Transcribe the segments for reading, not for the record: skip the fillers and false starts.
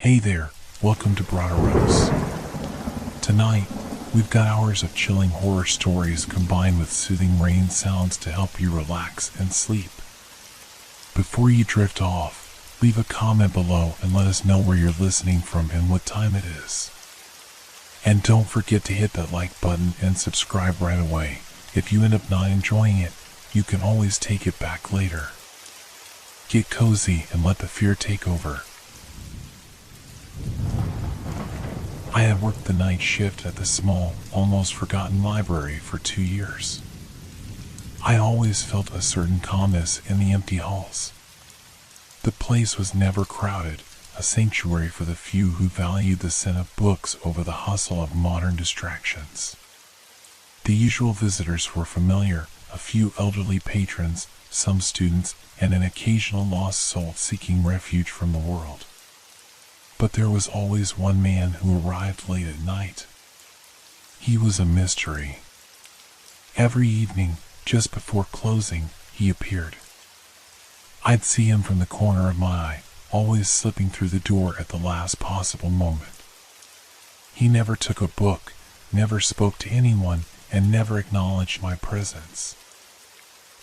Hey there, welcome to Broderos. Tonight, we've got hours of chilling horror stories combined with soothing rain sounds to help you relax and sleep. Before you drift off, leave a comment below and let us know where you're listening from and what time it is. And don't forget to hit that like button and subscribe right away. If you end up not enjoying it, you can always take it back later. Get cozy and let the fear take over. I had worked the night shift at the small, almost forgotten library for 2 years. I always felt a certain calmness in the empty halls. The place was never crowded, a sanctuary for the few who valued the scent of books over the hustle of modern distractions. The usual visitors were familiar, a few elderly patrons, some students, and an occasional lost soul seeking refuge from the world. But there was always one man who arrived late at night. He was a mystery. Every evening, just before closing, he appeared. I'd see him from the corner of my eye, always slipping through the door at the last possible moment. He never took a book, never spoke to anyone, and never acknowledged my presence.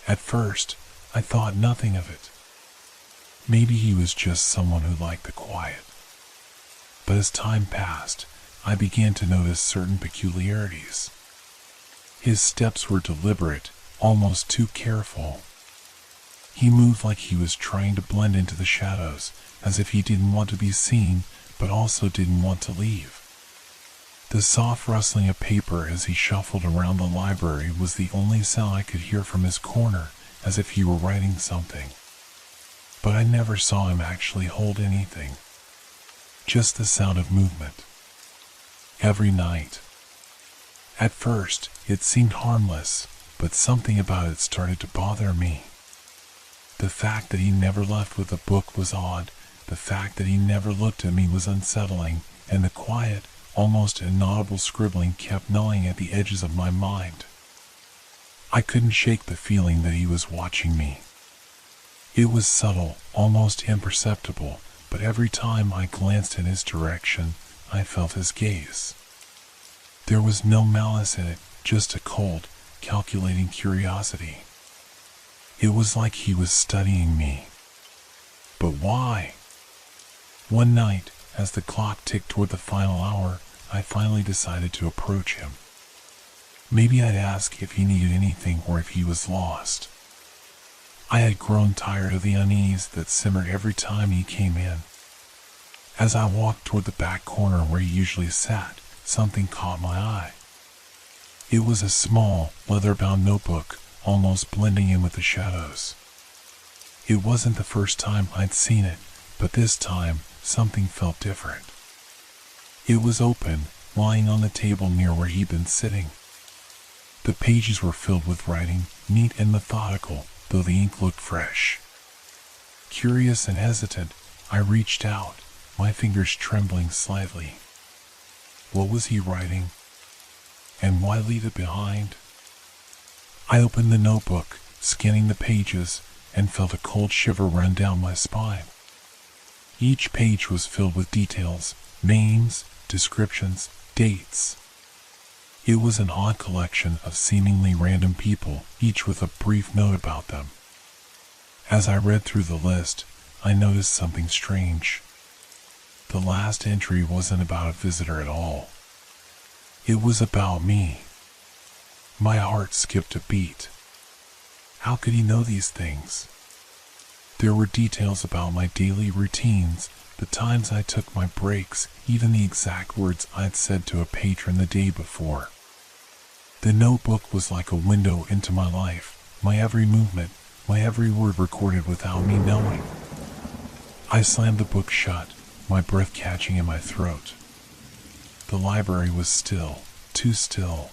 At first, I thought nothing of it. Maybe he was just someone who liked the quiet. But as time passed, I began to notice certain peculiarities. His steps were deliberate, almost too careful. He moved like he was trying to blend into the shadows, as if he didn't want to be seen, but also didn't want to leave. The soft rustling of paper as he shuffled around the library was the only sound I could hear from his corner, as if he were writing something. But I never saw him actually hold anything. Just the sound of movement. Every night. At first, it seemed harmless, but something about it started to bother me. The fact that he never left with a book was odd, the fact that he never looked at me was unsettling, and the quiet, almost inaudible scribbling kept gnawing at the edges of my mind. I couldn't shake the feeling that he was watching me. It was subtle, almost imperceptible, but every time I glanced in his direction, I felt his gaze. There was no malice in it, just a cold, calculating curiosity. It was like he was studying me. But why? One night, as the clock ticked toward the final hour, I finally decided to approach him. Maybe I'd ask if he needed anything or if he was lost. I had grown tired of the unease that simmered every time he came in. As I walked toward the back corner where he usually sat, something caught my eye. It was a small, leather-bound notebook, almost blending in with the shadows. It wasn't the first time I'd seen it, but this time, something felt different. It was open, lying on the table near where he'd been sitting. The pages were filled with writing, neat and methodical, though the ink looked fresh. Curious and hesitant, I reached out, my fingers trembling slightly. What was he writing? And why leave it behind? I opened the notebook, scanning the pages, and felt a cold shiver run down my spine. Each page was filled with details, names, descriptions, dates. It was an odd collection of seemingly random people, each with a brief note about them. As I read through the list, I noticed something strange. The last entry wasn't about a visitor at all. It was about me. My heart skipped a beat. How could he know these things? There were details about my daily routines, the times I took my breaks, even the exact words I'd said to a patron the day before. The notebook was like a window into my life, my every movement, my every word recorded without me knowing. I slammed the book shut, my breath catching in my throat. The library was still, too still.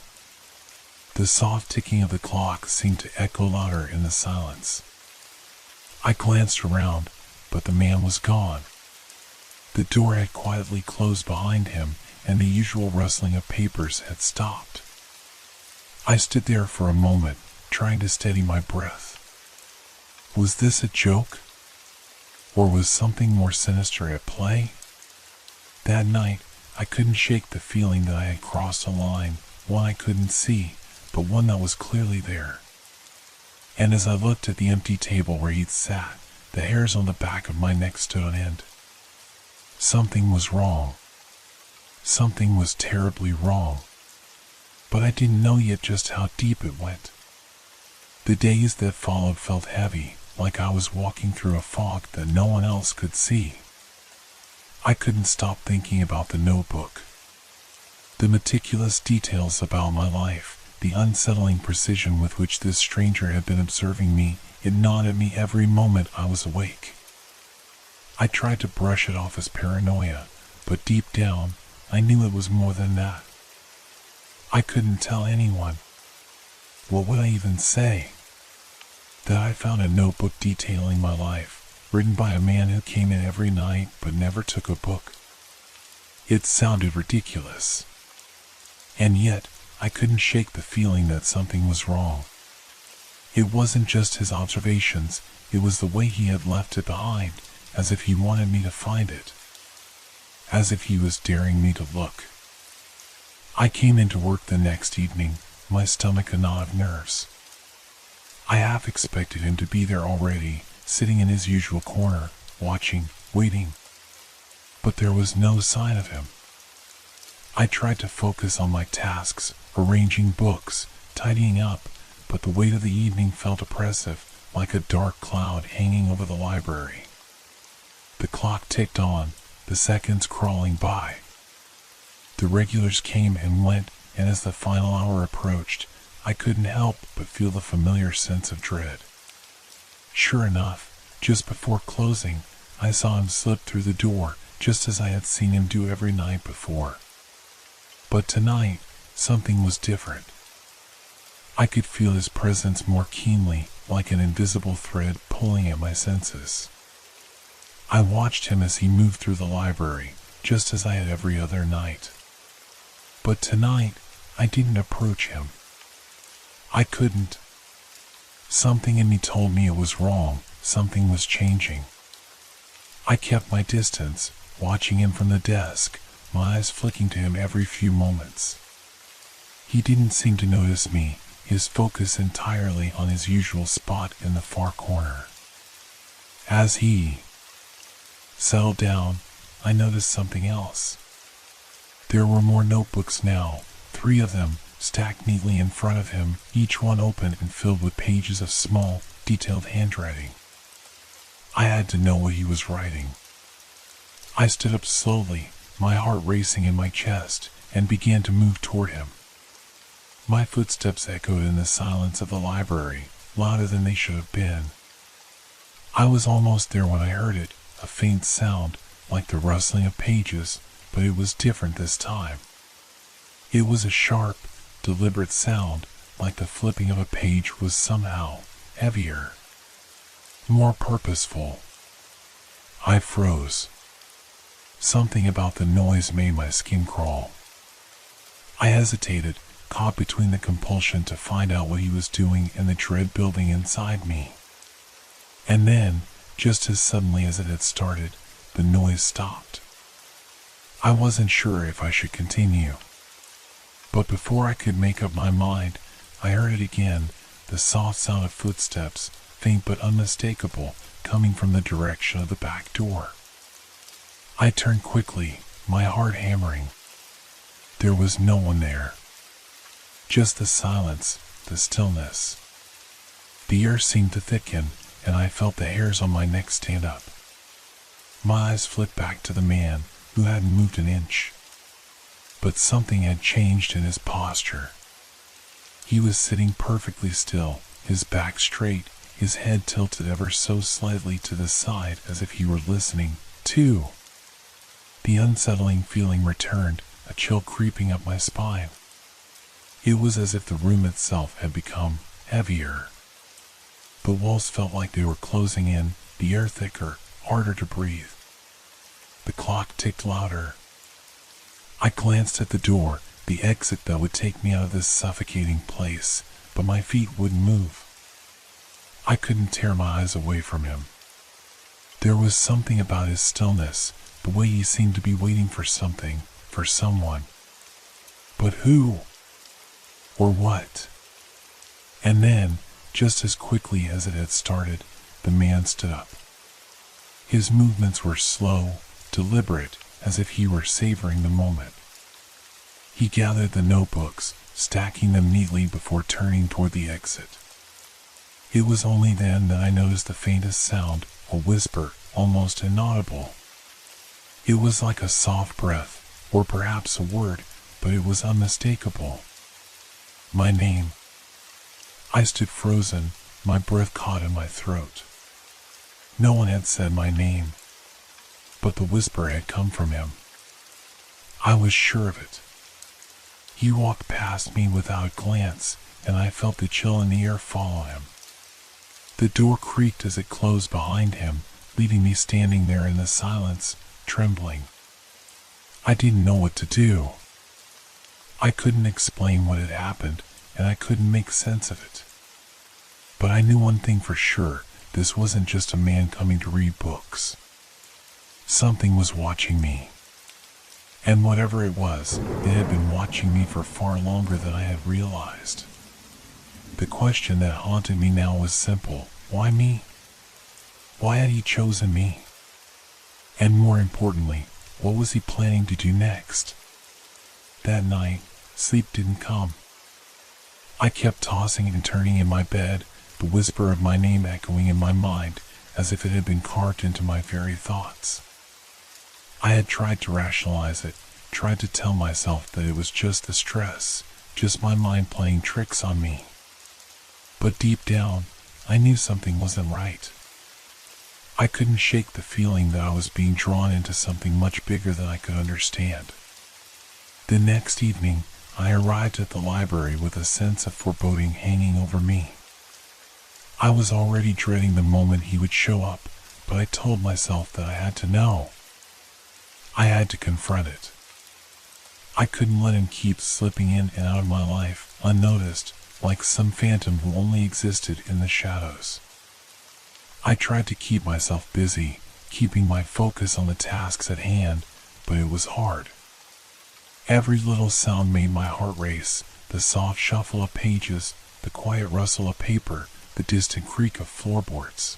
The soft ticking of the clock seemed to echo louder in the silence. I glanced around, but the man was gone. The door had quietly closed behind him, and the usual rustling of papers had stopped. I stood there for a moment, trying to steady my breath. Was this a joke? Or was something more sinister at play? That night, I couldn't shake the feeling that I had crossed a line, one I couldn't see, but one that was clearly there. And as I looked at the empty table where he'd sat, the hairs on the back of my neck stood on end. Something was wrong. Something was terribly wrong. But I didn't know yet just how deep it went. The days that followed felt heavy, like I was walking through a fog that no one else could see. I couldn't stop thinking about the notebook. The meticulous details about my life, the unsettling precision with which this stranger had been observing me, it gnawed at me every moment I was awake. I tried to brush it off as paranoia, but deep down, I knew it was more than that. I couldn't tell anyone. What would I even say? That I found a notebook detailing my life, written by a man who came in every night but never took a book. It sounded ridiculous. And yet, I couldn't shake the feeling that something was wrong. It wasn't just his observations, it was the way he had left it behind, as if he wanted me to find it. As if he was daring me to look. I came into work the next evening, my stomach a knot of nerves. I half expected him to be there already, sitting in his usual corner, watching, waiting. But there was no sign of him. I tried to focus on my tasks, arranging books, tidying up, but the weight of the evening felt oppressive, like a dark cloud hanging over the library. The clock ticked on, the seconds crawling by. The regulars came and went, and as the final hour approached, I couldn't help but feel the familiar sense of dread. Sure enough, just before closing, I saw him slip through the door, just as I had seen him do every night before. But tonight, something was different. I could feel his presence more keenly, like an invisible thread pulling at my senses. I watched him as he moved through the library, just as I had every other night. But tonight, I didn't approach him. I couldn't. Something in me told me it was wrong, something was changing. I kept my distance, watching him from the desk, my eyes flicking to him every few moments. He didn't seem to notice me, his focus entirely on his usual spot in the far corner. As he settled down, I noticed something else. There were more notebooks now, 3 of them, stacked neatly in front of him, each one open and filled with pages of small, detailed handwriting. I had to know what he was writing. I stood up slowly, my heart racing in my chest, and began to move toward him. My footsteps echoed in the silence of the library, louder than they should have been. I was almost there when I heard it, a faint sound, like the rustling of pages, but it was different this time. It was a sharp, deliberate sound, like the flipping of a page was somehow heavier, more purposeful. I froze. Something about the noise made my skin crawl. I hesitated, caught between the compulsion to find out what he was doing and the dread building inside me. And then, just as suddenly as it had started, the noise stopped. I wasn't sure if I should continue. But before I could make up my mind, I heard it again, the soft sound of footsteps, faint but unmistakable, coming from the direction of the back door. I turned quickly, my heart hammering. There was no one there. Just the silence, the stillness. The air seemed to thicken, and I felt the hairs on my neck stand up. My eyes flicked back to the man, who hadn't moved an inch. But something had changed in his posture. He was sitting perfectly still, his back straight, his head tilted ever so slightly to the side as if he were listening, too. The unsettling feeling returned, a chill creeping up my spine. It was as if the room itself had become heavier. The walls felt like they were closing in, the air thicker, harder to breathe. The clock ticked louder. I glanced at the door, the exit that would take me out of this suffocating place, but my feet wouldn't move. I couldn't tear my eyes away from him. There was something about his stillness, the way he seemed to be waiting for something, for someone. But who? Or what? And then, just as quickly as it had started, the man stood up. His movements were slow, deliberate, as if he were savoring the moment. He gathered the notebooks, stacking them neatly before turning toward the exit. It was only then that I noticed the faintest sound, a whisper, almost inaudible. It was like a soft breath, or perhaps a word, but it was unmistakable. My name. I stood frozen, my breath caught in my throat. No one had said my name, but the whisper had come from him. I was sure of it. He walked past me without a glance, and I felt the chill in the air follow him. The door creaked as it closed behind him, leaving me standing there in the silence, trembling. I didn't know what to do. I couldn't explain what had happened, and I couldn't make sense of it. But I knew one thing for sure, this wasn't just a man coming to read books. Something was watching me. And whatever it was, it had been watching me for far longer than I had realized. The question that haunted me now was simple. Why me? Why had he chosen me? And more importantly, what was he planning to do next? That night, sleep didn't come. I kept tossing and turning in my bed, the whisper of my name echoing in my mind as if it had been carved into my very thoughts. I had tried to rationalize it, tried to tell myself that it was just the stress, just my mind playing tricks on me. But deep down, I knew something wasn't right. I couldn't shake the feeling that I was being drawn into something much bigger than I could understand. The next evening, I arrived at the library with a sense of foreboding hanging over me. I was already dreading the moment he would show up, but I told myself that I had to know. I had to confront it. I couldn't let him keep slipping in and out of my life, unnoticed, like some phantom who only existed in the shadows. I tried to keep myself busy, keeping my focus on the tasks at hand, but it was hard. Every little sound made my heart race, the soft shuffle of pages, the quiet rustle of paper, the distant creak of floorboards.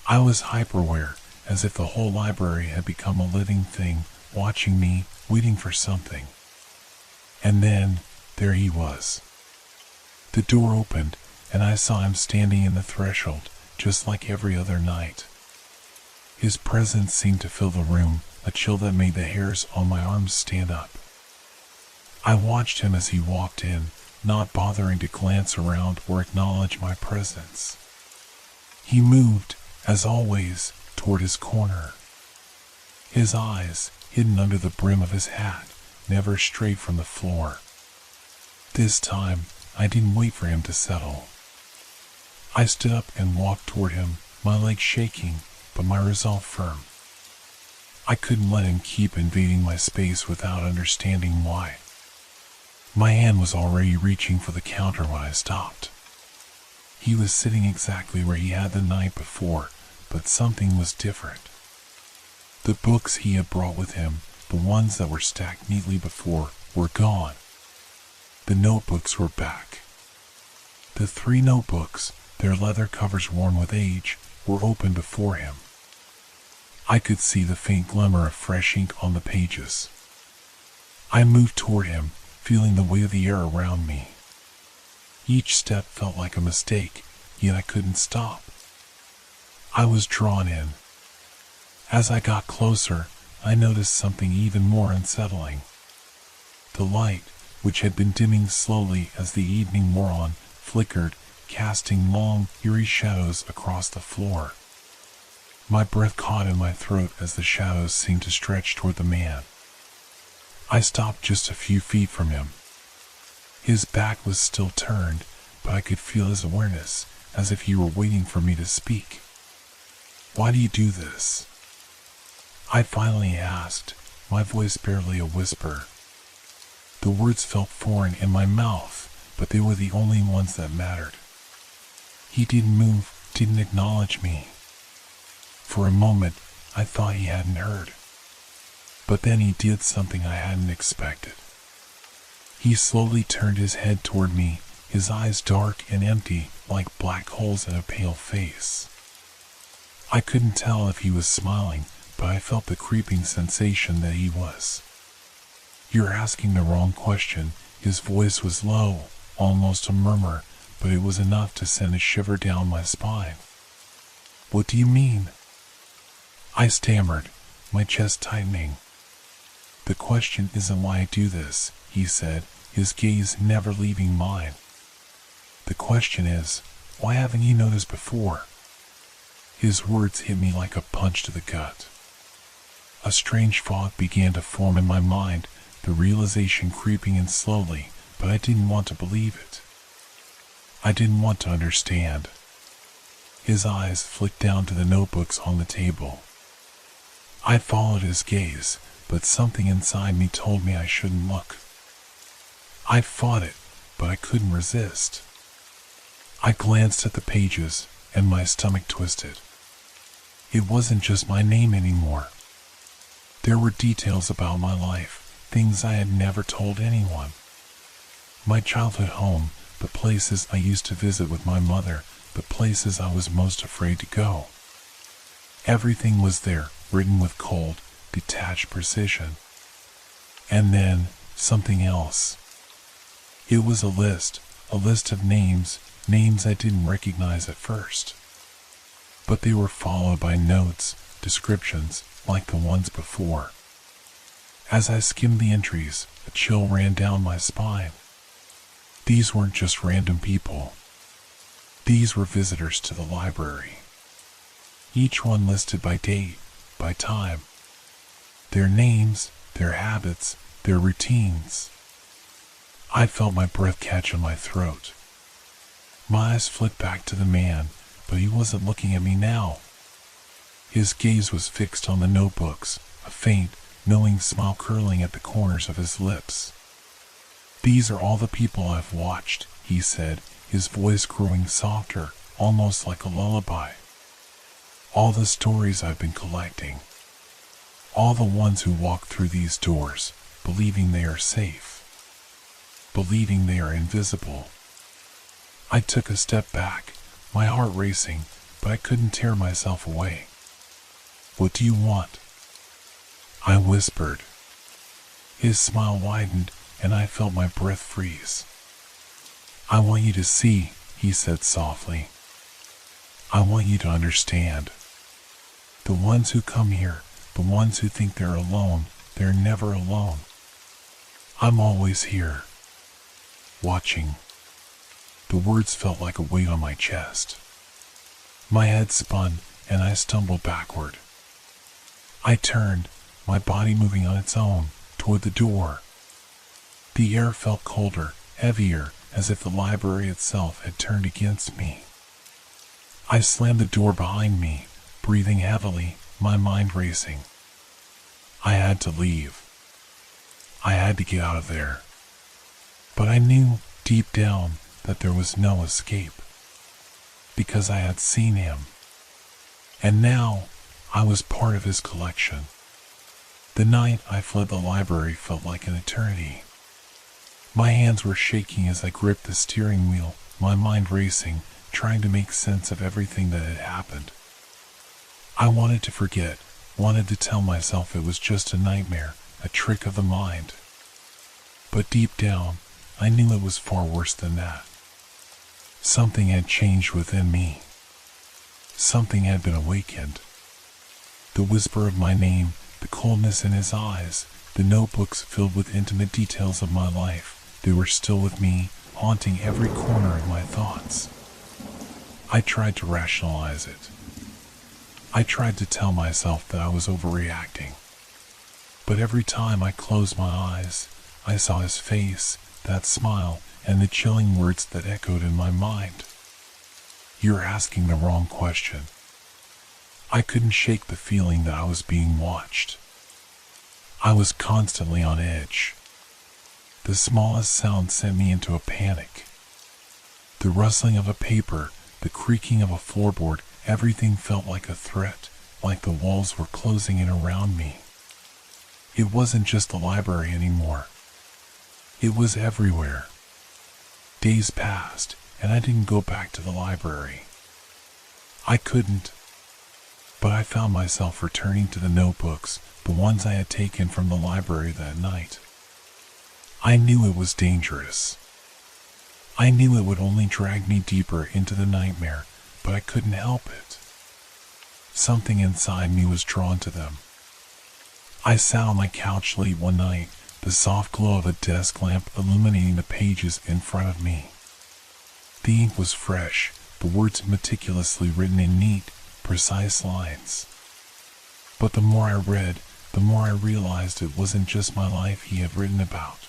I was hyper-aware, as if the whole library had become a living thing, watching me, waiting for something. And then, there he was. The door opened, and I saw him standing in the threshold, just like every other night. His presence seemed to fill the room, a chill that made the hairs on my arms stand up. I watched him as he walked in, not bothering to glance around or acknowledge my presence. He moved, as always, toward his corner. His eyes, hidden under the brim of his hat, never strayed from the floor. This time, I didn't wait for him to settle. I stood up and walked toward him, my legs shaking, but my resolve firm. I couldn't let him keep invading my space without understanding why. My hand was already reaching for the counter when I stopped. He was sitting exactly where he had the night before, but something was different. The books he had brought with him, the ones that were stacked neatly before, were gone. The notebooks were back. The 3 notebooks, their leather covers worn with age, were open before him. I could see the faint glimmer of fresh ink on the pages. I moved toward him, feeling the weight of the air around me. Each step felt like a mistake, yet I couldn't stop. I was drawn in. As I got closer, I noticed something even more unsettling. The light, which had been dimming slowly as the evening wore on, flickered, casting long, eerie shadows across the floor. My breath caught in my throat as the shadows seemed to stretch toward the man. I stopped just a few feet from him. His back was still turned, but I could feel his awareness, as if he were waiting for me to speak. "Why do you do this?" I finally asked, my voice barely a whisper. The words felt foreign in my mouth, but they were the only ones that mattered. He didn't move, didn't acknowledge me. For a moment, I thought he hadn't heard. But then he did something I hadn't expected. He slowly turned his head toward me, his eyes dark and empty, like black holes in a pale face. I couldn't tell if he was smiling, but I felt the creeping sensation that he was. "You're asking the wrong question." His voice was low, almost a murmur, but it was enough to send a shiver down my spine. "What do you mean?" I stammered, my chest tightening. "The question isn't why I do this," he said, his gaze never leaving mine. "The question is, why haven't you noticed before?" His words hit me like a punch to the gut. A strange fog began to form in my mind, the realization creeping in slowly, but I didn't want to believe it. I didn't want to understand. His eyes flicked down to the notebooks on the table. I followed his gaze, but something inside me told me I shouldn't look. I fought it, but I couldn't resist. I glanced at the pages, and my stomach twisted. It wasn't just my name anymore. There were details about my life, things I had never told anyone. My childhood home, the places I used to visit with my mother, the places I was most afraid to go. Everything was there, written with cold, detached precision. And then, something else. It was a list of names I didn't recognize at first. But they were followed by notes, descriptions, like the ones before. As I skimmed the entries, a chill ran down my spine. These weren't just random people. These were visitors to the library. Each one listed by date, by time. Their names, their habits, their routines. I felt my breath catch in my throat. My eyes flicked back to the man, but he wasn't looking at me now. His gaze was fixed on the notebooks, a faint, knowing smile curling at the corners of his lips. "These are all the people I've watched," he said, his voice growing softer, almost like a lullaby. "All the stories I've been collecting. All the ones who walk through these doors, believing they are safe. Believing they are invisible." I took a step back, my heart racing, but I couldn't tear myself away. "What do you want?" I whispered. His smile widened, and I felt my breath freeze. "I want you to see," he said softly. "I want you to understand. The ones who come here, the ones who think they're alone, they're never alone. I'm always here. Watching." The words felt like a weight on my chest. My head spun, and I stumbled backward. I turned, my body moving on its own, toward the door. The air felt colder, heavier, as if the library itself had turned against me. I slammed the door behind me, breathing heavily, my mind racing. I had to leave. I had to get out of there. But I knew, deep down, that there was no escape. Because I had seen him. And now, I was part of his collection. The night I fled the library felt like an eternity. My hands were shaking as I gripped the steering wheel, my mind racing, trying to make sense of everything that had happened. I wanted to forget, wanted to tell myself it was just a nightmare, a trick of the mind. But deep down, I knew it was far worse than that. Something had changed within me. Something had been awakened. The whisper of my name, the coldness in his eyes, the notebooks filled with intimate details of my life, they were still with me, haunting every corner of my thoughts. I tried to rationalize it. I tried to tell myself that I was overreacting. But every time I closed my eyes, I saw his face, that smile, and the chilling words that echoed in my mind. "You're asking the wrong question." I couldn't shake the feeling that I was being watched. I was constantly on edge. The smallest sound sent me into a panic. The rustling of a paper, the creaking of a floorboard, everything felt like a threat, like the walls were closing in around me. It wasn't just the library anymore. It was everywhere. Days passed, and I didn't go back to the library. I couldn't. But I found myself returning to the notebooks, the ones I had taken from the library that night. I knew it was dangerous. I knew it would only drag me deeper into the nightmare, but I couldn't help it. Something inside me was drawn to them. I sat on my couch late one night, the soft glow of a desk lamp illuminating the pages in front of me. The ink was fresh, the words meticulously written in neat, precise lines. But the more I read, the more I realized it wasn't just my life he had written about.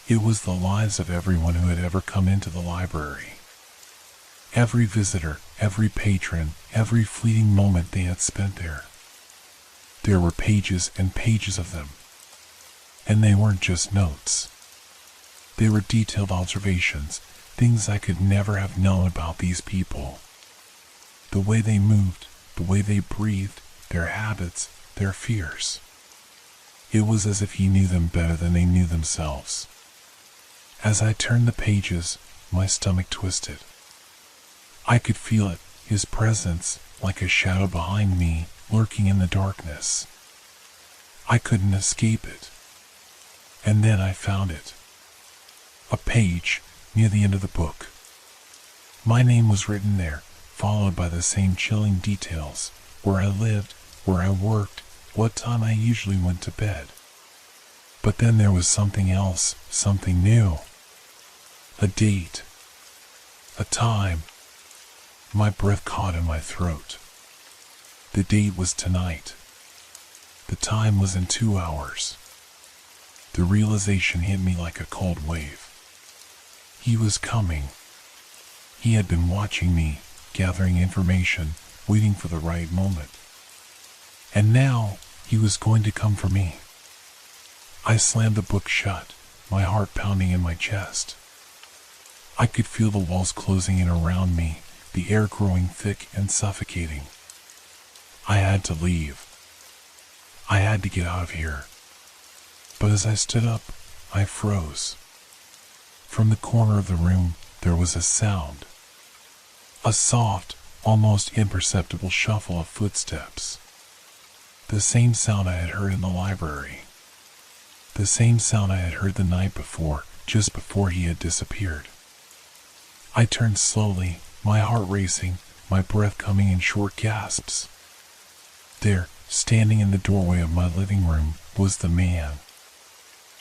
It was the lives of everyone who had ever come into the library. Every visitor, every patron, every fleeting moment they had spent there. There were pages and pages of them. And they weren't just notes. They were detailed observations, things I could never have known about these people. The way they moved, the way they breathed, their habits, their fears. It was as if he knew them better than they knew themselves. As I turned the pages, my stomach twisted. I could feel it, his presence, like a shadow behind me, lurking in the darkness. I couldn't escape it. And then I found it. A page, near the end of the book. My name was written there, followed by the same chilling details, where I lived, where I worked, what time I usually went to bed. But then there was something else, something new. A date. A time. My breath caught in my throat. The date was tonight. The time was in 2 hours. The realization hit me like a cold wave. He was coming. He had been watching me, gathering information, waiting for the right moment. And now, he was going to come for me. I slammed the book shut, my heart pounding in my chest. I could feel the walls closing in around me, the air growing thick and suffocating. I had to leave. I had to get out of here. But as I stood up, I froze. From the corner of the room, there was a sound. A soft, almost imperceptible shuffle of footsteps. The same sound I had heard in the library. The same sound I had heard the night before, just before he had disappeared. I turned slowly, my heart racing, my breath coming in short gasps. There, standing in the doorway of my living room, was the man.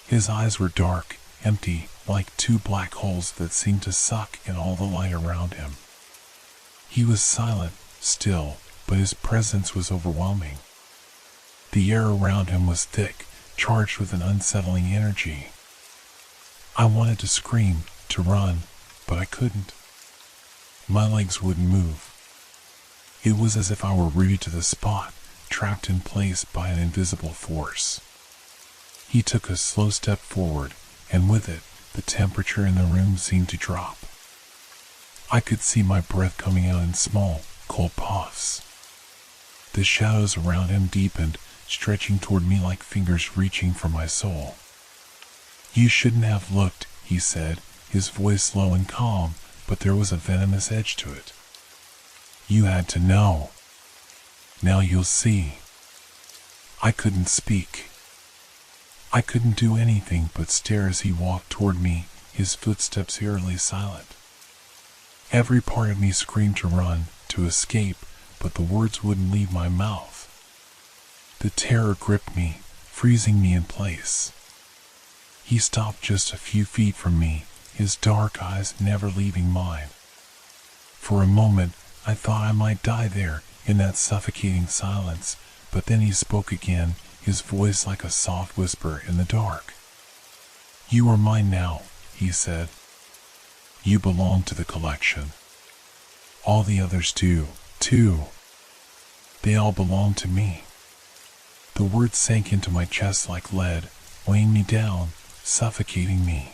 His eyes were dark, empty, like two black holes that seemed to suck in all the light around him. He was silent, still, but his presence was overwhelming. The air around him was thick, charged with an unsettling energy. I wanted to scream, to run, but I couldn't. My legs wouldn't move. It was as if I were rooted to the spot, trapped in place by an invisible force. He took a slow step forward, and with it, the temperature in the room seemed to drop. I could see my breath coming out in small, cold puffs. The shadows around him deepened, stretching toward me like fingers reaching for my soul. "You shouldn't have looked," he said, his voice low and calm, but there was a venomous edge to it. "You had to know. Now you'll see." I couldn't speak. I couldn't do anything but stare as he walked toward me, his footsteps eerily silent. Every part of me screamed to run, to escape, but the words wouldn't leave my mouth. The terror gripped me, freezing me in place. He stopped just a few feet from me, his dark eyes never leaving mine. For a moment, I thought I might die there, in that suffocating silence, but then he spoke again, his voice like a soft whisper in the dark. "You are mine now," he said. "You belong to the collection. All the others do, too. They all belong to me." The words sank into my chest like lead, weighing me down, suffocating me.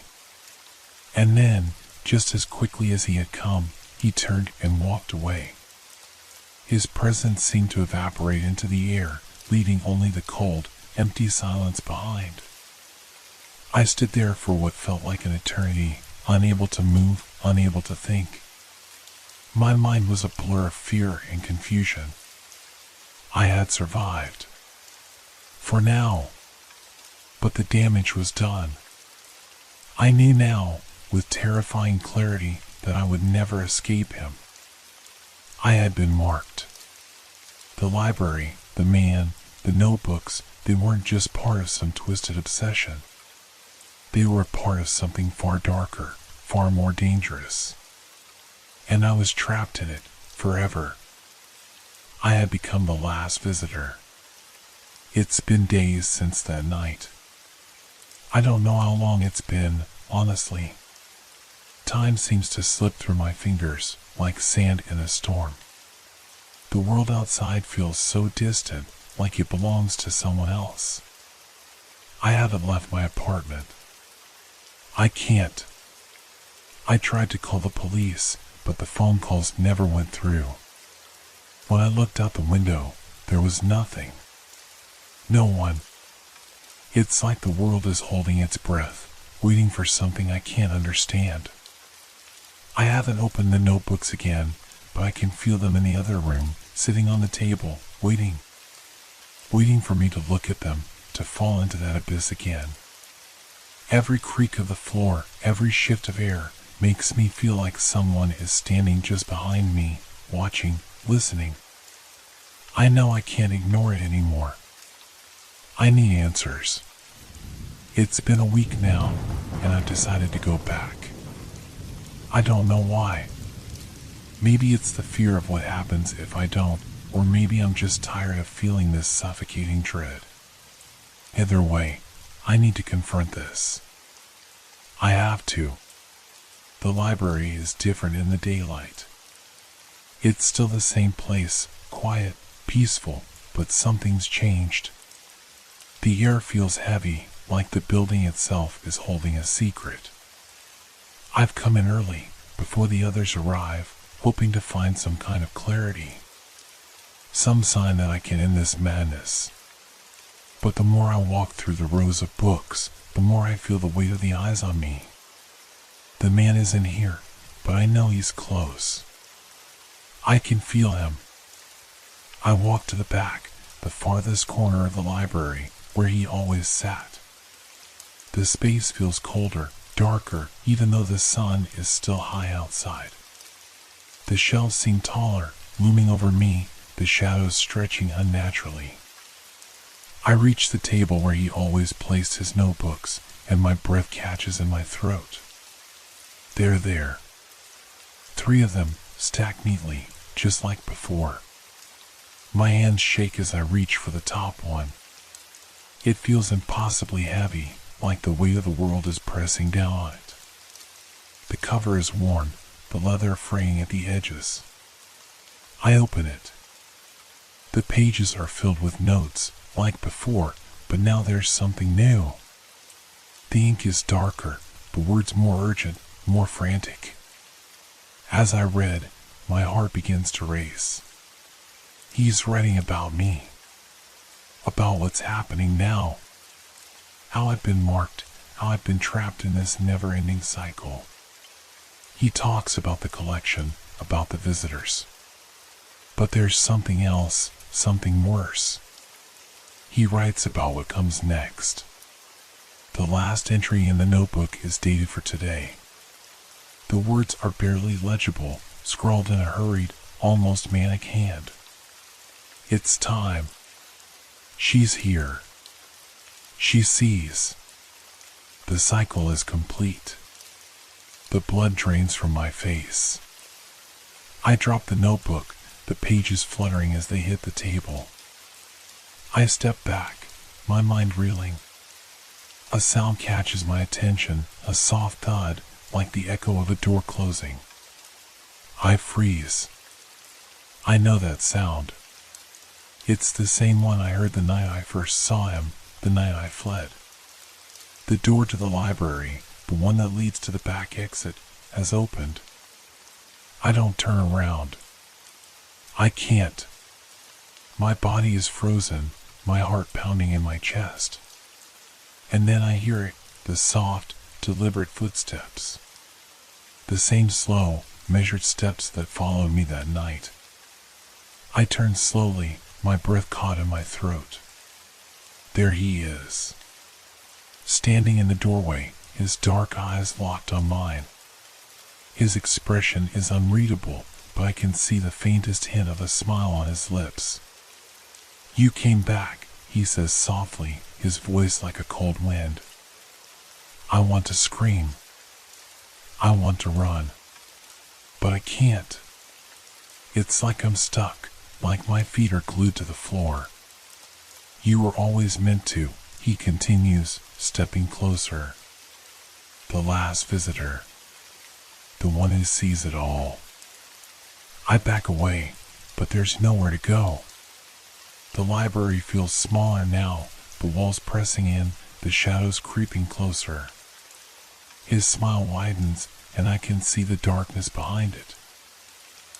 And then, just as quickly as he had come, he turned and walked away. His presence seemed to evaporate into the air, leaving only the cold, empty silence behind. I stood there for what felt like an eternity, unable to move, unable to think. My mind was a blur of fear and confusion. I had survived. For now. But the damage was done. I knew now, with terrifying clarity, that I would never escape him. I had been marked. The library, the man, the notebooks, they weren't just part of some twisted obsession. They were a part of something far darker, far more dangerous. And I was trapped in it, forever. I had become the last visitor. It's been days since that night. I don't know how long it's been, honestly. Time seems to slip through my fingers, like sand in a storm. The world outside feels so distant, like it belongs to someone else. I haven't left my apartment. I can't. I tried to call the police, but the phone calls never went through. When I looked out the window, there was nothing. No one. It's like the world is holding its breath, waiting for something I can't understand. I haven't opened the notebooks again, but I can feel them in the other room, sitting on the table, waiting for me to look at them, to fall into that abyss again. Every creak of the floor, every shift of air, makes me feel like someone is standing just behind me, watching, listening. I know I can't ignore it anymore. I need answers. It's been a week now, and I've decided to go back. I don't know why. Maybe it's the fear of what happens if I don't, or maybe I'm just tired of feeling this suffocating dread. Either way, I need to confront this. I have to. The library is different in the daylight. It's still the same place, quiet, peaceful, but something's changed. The air feels heavy, like the building itself is holding a secret. I've come in early, before the others arrive, hoping to find some kind of clarity. Some sign that I can end this madness. But the more I walk through the rows of books, the more I feel the weight of the eyes on me. The man isn't here, but I know he's close. I can feel him. I walk to the back, the farthest corner of the library, where he always sat. The space feels colder, darker, even though the sun is still high outside. The shelves seem taller, looming over me, the shadows stretching unnaturally. I reach the table where he always placed his notebooks, and my breath catches in my throat. They're there. 3 of them, stacked neatly, just like before. My hands shake as I reach for the top one. It feels impossibly heavy, like the weight of the world is pressing down on it. The cover is worn, the leather fraying at the edges. I open it. The pages are filled with notes, like before, but now there's something new. The ink is darker, the words more urgent, more frantic. As I read, my heart begins to race. He's writing about me. About what's happening now. How I've been marked, how I've been trapped in this never-ending cycle. He talks about the collection, about the visitors. But there's something else, something worse. He writes about what comes next. The last entry in the notebook is dated for today. The words are barely legible, scrawled in a hurried, almost manic hand. It's time. She's here. She sees. The cycle is complete. The blood drains from my face. I drop the notebook, the pages fluttering as they hit the table. I step back, my mind reeling. A sound catches my attention, a soft thud, like the echo of a door closing. I freeze. I know that sound. It's the same one I heard the night I first saw him, the night I fled. The door to the library, the one that leads to the back exit, has opened. I don't turn around. I can't. My body is frozen, my heart pounding in my chest. And then I hear it, the soft, deliberate footsteps. The same slow, measured steps that followed me that night. I turn slowly, my breath caught in my throat. There he is, standing in the doorway, his dark eyes locked on mine. His expression is unreadable, but I can see the faintest hint of a smile on his lips. "You came back," he says softly, his voice like a cold wind. I want to scream. I want to run. But I can't. It's like I'm stuck, like my feet are glued to the floor. "You were always meant to," he continues, stepping closer. "The last visitor. The one who sees it all." I back away, but there's nowhere to go. The library feels smaller now, the walls pressing in, the shadows creeping closer. His smile widens, and I can see the darkness behind it.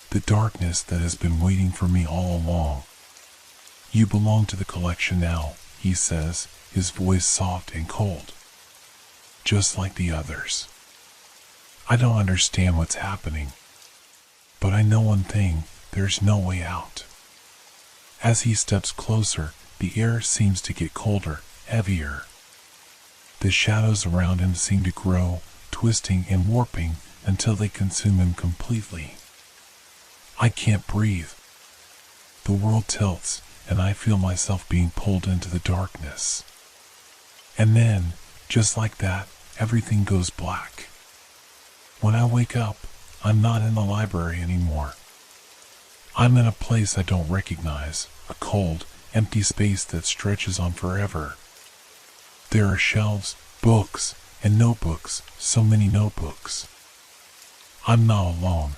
The darkness that has been waiting for me all along. "You belong to the collection now," he says, his voice soft and cold. "Just like the others." I don't understand what's happening. But I know one thing, there's no way out. As he steps closer, the air seems to get colder, heavier. The shadows around him seem to grow, twisting and warping until they consume him completely. I can't breathe. The world tilts, and I feel myself being pulled into the darkness. And then, just like that, everything goes black. When I wake up, I'm not in the library anymore. I'm in a place I don't recognize, a cold, empty space that stretches on forever. There are shelves, books, and notebooks, so many notebooks. I'm not alone.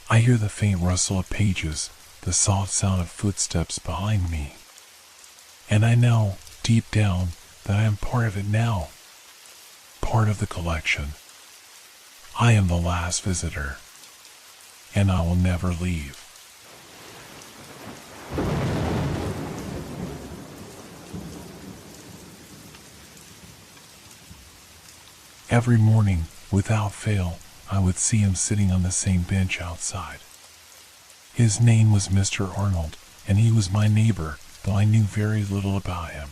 I hear the faint rustle of pages, the soft sound of footsteps behind me. And I know, deep down, that I am part of it now. Part of the collection. I am the last visitor. And I will never leave. Every morning, without fail, I would see him sitting on the same bench outside. His name was Mr. Arnold, and he was my neighbor, though I knew very little about him.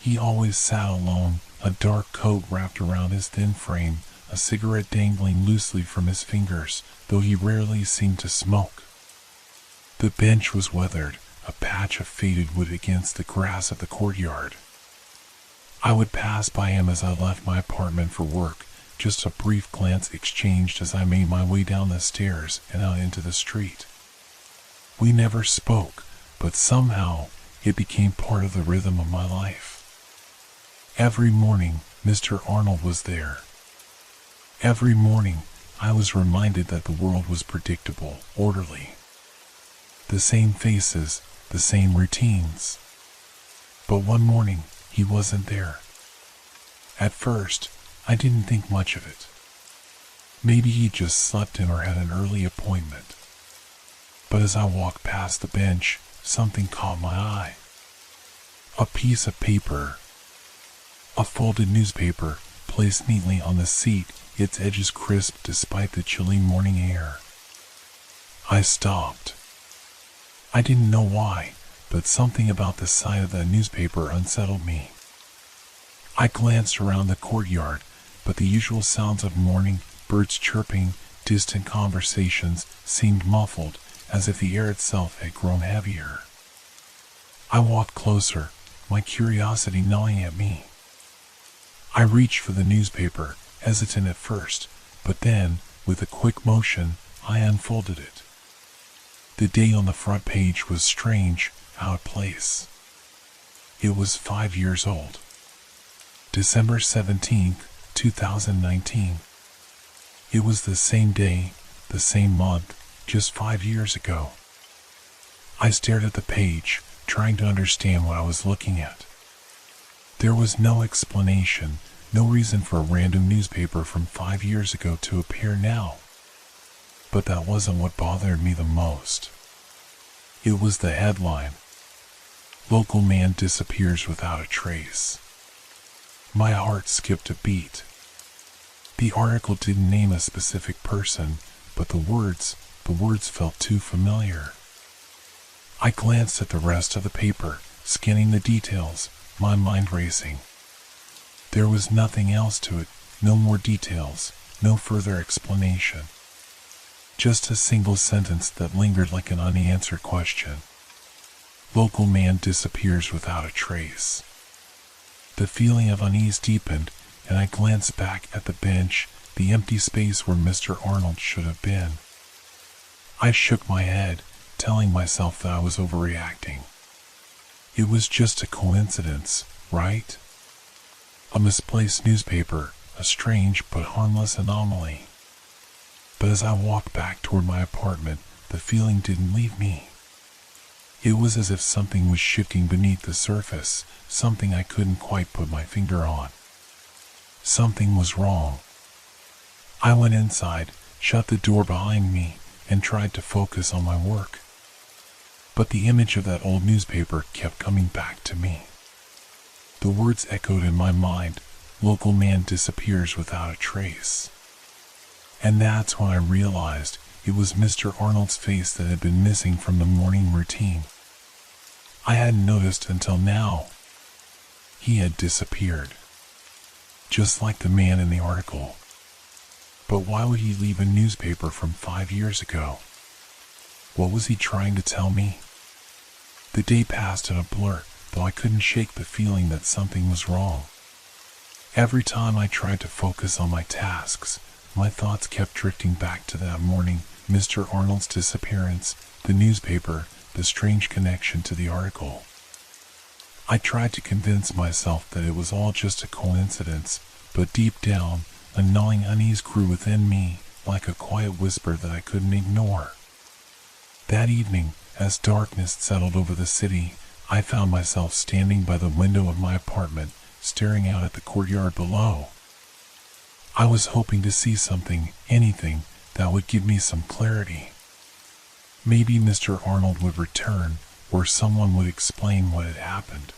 He always sat alone, a dark coat wrapped around his thin frame, a cigarette dangling loosely from his fingers, though he rarely seemed to smoke. The bench was weathered, a patch of faded wood against the grass of the courtyard. I would pass by him as I left my apartment for work, just a brief glance exchanged as I made my way down the stairs and out into the street. We never spoke, but somehow it became part of the rhythm of my life. Every morning, Mr. Arnold was there. Every morning, I was reminded that the world was predictable, orderly. The same faces, the same routines. But one morning, he wasn't there. At first, I didn't think much of it. Maybe he just slept in or had an early appointment. But as I walked past the bench, something caught my eye. A piece of paper. A folded newspaper, placed neatly on the seat, its edges crisp despite the chilly morning air. I stopped. I didn't know why, but something about the sight of that newspaper unsettled me. I glanced around the courtyard, but the usual sounds of morning, birds chirping, distant conversations seemed muffled, as if the air itself had grown heavier. I walked closer, my curiosity gnawing at me. I reached for the newspaper, hesitant at first, but then, with a quick motion, I unfolded it. The date on the front page was strange, out of place. It was 5 years old. December 17th, 2019. It was the same day, the same month, just 5 years ago. I stared at the page, trying to understand what I was looking at. There was no explanation, no reason for a random newspaper from 5 years ago to appear now. But that wasn't what bothered me the most. It was the headline. Local man disappears without a trace. My heart skipped a beat. The article didn't name a specific person, but the words felt too familiar. I glanced at the rest of the paper, scanning the details, my mind racing. There was nothing else to it, no more details, no further explanation. Just a single sentence that lingered like an unanswered question. Local man disappears without a trace. The feeling of unease deepened, and I glanced back at the bench, the empty space where Mr. Arnold should have been. I shook my head, telling myself that I was overreacting. It was just a coincidence, right? A misplaced newspaper, a strange but harmless anomaly. But as I walked back toward my apartment, the feeling didn't leave me. It was as if something was shifting beneath the surface, something I couldn't quite put my finger on. Something was wrong. I went inside, shut the door behind me, and tried to focus on my work. But the image of that old newspaper kept coming back to me. The words echoed in my mind, local man disappears without a trace. And that's when I realized it was Mr. Arnold's face that had been missing from the morning routine. I hadn't noticed until now. He had disappeared. Just like the man in the article. But why would he leave a newspaper from 5 years ago? What was he trying to tell me? The day passed in a blur, though I couldn't shake the feeling that something was wrong. Every time I tried to focus on my tasks, my thoughts kept drifting back to that morning, Mr. Arnold's disappearance, the newspaper, the strange connection to the article. I tried to convince myself that it was all just a coincidence, but deep down, a gnawing unease grew within me, like a quiet whisper that I couldn't ignore. That evening, as darkness settled over the city, I found myself standing by the window of my apartment, staring out at the courtyard below. I was hoping to see something, anything, that would give me some clarity. Maybe Mr. Arnold would return, or someone would explain what had happened.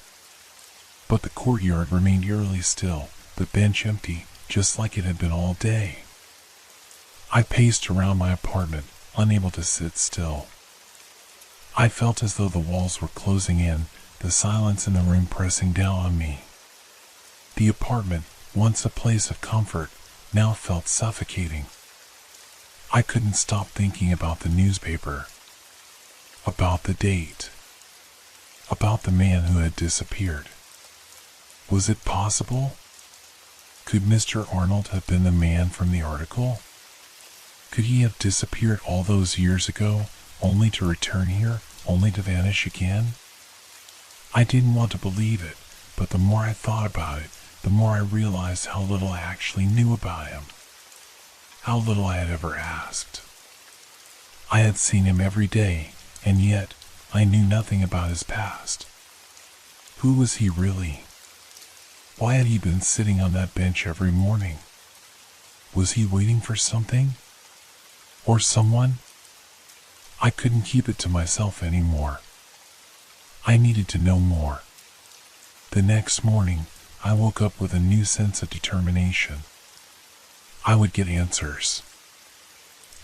But the courtyard remained eerily still, the bench empty, just like it had been all day. I paced around my apartment, unable to sit still. I felt as though the walls were closing in, the silence in the room pressing down on me. The apartment, once a place of comfort, now felt suffocating. I couldn't stop thinking about the newspaper, about the date, about the man who had disappeared. Was it possible? Could Mr. Arnold have been the man from the article? Could he have disappeared all those years ago, only to return here, only to vanish again? I didn't want to believe it, but the more I thought about it, the more I realized how little I actually knew about him. How little I had ever asked. I had seen him every day, and yet I knew nothing about his past. Who was he really? Why had he been sitting on that bench every morning? Was he waiting for something? Or someone? I couldn't keep it to myself anymore. I needed to know more. The next morning, I woke up with a new sense of determination. I would get answers.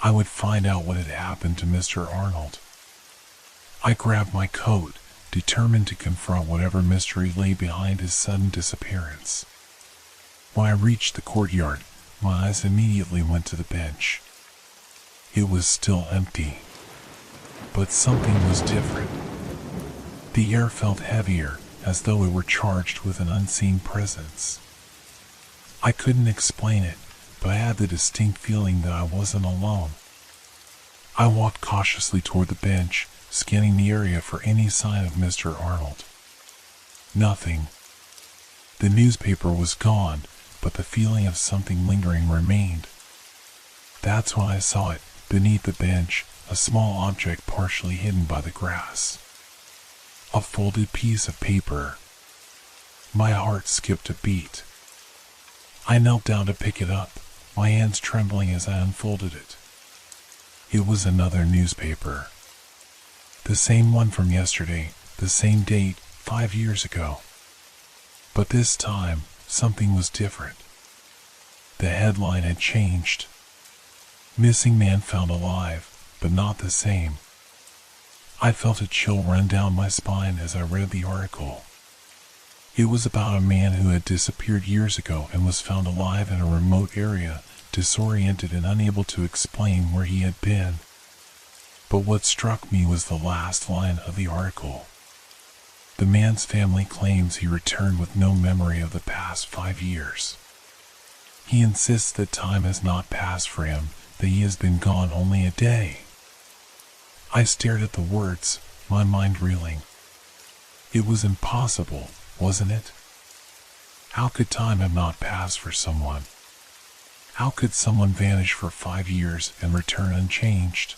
I would find out what had happened to Mr. Arnold. I grabbed my coat, determined to confront whatever mystery lay behind his sudden disappearance. When I reached the courtyard, my eyes immediately went to the bench. It was still empty. But something was different. The air felt heavier, as though it were charged with an unseen presence. I couldn't explain it, but I had the distinct feeling that I wasn't alone. I walked cautiously toward the bench, scanning the area for any sign of Mr. Arnold. Nothing. The newspaper was gone, but the feeling of something lingering remained. That's when I saw it, beneath the bench, a small object partially hidden by the grass. A folded piece of paper. My heart skipped a beat. I knelt down to pick it up, my hands trembling as I unfolded it. It was another newspaper. The same one from yesterday, the same date, 5 years ago. But this time, something was different. The headline had changed. Missing man found alive, but not the same. I felt a chill run down my spine as I read the article. It was about a man who had disappeared years ago and was found alive in a remote area, disoriented and unable to explain where he had been. But what struck me was the last line of the article. The man's family claims he returned with no memory of the past 5 years. He insists that time has not passed for him, that he has been gone only a day. I stared at the words, my mind reeling. It was impossible, wasn't it? How could time have not passed for someone? How could someone vanish for 5 years and return unchanged?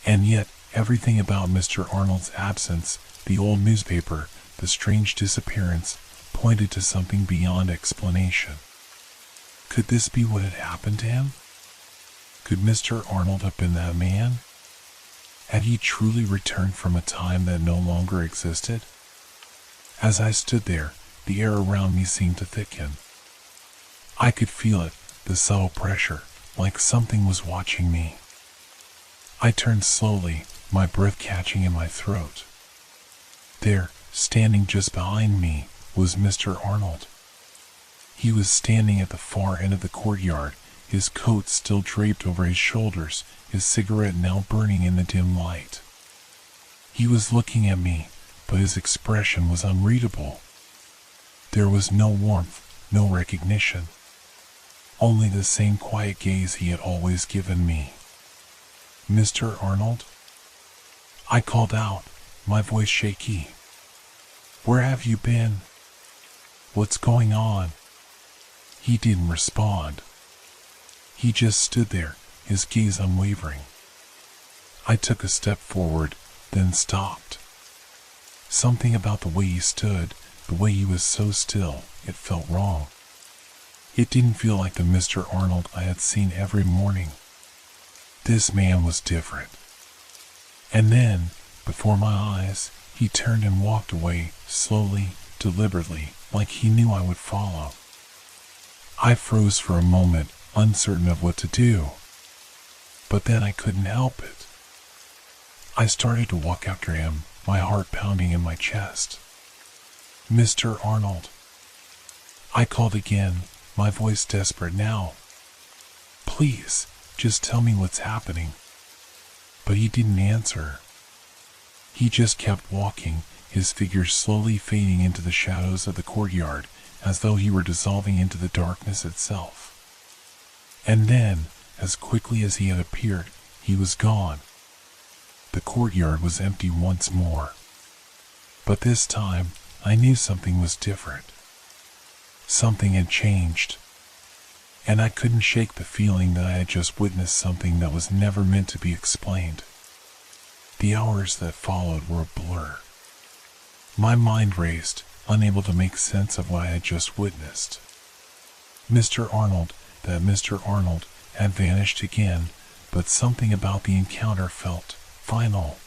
And yet, everything about Mr. Arnold's absence, the old newspaper, the strange disappearance, pointed to something beyond explanation. Could this be what had happened to him? Could Mr. Arnold have been that man? Had he truly returned from a time that no longer existed? As I stood there, the air around me seemed to thicken. I could feel it, the subtle pressure, like something was watching me. I turned slowly, my breath catching in my throat. There, standing just behind me, was Mr. Arnold. He was standing at the far end of the courtyard, his coat still draped over his shoulders, his cigarette now burning in the dim light. He was looking at me, but his expression was unreadable. There was no warmth, no recognition. Only the same quiet gaze he had always given me. Mr. Arnold? I called out, my voice shaky. Where have you been? What's going on? He didn't respond. He just stood there, his gaze unwavering. I took a step forward, then stopped. Something about the way he stood, the way he was so still, it felt wrong. It didn't feel like the Mr. Arnold I had seen every morning. This man was different. And then, before my eyes, he turned and walked away, slowly, deliberately, like he knew I would follow. I froze for a moment, uncertain of what to do. But then I couldn't help it. I started to walk after him, my heart pounding in my chest. Mr. Arnold. I called again, my voice desperate now. Please, just tell me what's happening. But he didn't answer. He just kept walking, his figure slowly fading into the shadows of the courtyard, as though he were dissolving into the darkness itself. And then, as quickly as he had appeared, he was gone. The courtyard was empty once more. But this time, I knew something was different. Something had changed. And I couldn't shake the feeling that I had just witnessed something that was never meant to be explained. The hours that followed were a blur. My mind raced, unable to make sense of what I had just witnessed. Mr. Arnold, that Mr. Arnold, had vanished again, but something about the encounter felt final.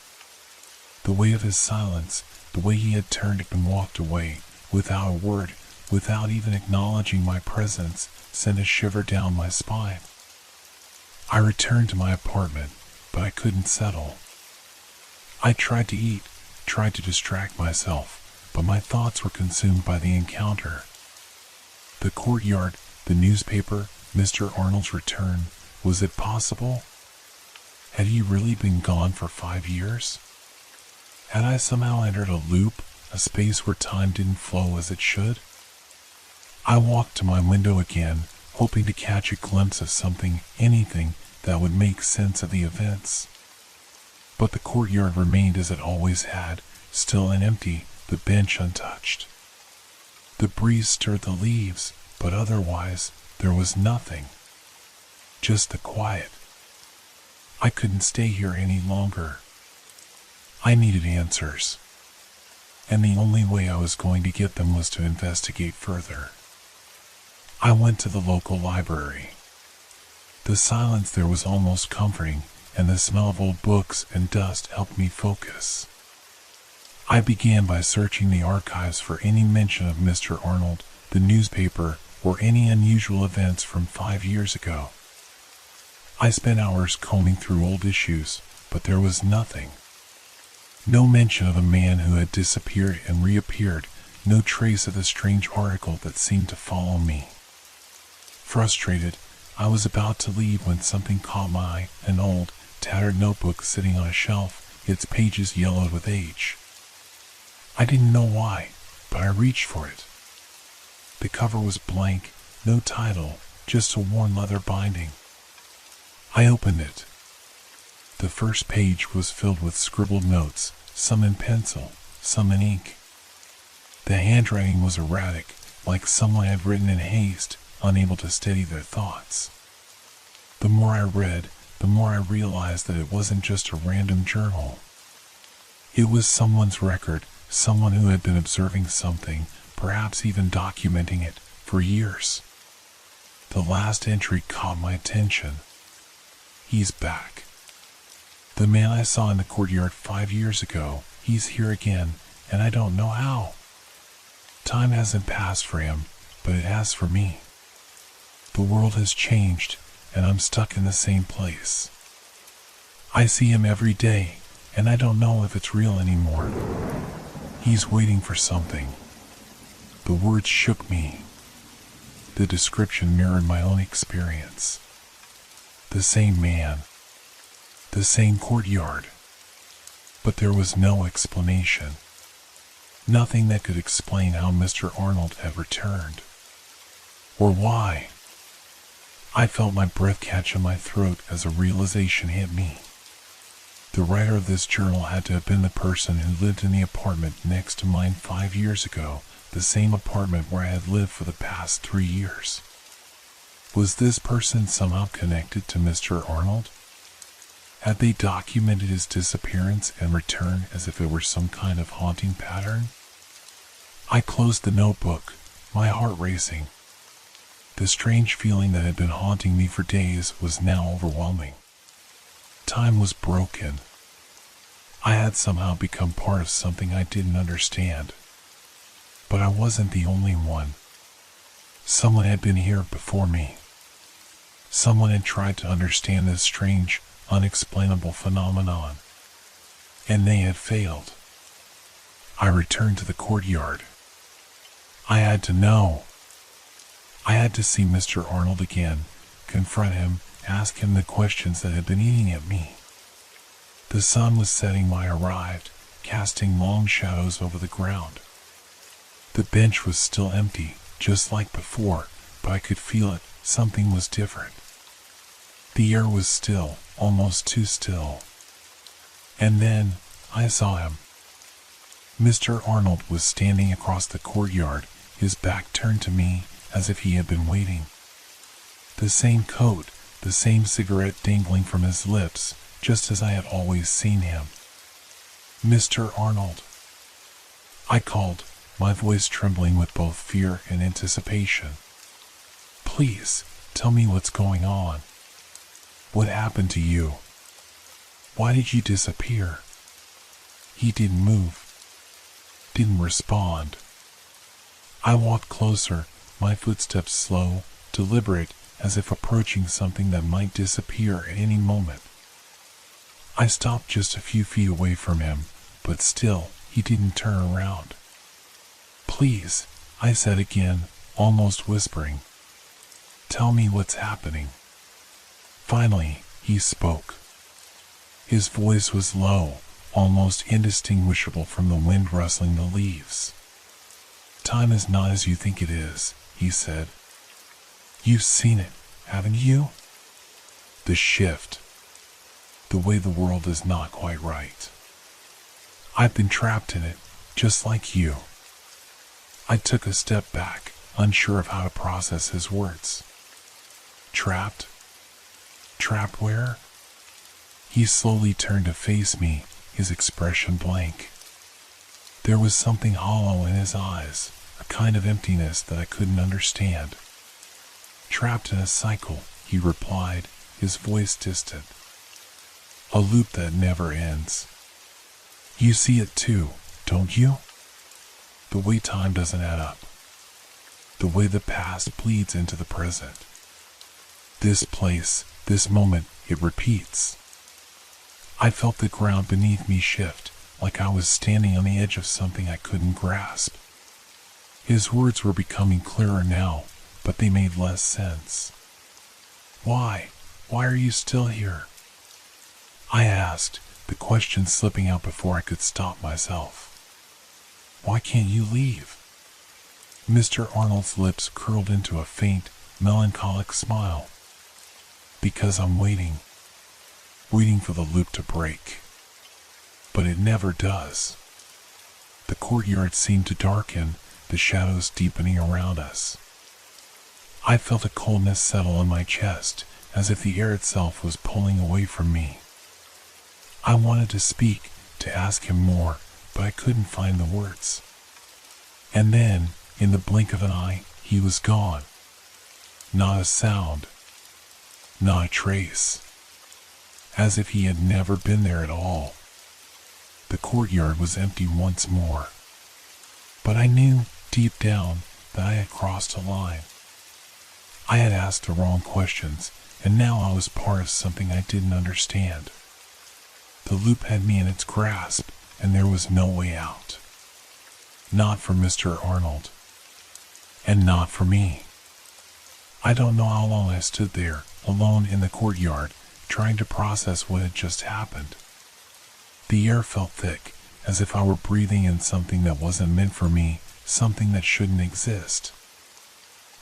The way of his silence, the way he had turned and walked away, without a word, without even acknowledging my presence, sent a shiver down my spine. I returned to my apartment, but I couldn't settle. I tried to eat, tried to distract myself, but my thoughts were consumed by the encounter. The courtyard, the newspaper, Mr. Arnold's return. Was it possible? Had he really been gone for 5 years? Had I somehow entered a loop, a space where time didn't flow as it should? I walked to my window again, hoping to catch a glimpse of something, anything, that would make sense of the events. But the courtyard remained as it always had, still and empty, the bench untouched. The breeze stirred the leaves, but otherwise, there was nothing. Just the quiet. I couldn't stay here any longer. I needed answers. And the only way I was going to get them was to investigate further. I went to the local library. The silence there was almost comforting, and the smell of old books and dust helped me focus. I began by searching the archives for any mention of Mr. Arnold, the newspaper, or any unusual events from 5 years ago. I spent hours combing through old issues, but there was nothing. No mention of a man who had disappeared and reappeared, no trace of the strange article that seemed to follow me. Frustrated, I was about to leave when something caught my eye, an old, tattered notebook sitting on a shelf, its pages yellowed with age. I didn't know why, but I reached for it. The cover was blank, no title, just a worn leather binding. I opened it. The first page was filled with scribbled notes, some in pencil, some in ink. The handwriting was erratic, like someone had written in haste, unable to steady their thoughts. The more I read, the more I realized that it wasn't just a random journal. It was someone's record, someone who had been observing something, perhaps even documenting it, for years. The last entry caught my attention. He's back. The man I saw in the courtyard 5 years ago, he's here again, and I don't know how. Time hasn't passed for him, but it has for me. The world has changed, and I'm stuck in the same place. I see him every day, and I don't know if it's real anymore. He's waiting for something. The words shook me. The description mirrored my own experience. The same man. The same courtyard. But there was no explanation. Nothing that could explain how Mr. Arnold had returned. Or why. I felt my breath catch in my throat as a realization hit me. The writer of this journal had to have been the person who lived in the apartment next to mine 5 years ago, the same apartment where I had lived for the past 3 years. Was this person somehow connected to Mr. Arnold? Had they documented his disappearance and return as if it were some kind of haunting pattern? I closed the notebook, my heart racing. The strange feeling that had been haunting me for days was now overwhelming. Time was broken. I had somehow become part of something I didn't understand. But I wasn't the only one. Someone had been here before me. Someone had tried to understand this strange, unexplainable phenomenon. And they had failed. I returned to the courtyard. I had to know. I had to see Mr. Arnold again, confront him, ask him the questions that had been eating at me. The sun was setting when I arrived, casting long shadows over the ground. The bench was still empty, just like before, but I could feel it, something was different. The air was still, almost too still. And then, I saw him. Mr. Arnold was standing across the courtyard, his back turned to me, as if he had been waiting. The same coat, the same cigarette dangling from his lips, just as I had always seen him. Mr. Arnold. I called, my voice trembling with both fear and anticipation. Please, tell me what's going on. What happened to you? Why did you disappear? He didn't move. Didn't respond. I walked closer, my footsteps slow, deliberate, as if approaching something that might disappear at any moment. I stopped just a few feet away from him, but still, he didn't turn around. Please, I said again, almost whispering. Tell me what's happening. Finally, he spoke. His voice was low, almost indistinguishable from the wind rustling the leaves. Time is not as you think it is, he said. You've seen it, haven't you? The shift. The way the world is not quite right. I've been trapped in it, just like you. I took a step back, unsure of how to process his words. Trapped? Trapped where? He slowly turned to face me, his expression blank. There was something hollow in his eyes, a kind of emptiness that I couldn't understand. Trapped in a cycle, he replied, his voice distant. A loop that never ends. You see it too, don't you? The way time doesn't add up. The way the past bleeds into the present. This place, this moment, it repeats. I felt the ground beneath me shift, like I was standing on the edge of something I couldn't grasp. His words were becoming clearer now, but they made less sense. Why? Why are you still here? I asked, the question slipping out before I could stop myself. Why can't you leave? Mr. Arnold's lips curled into a faint, melancholic smile. Because I'm waiting for the loop to break. But it never does. The courtyard seemed to darken, the shadows deepening around us. I felt a coldness settle in my chest, as if the air itself was pulling away from me. I wanted to speak, to ask him more, but I couldn't find the words. And then, in the blink of an eye, he was gone. Not a sound. Not a trace. As if he had never been there at all. The courtyard was empty once more. But I knew, deep down, that I had crossed a line. I had asked the wrong questions, and now I was part of something I didn't understand. The loop had me in its grasp, and there was no way out. Not for Mr. Arnold. And not for me. I don't know how long I stood there, alone in the courtyard, trying to process what had just happened. The air felt thick, as if I were breathing in something that wasn't meant for me, something that shouldn't exist.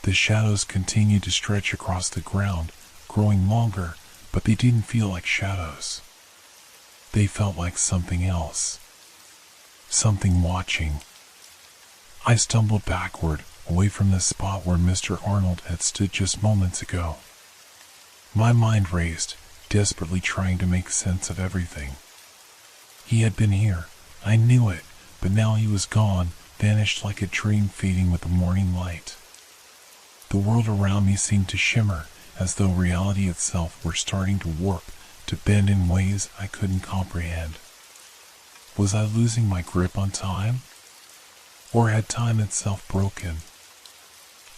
The shadows continued to stretch across the ground, growing longer, but they didn't feel like shadows. They felt like something else. Something watching. I stumbled backward, away from the spot where Mr. Arnold had stood just moments ago. My mind raced, desperately trying to make sense of everything. He had been here, I knew it, but now he was gone, vanished like a dream fading with the morning light. The world around me seemed to shimmer, as though reality itself were starting to warp, to bend in ways I couldn't comprehend. Was I losing my grip on time? Or had time itself broken?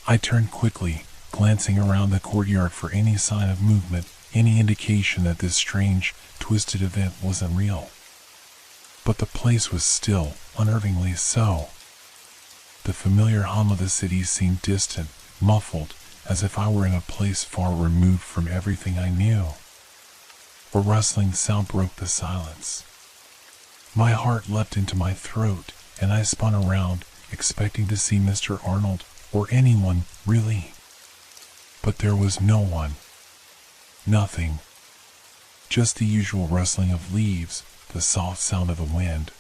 I turned quickly, glancing around the courtyard for any sign of movement, any indication that this strange, twisted event wasn't real. But the place was still, unnervingly so. The familiar hum of the city seemed distant, muffled, as if I were in a place far removed from everything I knew. A rustling sound broke the silence. My heart leapt into my throat, and I spun around, expecting to see Mr. Arnold, or anyone, really. But there was no one. Nothing. Just the usual rustling of leaves, the soft sound of the wind.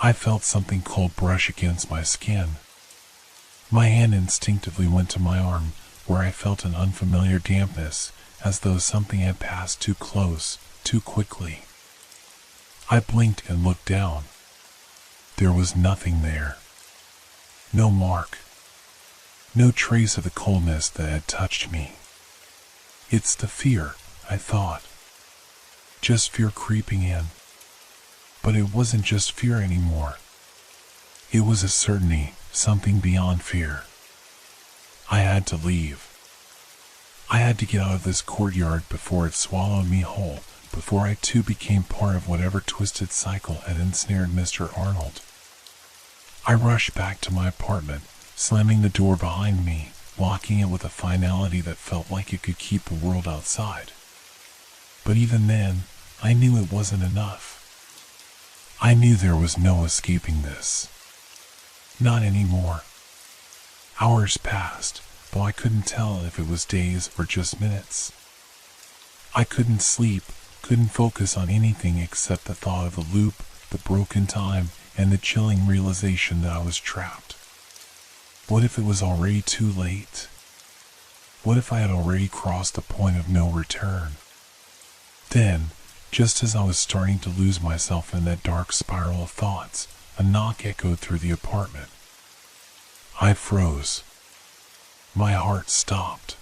I felt something cold brush against my skin. My hand instinctively went to my arm, where I felt an unfamiliar dampness, as though something had passed too close, too quickly. I blinked and looked down. There was nothing there. No mark. No trace of the coldness that had touched me. It's the fear, I thought. Just fear creeping in. But it wasn't just fear anymore. It was a certainty, something beyond fear. I had to leave. I had to get out of this courtyard before it swallowed me whole, before I too became part of whatever twisted cycle had ensnared Mr. Arnold. I rushed back to my apartment, slamming the door behind me, locking it with a finality that felt like it could keep the world outside. But even then, I knew it wasn't enough. I knew there was no escaping this. Not anymore. Hours passed, though I couldn't tell if it was days or just minutes. I couldn't sleep, couldn't focus on anything except the thought of the loop, the broken time, and the chilling realization that I was trapped. What if it was already too late? What if I had already crossed the point of no return? Then, just as I was starting to lose myself in that dark spiral of thoughts, a knock echoed through the apartment. I froze. My heart stopped.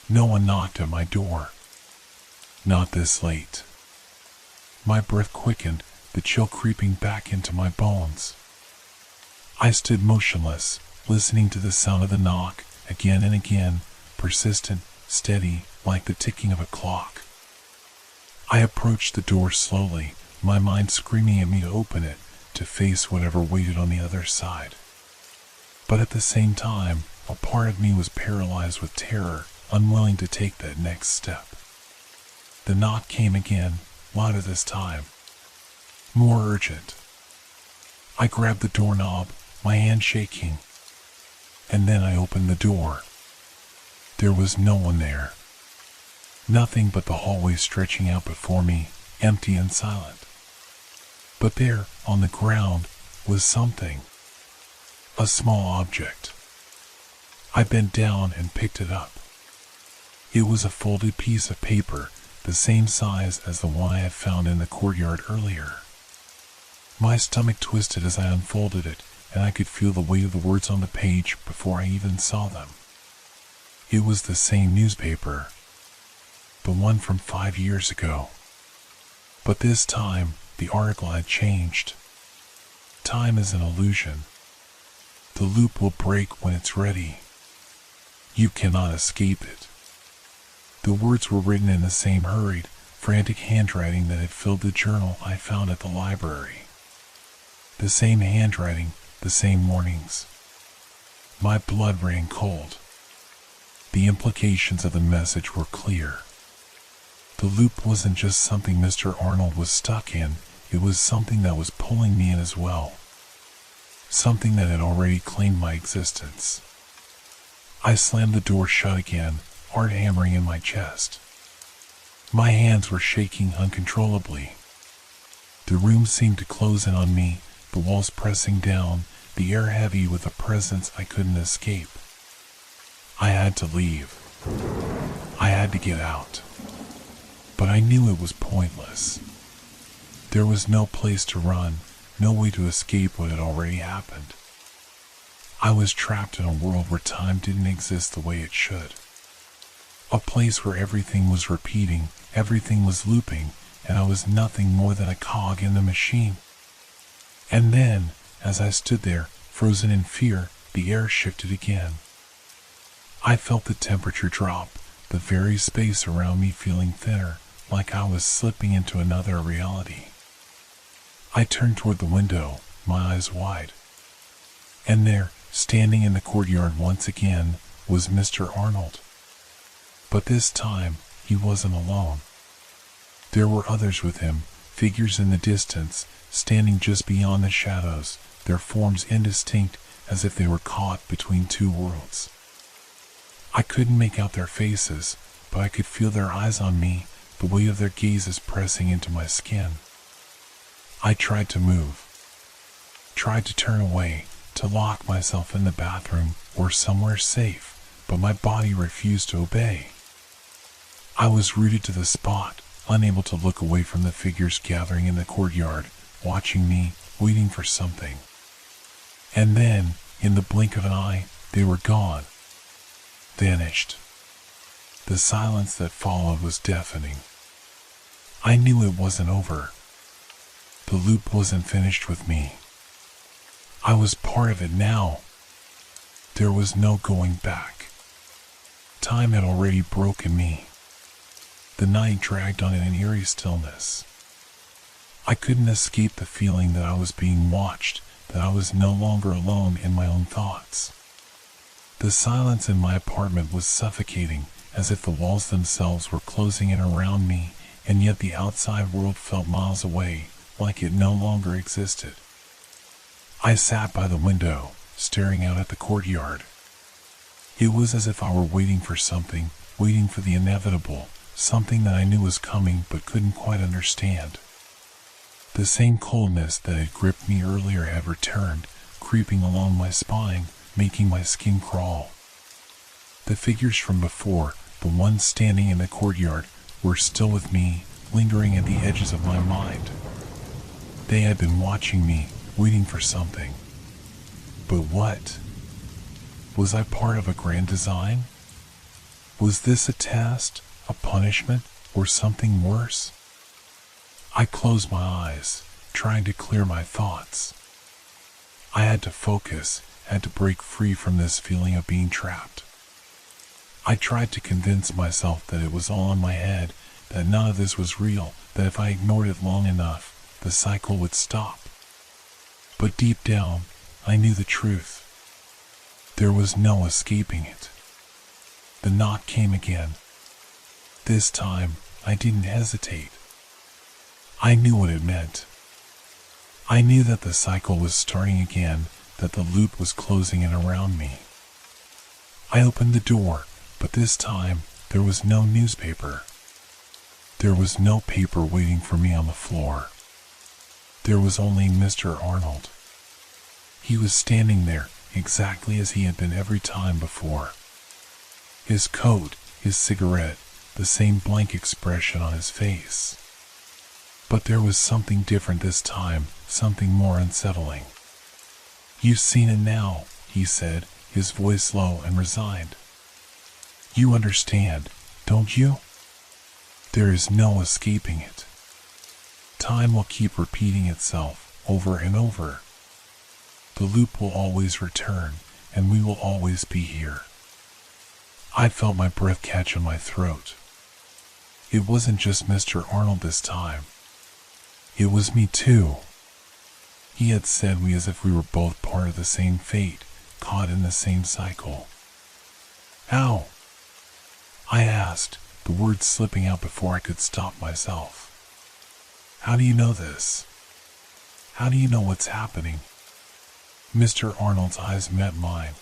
No one knocked at my door. Not this late. My breath quickened, the chill creeping back into my bones. I stood motionless, listening to the sound of the knock, again and again, persistent, steady, like the ticking of a clock. I approached the door slowly, my mind screaming at me to open it, to face whatever waited on the other side. But at the same time, a part of me was paralyzed with terror, unwilling to take that next step. The knock came again, louder this time, more urgent. I grabbed the doorknob, my hand shaking, and then I opened the door. There was no one there. Nothing but the hallway stretching out before me, empty and silent. But there, on the ground, was something. A small object. I bent down and picked it up. It was a folded piece of paper, the same size as the one I had found in the courtyard earlier. My stomach twisted as I unfolded it, and I could feel the weight of the words on the page before I even saw them. It was the same newspaper, the one from 5 years ago. But this time, the article had changed. Time is an illusion. The loop will break when it's ready. You cannot escape it. The words were written in the same hurried, frantic handwriting that had filled the journal I found at the library. The same handwriting, the same warnings. My blood ran cold. The implications of the message were clear. The loop wasn't just something Mr. Arnold was stuck in, it was something that was pulling me in as well. Something that had already claimed my existence. I slammed the door shut again, heart hammering in my chest. My hands were shaking uncontrollably. The room seemed to close in on me, the walls pressing down, the air heavy with a presence I couldn't escape. I had to leave. I had to get out. But I knew it was pointless. There was no place to run, no way to escape what had already happened. I was trapped in a world where time didn't exist the way it should. A place where everything was repeating, everything was looping, and I was nothing more than a cog in the machine. And then, as I stood there, frozen in fear, the air shifted again. I felt the temperature drop, the very space around me feeling thinner, like I was slipping into another reality. I turned toward the window, my eyes wide. And there, standing in the courtyard once again, was Mr. Arnold. But this time, he wasn't alone. There were others with him, figures in the distance, standing just beyond the shadows, their forms indistinct as if they were caught between two worlds. I couldn't make out their faces, but I could feel their eyes on me, the weight of their gazes pressing into my skin. I tried to move, tried to turn away, to lock myself in the bathroom or somewhere safe, but my body refused to obey. I was rooted to the spot, unable to look away from the figures gathering in the courtyard, watching me, waiting for something. And then, in the blink of an eye, they were gone. Vanished. The silence that followed was deafening. I knew it wasn't over. The loop wasn't finished with me. I was part of it now. There was no going back. Time had already broken me. The night dragged on in an eerie stillness. I couldn't escape the feeling that I was being watched, that I was no longer alone in my own thoughts. The silence in my apartment was suffocating, as if the walls themselves were closing in around me, and yet the outside world felt miles away, like it no longer existed. I sat by the window, staring out at the courtyard. It was as if I were waiting for something, waiting for the inevitable, something that I knew was coming but couldn't quite understand. The same coldness that had gripped me earlier had returned, creeping along my spine, making my skin crawl. The figures from before, the ones standing in the courtyard, were still with me, lingering at the edges of my mind. They had been watching me, waiting for something. But what? Was I part of a grand design? Was this a test, a punishment, or something worse? I closed my eyes, trying to clear my thoughts. I had to focus, had to break free from this feeling of being trapped. I tried to convince myself that it was all in my head, that none of this was real, that if I ignored it long enough, the cycle would stop. But deep down, I knew the truth. There was no escaping it. The knock came again. This time, I didn't hesitate. I knew what it meant. I knew that the cycle was starting again, that the loop was closing in around me. I opened the door, but this time, there was no newspaper. There was no paper waiting for me on the floor. There was only Mr. Arnold. He was standing there, exactly as he had been every time before. His coat, his cigarette, the same blank expression on his face. But there was something different this time, something more unsettling. "You've seen it now," he said, his voice low and resigned. "You understand, don't you? There is no escaping it. Time will keep repeating itself over and over. The loop will always return, and we will always be here." I felt my breath catch in my throat. It wasn't just Mr. Arnold this time. It was me too. He had said we as if we were both part of the same fate, caught in the same cycle. "How?" I asked, the words slipping out before I could stop myself. "How do you know this? How do you know what's happening?" Mr. Arnold's eyes met mine.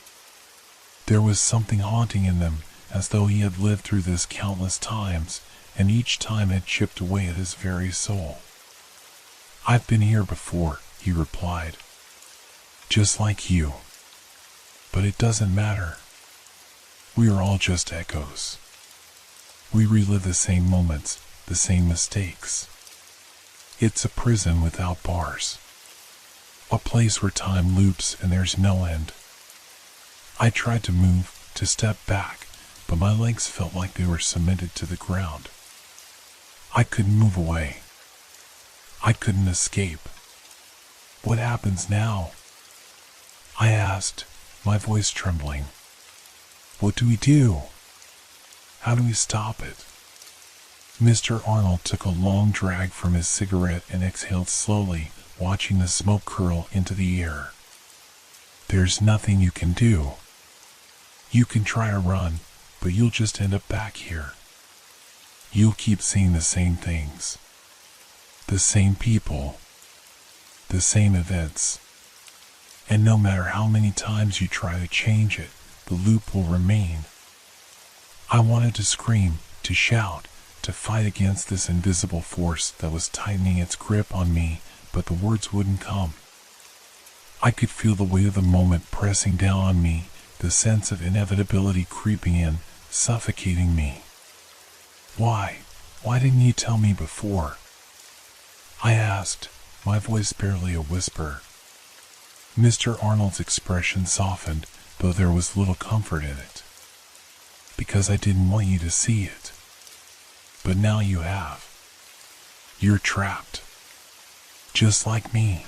There was something haunting in them, as though he had lived through this countless times, and each time had chipped away at his very soul. "I've been here before," he replied. "Just like you. But it doesn't matter. We are all just echoes. We relive the same moments, the same mistakes. It's a prison without bars. A place where time loops and there's no end." I tried to move, to step back, but my legs felt like they were cemented to the ground. I couldn't move away. I couldn't escape. "What happens now?" I asked, my voice trembling. "What do we do? How do we stop it?" Mr. Arnold took a long drag from his cigarette and exhaled slowly, watching the smoke curl into the air. "There's nothing you can do. You can try to run, but you'll just end up back here. You'll keep seeing the same things. The same people. The same events. And no matter how many times you try to change it, the loop will remain." I wanted to scream, to shout, to fight against this invisible force that was tightening its grip on me, but the words wouldn't come. I could feel the weight of the moment pressing down on me, the sense of inevitability creeping in, suffocating me. Why didn't you tell me before?" I asked, my voice barely a whisper. Mr. Arnold's expression softened, though there was little comfort in it. "Because I didn't want you to see it. But now you have. You're trapped. Just like me."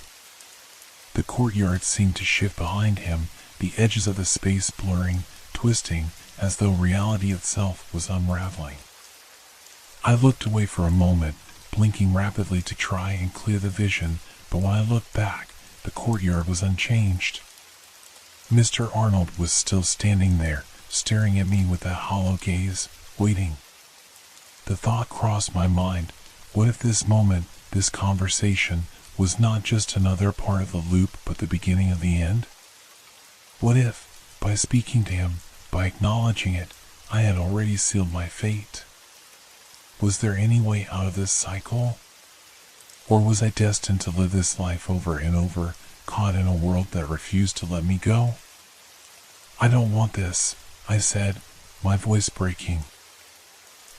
The courtyard seemed to shift behind him, the edges of the space blurring, twisting, as though reality itself was unraveling. I looked away for a moment, blinking rapidly to try and clear the vision, but when I looked back, the courtyard was unchanged. Mr. Arnold was still standing there, staring at me with that hollow gaze, waiting. The thought crossed my mind, what if this moment, this conversation, was not just another part of the loop but the beginning of the end? What if, by speaking to him, by acknowledging it, I had already sealed my fate? Was there any way out of this cycle? Or was I destined to live this life over and over, caught in a world that refused to let me go? "I don't want this," I said, my voice breaking.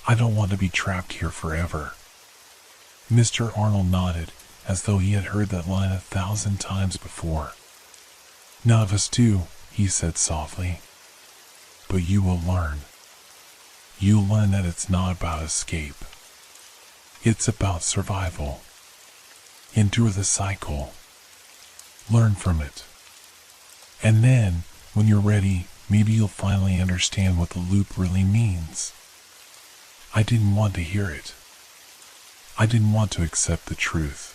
"I don't want to be trapped here forever." Mr. Arnold nodded, as though he had heard that line 1,000 times before. "None of us do," he said softly. "But you will learn. You'll learn that it's not about escape. It's about survival. Endure the cycle. Learn from it. And then, when you're ready, maybe you'll finally understand what the loop really means. I didn't want to hear it. I didn't want to accept the truth.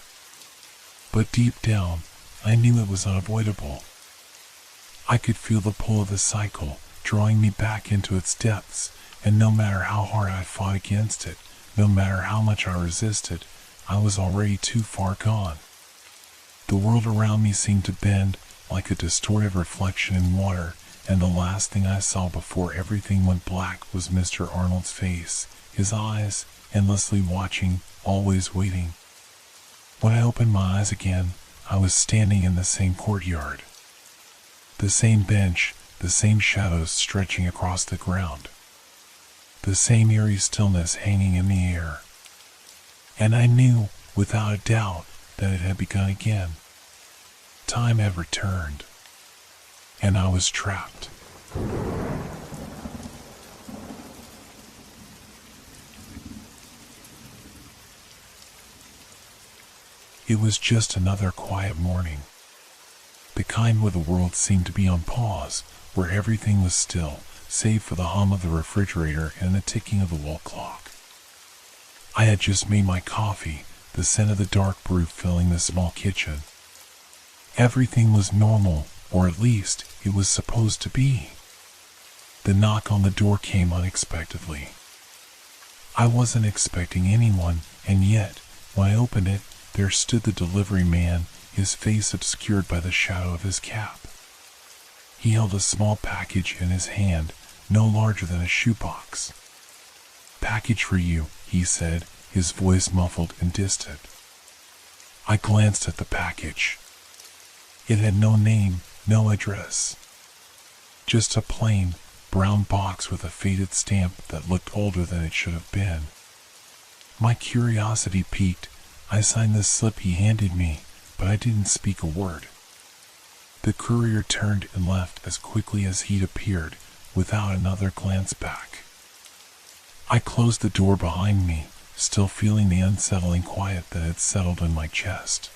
But deep down, I knew it was unavoidable. I could feel the pull of the cycle, drawing me back into its depths, and no matter how hard I fought against it, no matter how much I resisted, I was already too far gone. The world around me seemed to bend like a distorted reflection in water, and the last thing I saw before everything went black was Mr. Arnold's face, his eyes, endlessly watching, always waiting. When I opened my eyes again, I was standing in the same courtyard. The same bench, the same shadows stretching across the ground. The same eerie stillness hanging in the air. And I knew, without a doubt, that it had begun again. Time had returned. And I was trapped. It was just another quiet morning. The kind where the world seemed to be on pause, where everything was still, save for the hum of the refrigerator and the ticking of the wall clock. I had just made my coffee, the scent of the dark brew filling the small kitchen. Everything was normal, or at least it was supposed to be. The knock on the door came unexpectedly. I wasn't expecting anyone, and yet, when I opened it, there stood the delivery man, his face obscured by the shadow of his cap. He held a small package in his hand, no larger than a shoebox. "Package for you," he said, his voice muffled and distant. I glanced at the package. It had no name, no address. Just a plain, brown box with a faded stamp that looked older than it should have been. My curiosity piqued. I signed the slip he handed me, but I didn't speak a word. The courier turned and left as quickly as he'd appeared, without another glance back. I closed the door behind me, still feeling the unsettling quiet that had settled in my chest.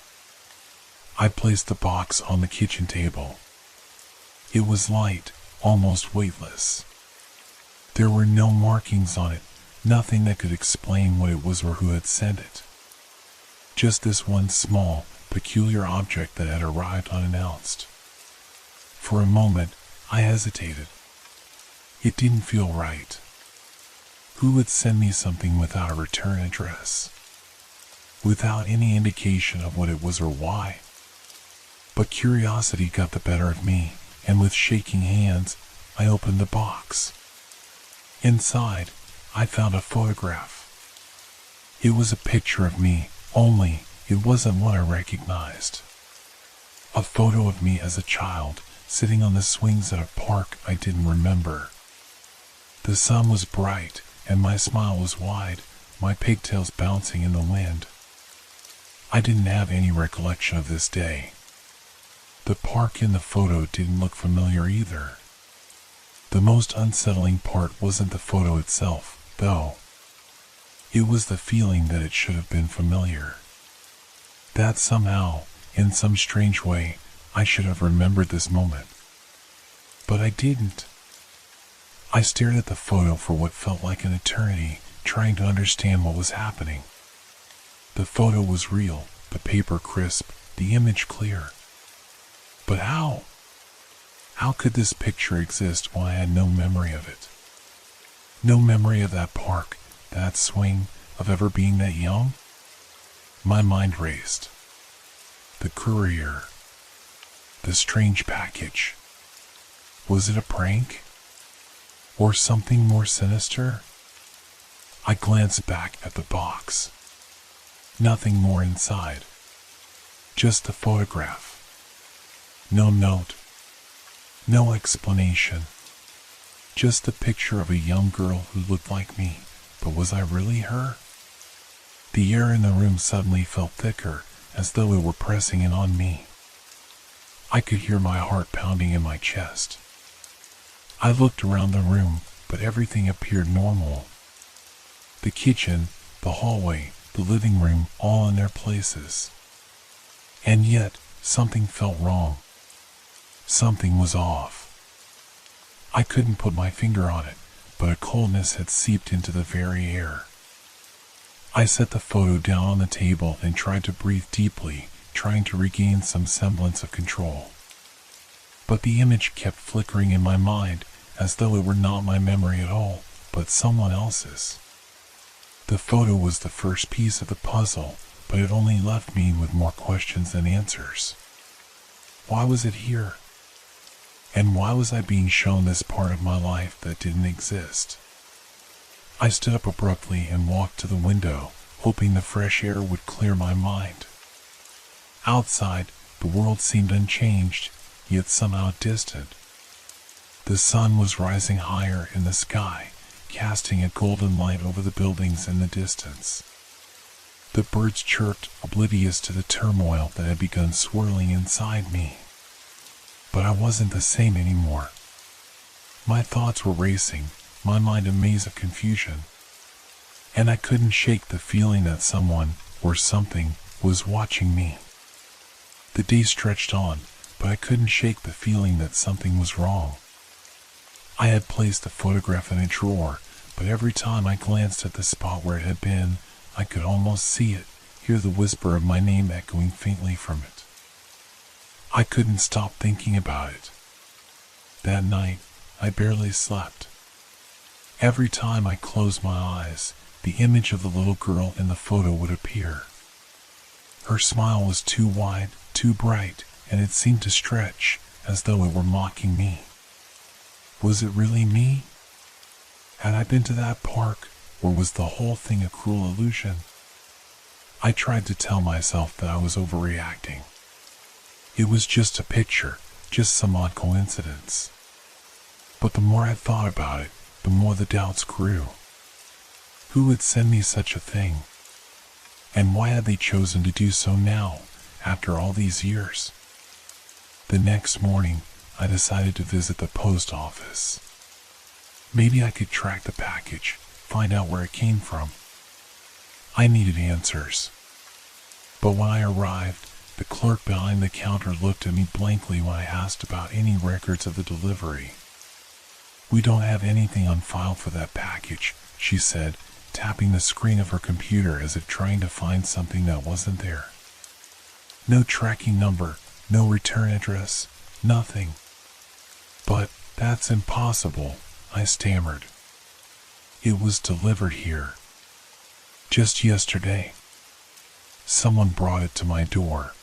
I placed the box on the kitchen table. It was light, almost weightless. There were no markings on it, nothing that could explain what it was or who had sent it. Just this one small, peculiar object that had arrived unannounced. For a moment, I hesitated. It didn't feel right. Who would send me something without a return address? Without any indication of what it was or why? But curiosity got the better of me, and with shaking hands, I opened the box. Inside, I found a photograph. It was a picture of me, only it wasn't one I recognized. A photo of me as a child, sitting on the swings at a park I didn't remember. The sun was bright, and my smile was wide, my pigtails bouncing in the wind. I didn't have any recollection of this day. The park in the photo didn't look familiar either. The most unsettling part wasn't the photo itself, though. It was the feeling that it should have been familiar. That somehow, in some strange way, I should have remembered this moment. But I didn't. I stared at the photo for what felt like an eternity, trying to understand what was happening. The photo was real, the paper crisp, the image clear. But how? How could this picture exist when I had no memory of it? No memory of that park, that swing, of ever being that young? My mind raced. The courier. The strange package. Was it a prank? Or something more sinister? I glanced back at the box. Nothing more inside. Just the photograph. No note. No explanation. Just the picture of a young girl who looked like me, but was I really her? The air in the room suddenly felt thicker, as though it were pressing in on me. I could hear my heart pounding in my chest. I looked around the room, but everything appeared normal. The kitchen, the hallway, the living room, all in their places. And yet, something felt wrong. Something was off. I couldn't put my finger on it, but a coldness had seeped into the very air. I set the photo down on the table and tried to breathe deeply, trying to regain some semblance of control. But the image kept flickering in my mind, as though it were not my memory at all, but someone else's. The photo was the first piece of the puzzle, but it only left me with more questions than answers. Why was it here? And why was I being shown this part of my life that didn't exist? I stood up abruptly and walked to the window, hoping the fresh air would clear my mind. Outside, the world seemed unchanged, yet somehow distant. The sun was rising higher in the sky, casting a golden light over the buildings in the distance. The birds chirped, oblivious to the turmoil that had begun swirling inside me. But I wasn't the same anymore. My thoughts were racing, my mind a maze of confusion. And I couldn't shake the feeling that someone, or something, was watching me. The day stretched on, but I couldn't shake the feeling that something was wrong. I had placed the photograph in a drawer, but every time I glanced at the spot where it had been, I could almost see it, hear the whisper of my name echoing faintly from it. I couldn't stop thinking about it. That night, I barely slept. Every time I closed my eyes, the image of the little girl in the photo would appear. Her smile was too wide, too bright, and it seemed to stretch, as though it were mocking me. Was it really me? Had I been to that park, or was the whole thing a cruel illusion? I tried to tell myself that I was overreacting. It was just a picture, just some odd coincidence. But the more I thought about it, the more the doubts grew. Who would send me such a thing? And why had they chosen to do so now, after all these years? The next morning, I decided to visit the post office. Maybe I could track the package, find out where it came from. I needed answers. But when I arrived, the clerk behind the counter looked at me blankly when I asked about any records of the delivery. "We don't have anything on file for that package," she said, tapping the screen of her computer as if trying to find something that wasn't there. "No tracking number, no return address, nothing." "But that's impossible," I stammered. "It was delivered here. Just yesterday. Someone brought it to my door."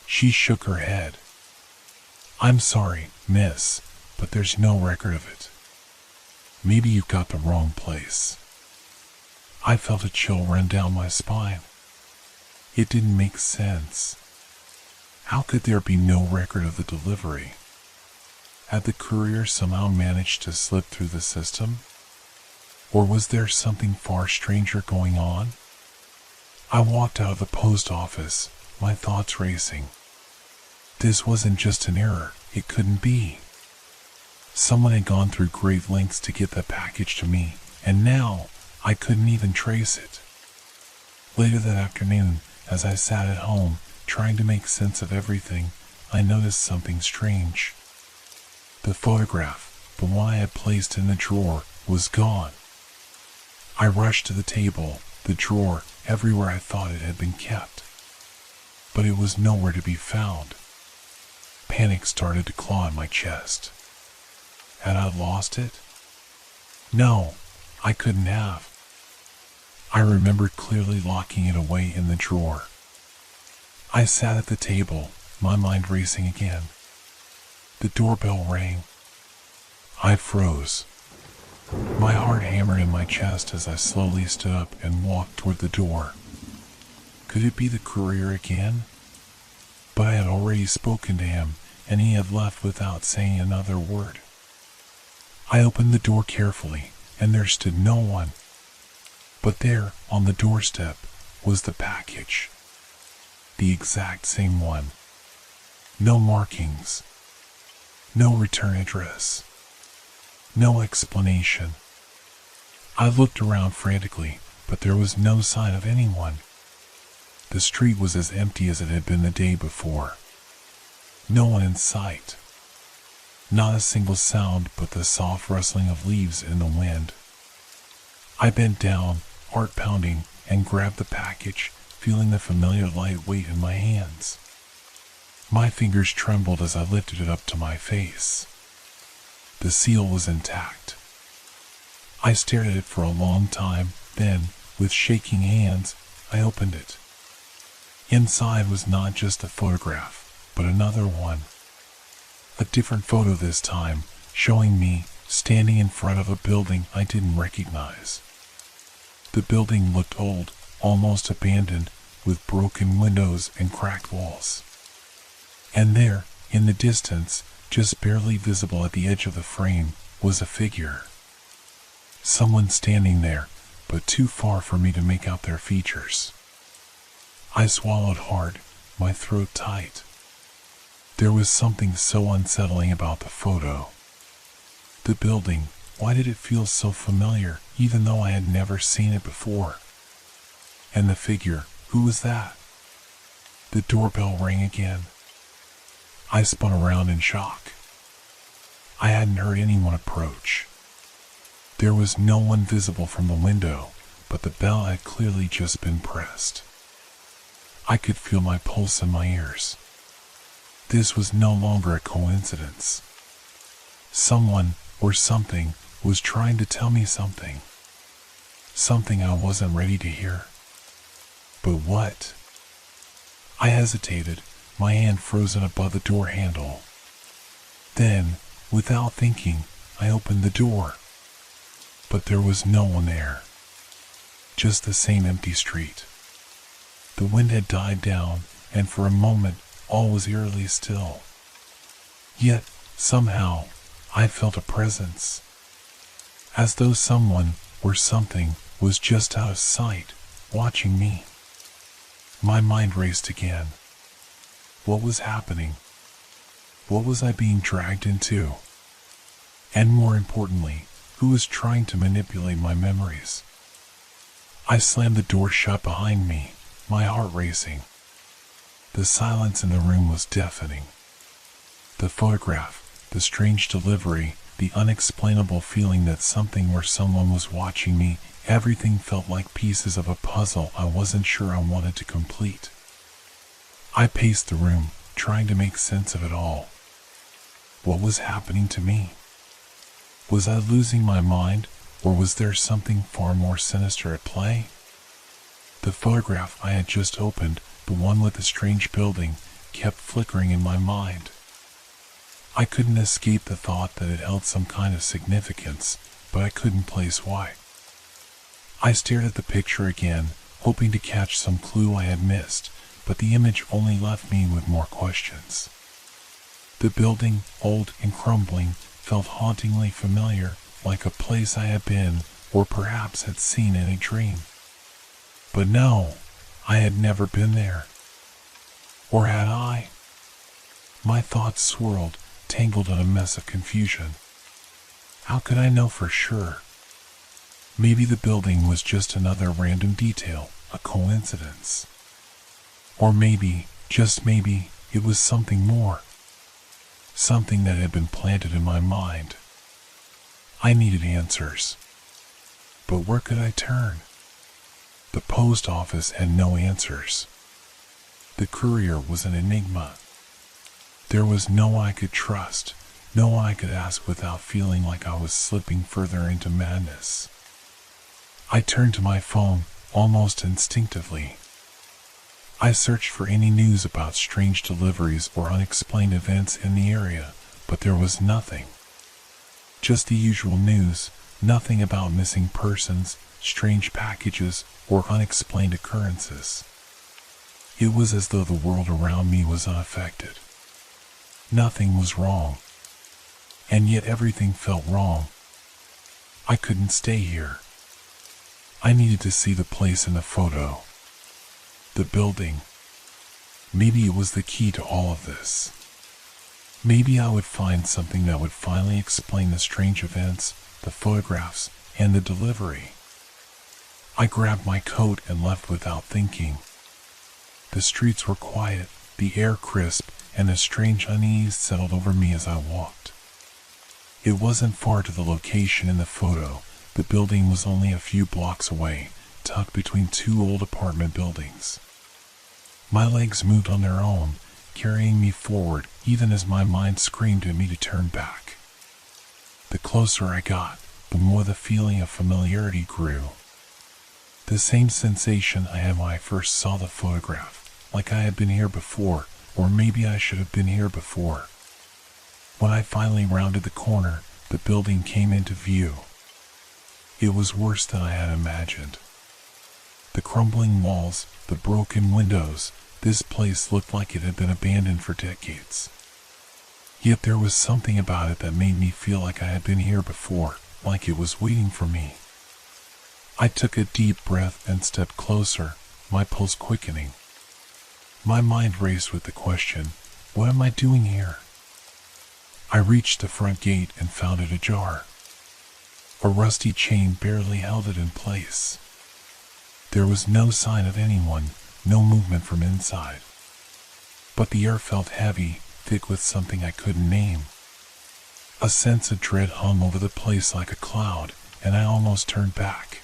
She shook her head. "I'm sorry, miss, but there's no record of it. Maybe you got the wrong place." I felt a chill run down my spine. It didn't make sense. How could there be no record of the delivery? Had the courier somehow managed to slip through the system? Or was there something far stranger going on? I walked out of the post office, my thoughts racing. This wasn't just an error, it couldn't be. Someone had gone through great lengths to get the package to me, and now I couldn't even trace it. Later that afternoon, as I sat at home, trying to make sense of everything, I noticed something strange. The photograph, the one I had placed in the drawer, was gone. I rushed to the table, the drawer, everywhere I thought it had been kept. But it was nowhere to be found. Panic started to claw at my chest. Had I lost it? No, I couldn't have. I remembered clearly locking it away in the drawer. I sat at the table, my mind racing again. The doorbell rang. I froze. My heart hammered in my chest as I slowly stood up and walked toward the door. Could it be the courier again? But I had already spoken to him, and he had left without saying another word. I opened the door carefully, and there stood no one. But there, on the doorstep, was the package. The exact same one. No markings. No return address. No explanation. I looked around frantically, but there was no sign of anyone. The street was as empty as it had been the day before. No one in sight. Not a single sound but the soft rustling of leaves in the wind. I bent down, heart pounding, and grabbed the package, feeling the familiar light weight in my hands. My fingers trembled as I lifted it up to my face. The seal was intact. I stared at it for a long time, then, with shaking hands, I opened it. Inside was not just a photograph, but another one. A different photo this time, showing me standing in front of a building I didn't recognize. The building looked old, almost abandoned, with broken windows and cracked walls. And there, in the distance, just barely visible at the edge of the frame, was a figure. Someone standing there, but too far for me to make out their features. I swallowed hard, my throat tight. There was something so unsettling about the photo. The building, why did it feel so familiar, even though I had never seen it before? And the figure, who was that? The doorbell rang again. I spun around in shock. I hadn't heard anyone approach. There was no one visible from the window, but the bell had clearly just been pressed. I could feel my pulse in my ears. This was no longer a coincidence. Someone, or something, was trying to tell me something. Something I wasn't ready to hear. But what? I hesitated, my hand frozen above the door handle. Then, without thinking, I opened the door. But there was no one there. Just the same empty street. The wind had died down, and for a moment, all was eerily still. Yet, somehow, I felt a presence. As though someone, or something, was just out of sight, watching me. My mind raced again. What was happening? What was I being dragged into? And more importantly, who was trying to manipulate my memories? I slammed the door shut behind me, my heart racing. The silence in the room was deafening. The photograph, the strange delivery, the unexplainable feeling that something or someone was watching me, everything felt like pieces of a puzzle I wasn't sure I wanted to complete. I paced the room, trying to make sense of it all. What was happening to me? Was I losing my mind, or was there something far more sinister at play? The photograph I had just opened, the one with the strange building, kept flickering in my mind. I couldn't escape the thought that it held some kind of significance, but I couldn't place why. I stared at the picture again, hoping to catch some clue I had missed, but the image only left me with more questions. The building, old and crumbling, felt hauntingly familiar, like a place I had been, or perhaps had seen in a dream. But no, I had never been there. Or had I? My thoughts swirled, tangled in a mess of confusion. How could I know for sure? Maybe the building was just another random detail, a coincidence. Or maybe, just maybe, it was something more. Something that had been planted in my mind. I needed answers. But where could I turn? The post office had no answers. The courier was an enigma. There was no one I could trust, no one I could ask without feeling like I was slipping further into madness. I turned to my phone, almost instinctively. I searched for any news about strange deliveries or unexplained events in the area, but there was nothing. Just the usual news, nothing about missing persons, strange packages, or unexplained occurrences. It was as though the world around me was unaffected. Nothing was wrong. And yet everything felt wrong. I couldn't stay here. I needed to see the place in the photo. The building. Maybe it was the key to all of this. Maybe I would find something that would finally explain the strange events, the photographs, and the delivery. I grabbed my coat and left without thinking. The streets were quiet, the air crisp, and a strange unease settled over me as I walked. It wasn't far to the location in the photo. The building was only a few blocks away, tucked between two old apartment buildings. My legs moved on their own, carrying me forward even as my mind screamed at me to turn back. The closer I got, the more the feeling of familiarity grew. The same sensation I had when I first saw the photograph, like I had been here before, or maybe I should have been here before. When I finally rounded the corner, the building came into view. It was worse than I had imagined. The crumbling walls, the broken windows, this place looked like it had been abandoned for decades. Yet there was something about it that made me feel like I had been here before, like it was waiting for me. I took a deep breath and stepped closer, my pulse quickening. My mind raced with the question, what am I doing here? I reached the front gate and found it ajar. A rusty chain barely held it in place. There was no sign of anyone, no movement from inside. But the air felt heavy, thick with something I couldn't name. A sense of dread hung over the place like a cloud, and I almost turned back.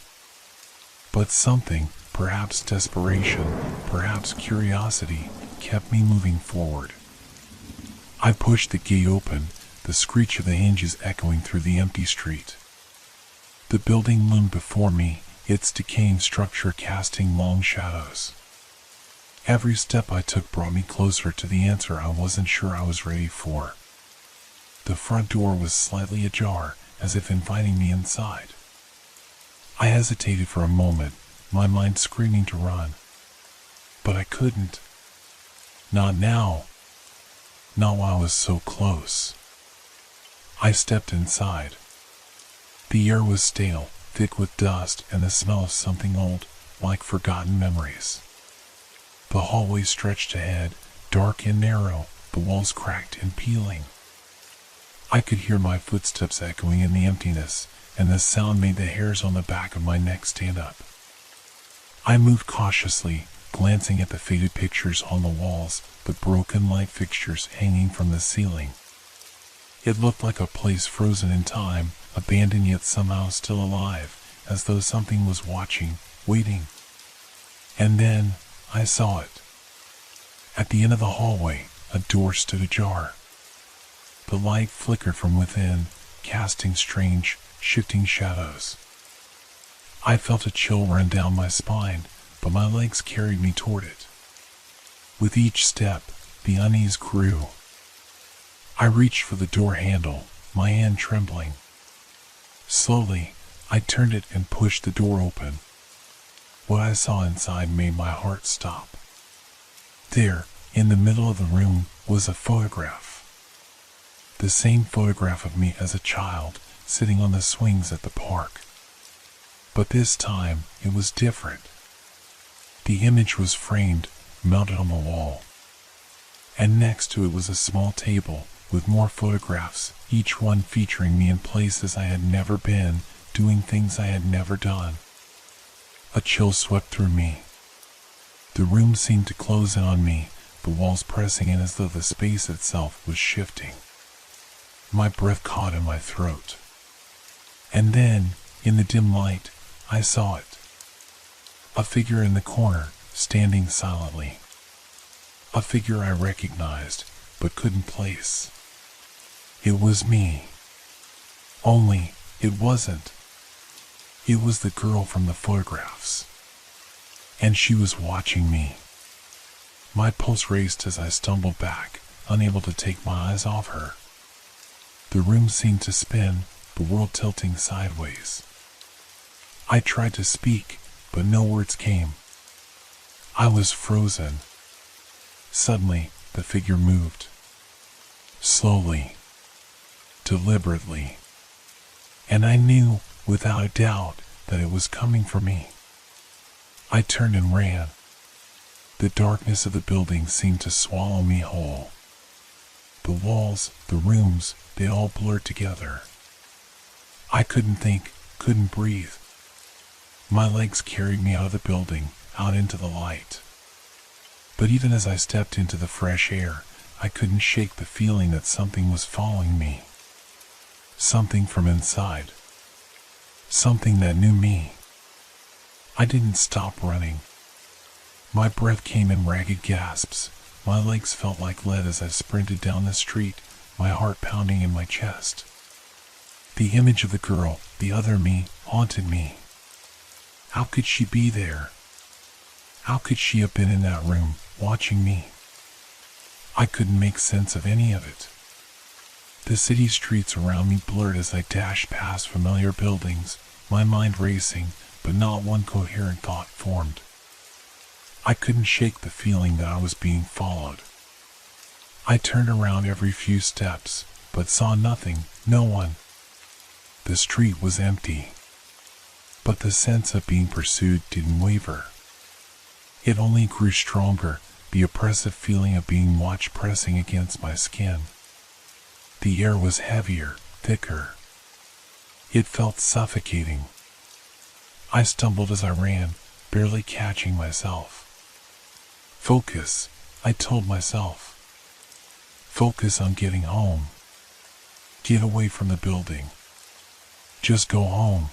But something, perhaps desperation, perhaps curiosity, kept me moving forward. I pushed the gate open, the screech of the hinges echoing through the empty street. The building loomed before me, its decaying structure casting long shadows. Every step I took brought me closer to the answer I wasn't sure I was ready for. The front door was slightly ajar, as if inviting me inside. I hesitated for a moment, my mind screaming to run. But I couldn't. Not now. Not while I was so close. I stepped inside. The air was stale, thick with dust and the smell of something old, like forgotten memories. The hallway stretched ahead, dark and narrow, the walls cracked and peeling. I could hear my footsteps echoing in the emptiness, and the sound made the hairs on the back of my neck stand up. I moved cautiously, glancing at the faded pictures on the walls, the broken light fixtures hanging from the ceiling. It looked like a place frozen in time, abandoned yet somehow still alive, as though something was watching, waiting. And then, I saw it. At the end of the hallway, a door stood ajar. The light flickered from within, casting strange, shifting shadows. I felt a chill run down my spine, but my legs carried me toward it. With each step, the unease grew. I reached for the door handle, my hand trembling. Slowly, I turned it and pushed the door open. What I saw inside made my heart stop. There, in the middle of the room, was a photograph. The same photograph of me as a child, sitting on the swings at the park. But this time, it was different. The image was framed, mounted on the wall. And next to it was a small table, with more photographs, each one featuring me in places I had never been, doing things I had never done. A chill swept through me. The room seemed to close in on me, the walls pressing in as though the space itself was shifting. My breath caught in my throat. And then, in the dim light, I saw it. A figure in the corner, standing silently. A figure I recognized, but couldn't place. It was me. Only, it wasn't. It was the girl from the photographs. And she was watching me. My pulse raced as I stumbled back, unable to take my eyes off her. The room seemed to spin, the world tilting sideways. I tried to speak, but no words came. I was frozen. Suddenly, the figure moved. Slowly. Deliberately. And I knew, without a doubt, that it was coming for me. I turned and ran. The darkness of the building seemed to swallow me whole. The walls, the rooms, they all blurred together. I couldn't think, couldn't breathe. My legs carried me out of the building, out into the light. But even as I stepped into the fresh air, I couldn't shake the feeling that something was following me. Something from inside. Something that knew me. I didn't stop running. My breath came in ragged gasps. My legs felt like lead as I sprinted down the street, my heart pounding in my chest. The image of the girl, the other me, haunted me. How could she be there? How could she have been in that room, watching me? I couldn't make sense of any of it. The city streets around me blurred as I dashed past familiar buildings, my mind racing, but not one coherent thought formed. I couldn't shake the feeling that I was being followed. I turned around every few steps, but saw nothing, no one. The street was empty. But the sense of being pursued didn't waver. It only grew stronger, the oppressive feeling of being watched pressing against my skin. The air was heavier, thicker. It felt suffocating. I stumbled as I ran, barely catching myself. Focus, I told myself. Focus on getting home. Get away from the building. Just go home.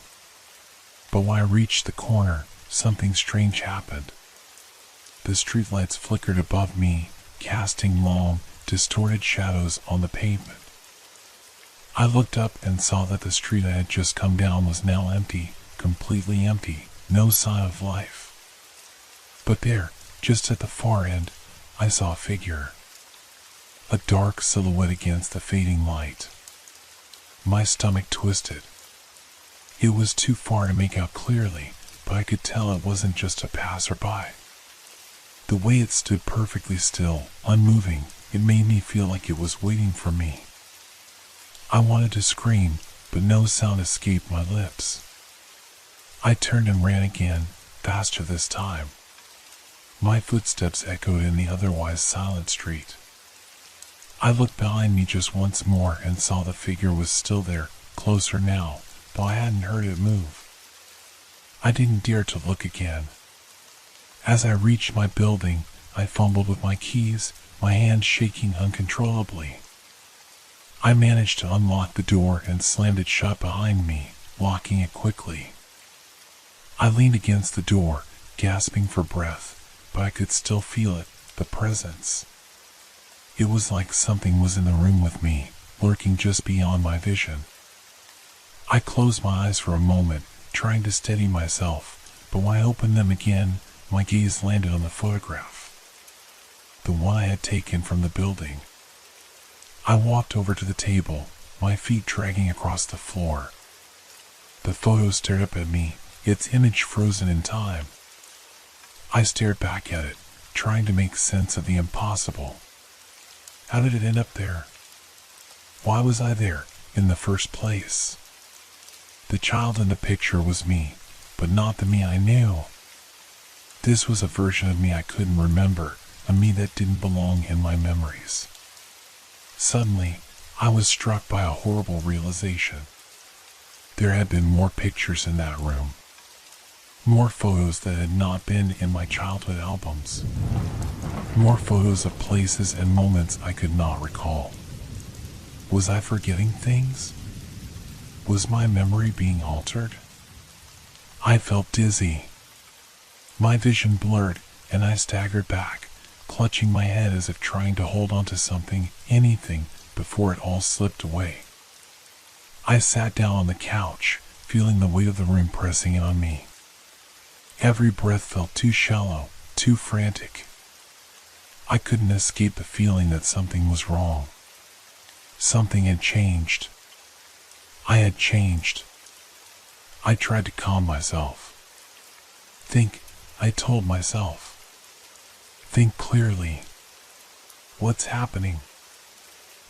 But when I reached the corner, something strange happened. The streetlights flickered above me, casting long, distorted shadows on the pavement. I looked up and saw that the street I had just come down was now empty, completely empty, no sign of life. But there, just at the far end, I saw a figure. A dark silhouette against the fading light. My stomach twisted. It was too far to make out clearly, but I could tell it wasn't just a passerby. The way it stood perfectly still, unmoving, it made me feel like it was waiting for me. I wanted to scream, but no sound escaped my lips. I turned and ran again, faster this time. My footsteps echoed in the otherwise silent street. I looked behind me just once more and saw the figure was still there, closer now, though I hadn't heard it move. I didn't dare to look again. As I reached my building, I fumbled with my keys, my hands shaking uncontrollably. I managed to unlock the door and slammed it shut behind me, locking it quickly. I leaned against the door, gasping for breath, but I could still feel it, the presence. It was like something was in the room with me, lurking just beyond my vision. I closed my eyes for a moment, trying to steady myself, but when I opened them again, my gaze landed on the photograph. The one I had taken from the building. I walked over to the table, my feet dragging across the floor. The photo stared up at me, its image frozen in time. I stared back at it, trying to make sense of the impossible. How did it end up there? Why was I there, in the first place? The child in the picture was me, but not the me I knew. This was a version of me I couldn't remember, a me that didn't belong in my memories. Suddenly, I was struck by a horrible realization. There had been more pictures in that room. More photos that had not been in my childhood albums. More photos of places and moments I could not recall. Was I forgetting things? Was my memory being altered? I felt dizzy. My vision blurred, and I staggered back, clutching my head as if trying to hold on to something, anything, before it all slipped away. I sat down on the couch, feeling the weight of the room pressing in on me. Every breath felt too shallow, too frantic. I couldn't escape the feeling that something was wrong. Something had changed. I had changed. I tried to calm myself. Think, I told myself. Think clearly. What's happening?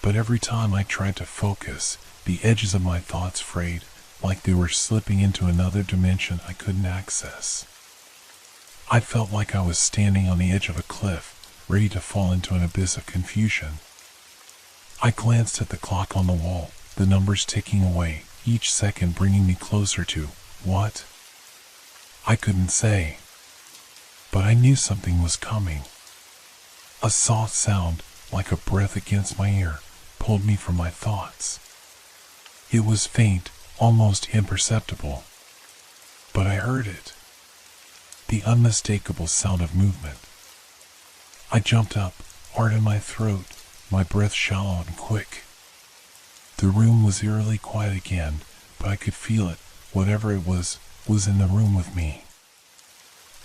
But every time I tried to focus, the edges of my thoughts frayed, like they were slipping into another dimension I couldn't access. I felt like I was standing on the edge of a cliff, ready to fall into an abyss of confusion. I glanced at the clock on the wall, the numbers ticking away, each second bringing me closer to what? I couldn't say. But I knew something was coming. A soft sound, like a breath against my ear, pulled me from my thoughts. It was faint, almost imperceptible, but I heard it. The unmistakable sound of movement. I jumped up, heart in my throat, my breath shallow and quick. The room was eerily quiet again, but I could feel it. Whatever it was in the room with me.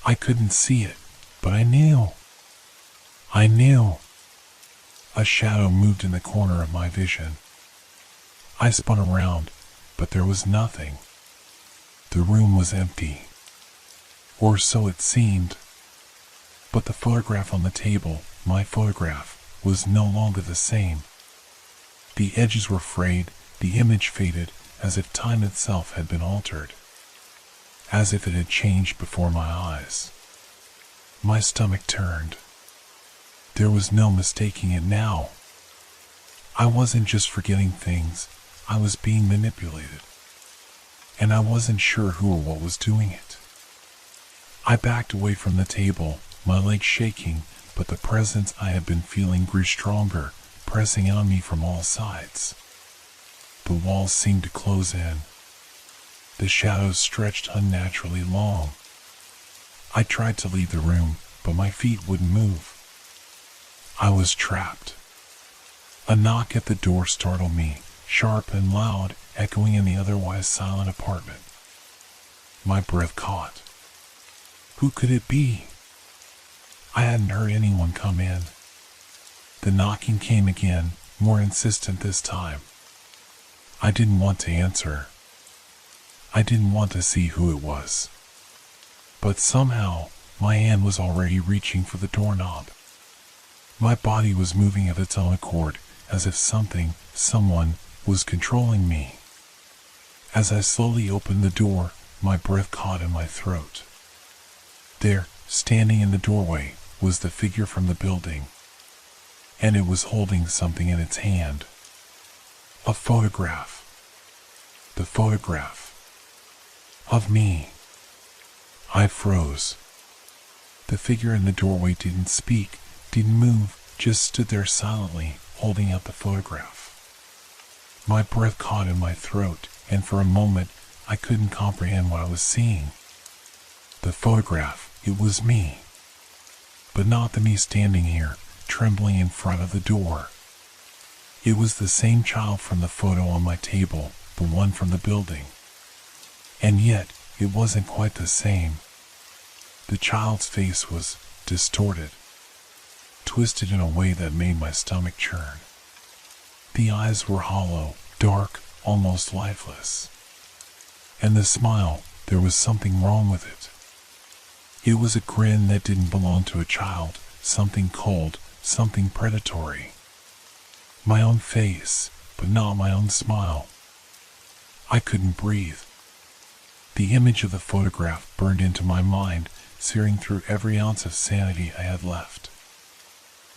I couldn't see it, but I knew. I knew. A shadow moved in the corner of my vision. I spun around, but there was nothing. The room was empty. Or so it seemed. But the photograph on the table, my photograph, was no longer the same. The edges were frayed, the image faded, as if time itself had been altered. As if it had changed before my eyes. My stomach turned. There was no mistaking it now. I wasn't just forgetting things, I was being manipulated. And I wasn't sure who or what was doing it. I backed away from the table, my legs shaking, but the presence I had been feeling grew stronger, pressing on me from all sides. The walls seemed to close in. The shadows stretched unnaturally long. I tried to leave the room, but my feet wouldn't move. I was trapped. A knock at the door startled me, sharp and loud, echoing in the otherwise silent apartment. My breath caught. Who could it be? I hadn't heard anyone come in. The knocking came again, more insistent this time. I didn't want to answer. I didn't want to see who it was. But somehow, my hand was already reaching for the doorknob. My body was moving of its own accord, as if someone, was controlling me. As I slowly opened the door, my breath caught in my throat. There, standing in the doorway, was the figure from the building. And it was holding something in its hand. A photograph. The photograph. Of me. I froze. The figure in the doorway didn't speak, didn't move, just stood there silently, holding out the photograph. My breath caught in my throat, and for a moment, I couldn't comprehend what I was seeing. The photograph, it was me. But not the me standing here, trembling in front of the door. It was the same child from the photo on my table, the one from the building. And yet, it wasn't quite the same. The child's face was distorted, twisted in a way that made my stomach churn. The eyes were hollow, dark, almost lifeless. And the smile, there was something wrong with it. It was a grin that didn't belong to a child, something cold, something predatory. My own face, but not my own smile. I couldn't breathe. The image of the photograph burned into my mind, searing through every ounce of sanity I had left.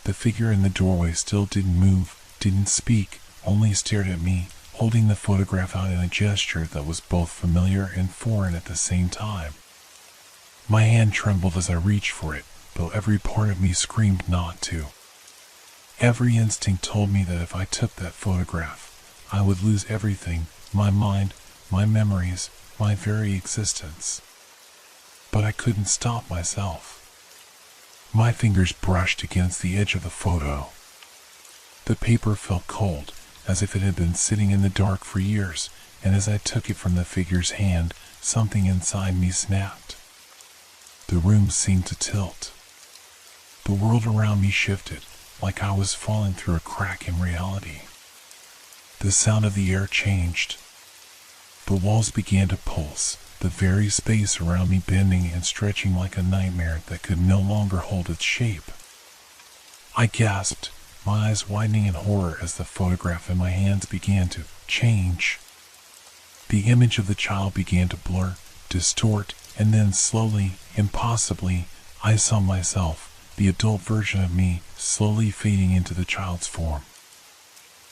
The figure in the doorway still didn't move, didn't speak, only stared at me, holding the photograph out in a gesture that was both familiar and foreign at the same time. My hand trembled as I reached for it, though every part of me screamed not to. Every instinct told me that if I took that photograph, I would lose everything, my mind, my memories, my very existence. But I couldn't stop myself. My fingers brushed against the edge of the photo. The paper felt cold, as if it had been sitting in the dark for years, and as I took it from the figure's hand, something inside me snapped. The room seemed to tilt. The world around me shifted, like I was falling through a crack in reality. The sound of the air changed. The walls began to pulse, the very space around me bending and stretching like a nightmare that could no longer hold its shape. I gasped, my eyes widening in horror as the photograph in my hands began to change. The image of the child began to blur, distort, and then slowly, impossibly, I saw myself, the adult version of me, slowly fading into the child's form.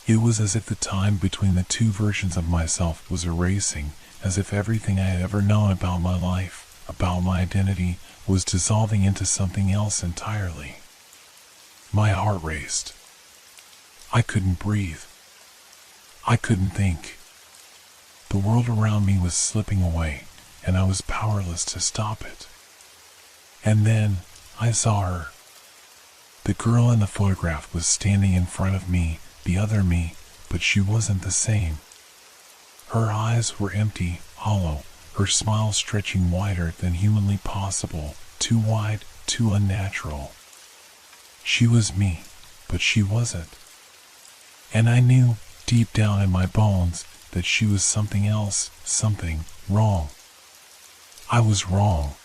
It was as if the time between the two versions of myself was erasing, as if everything I had ever known about my life, about my identity, was dissolving into something else entirely. My heart raced. I couldn't breathe. I couldn't think. The world around me was slipping away, and I was powerless to stop it. And then I saw her. The girl in the photograph was standing in front of me, the other me, but she wasn't the same. Her eyes were empty, hollow, her smile stretching wider than humanly possible, too wide, too unnatural. She was me, but she wasn't. And I knew, deep down in my bones, that she was something else, something wrong. I was wrong.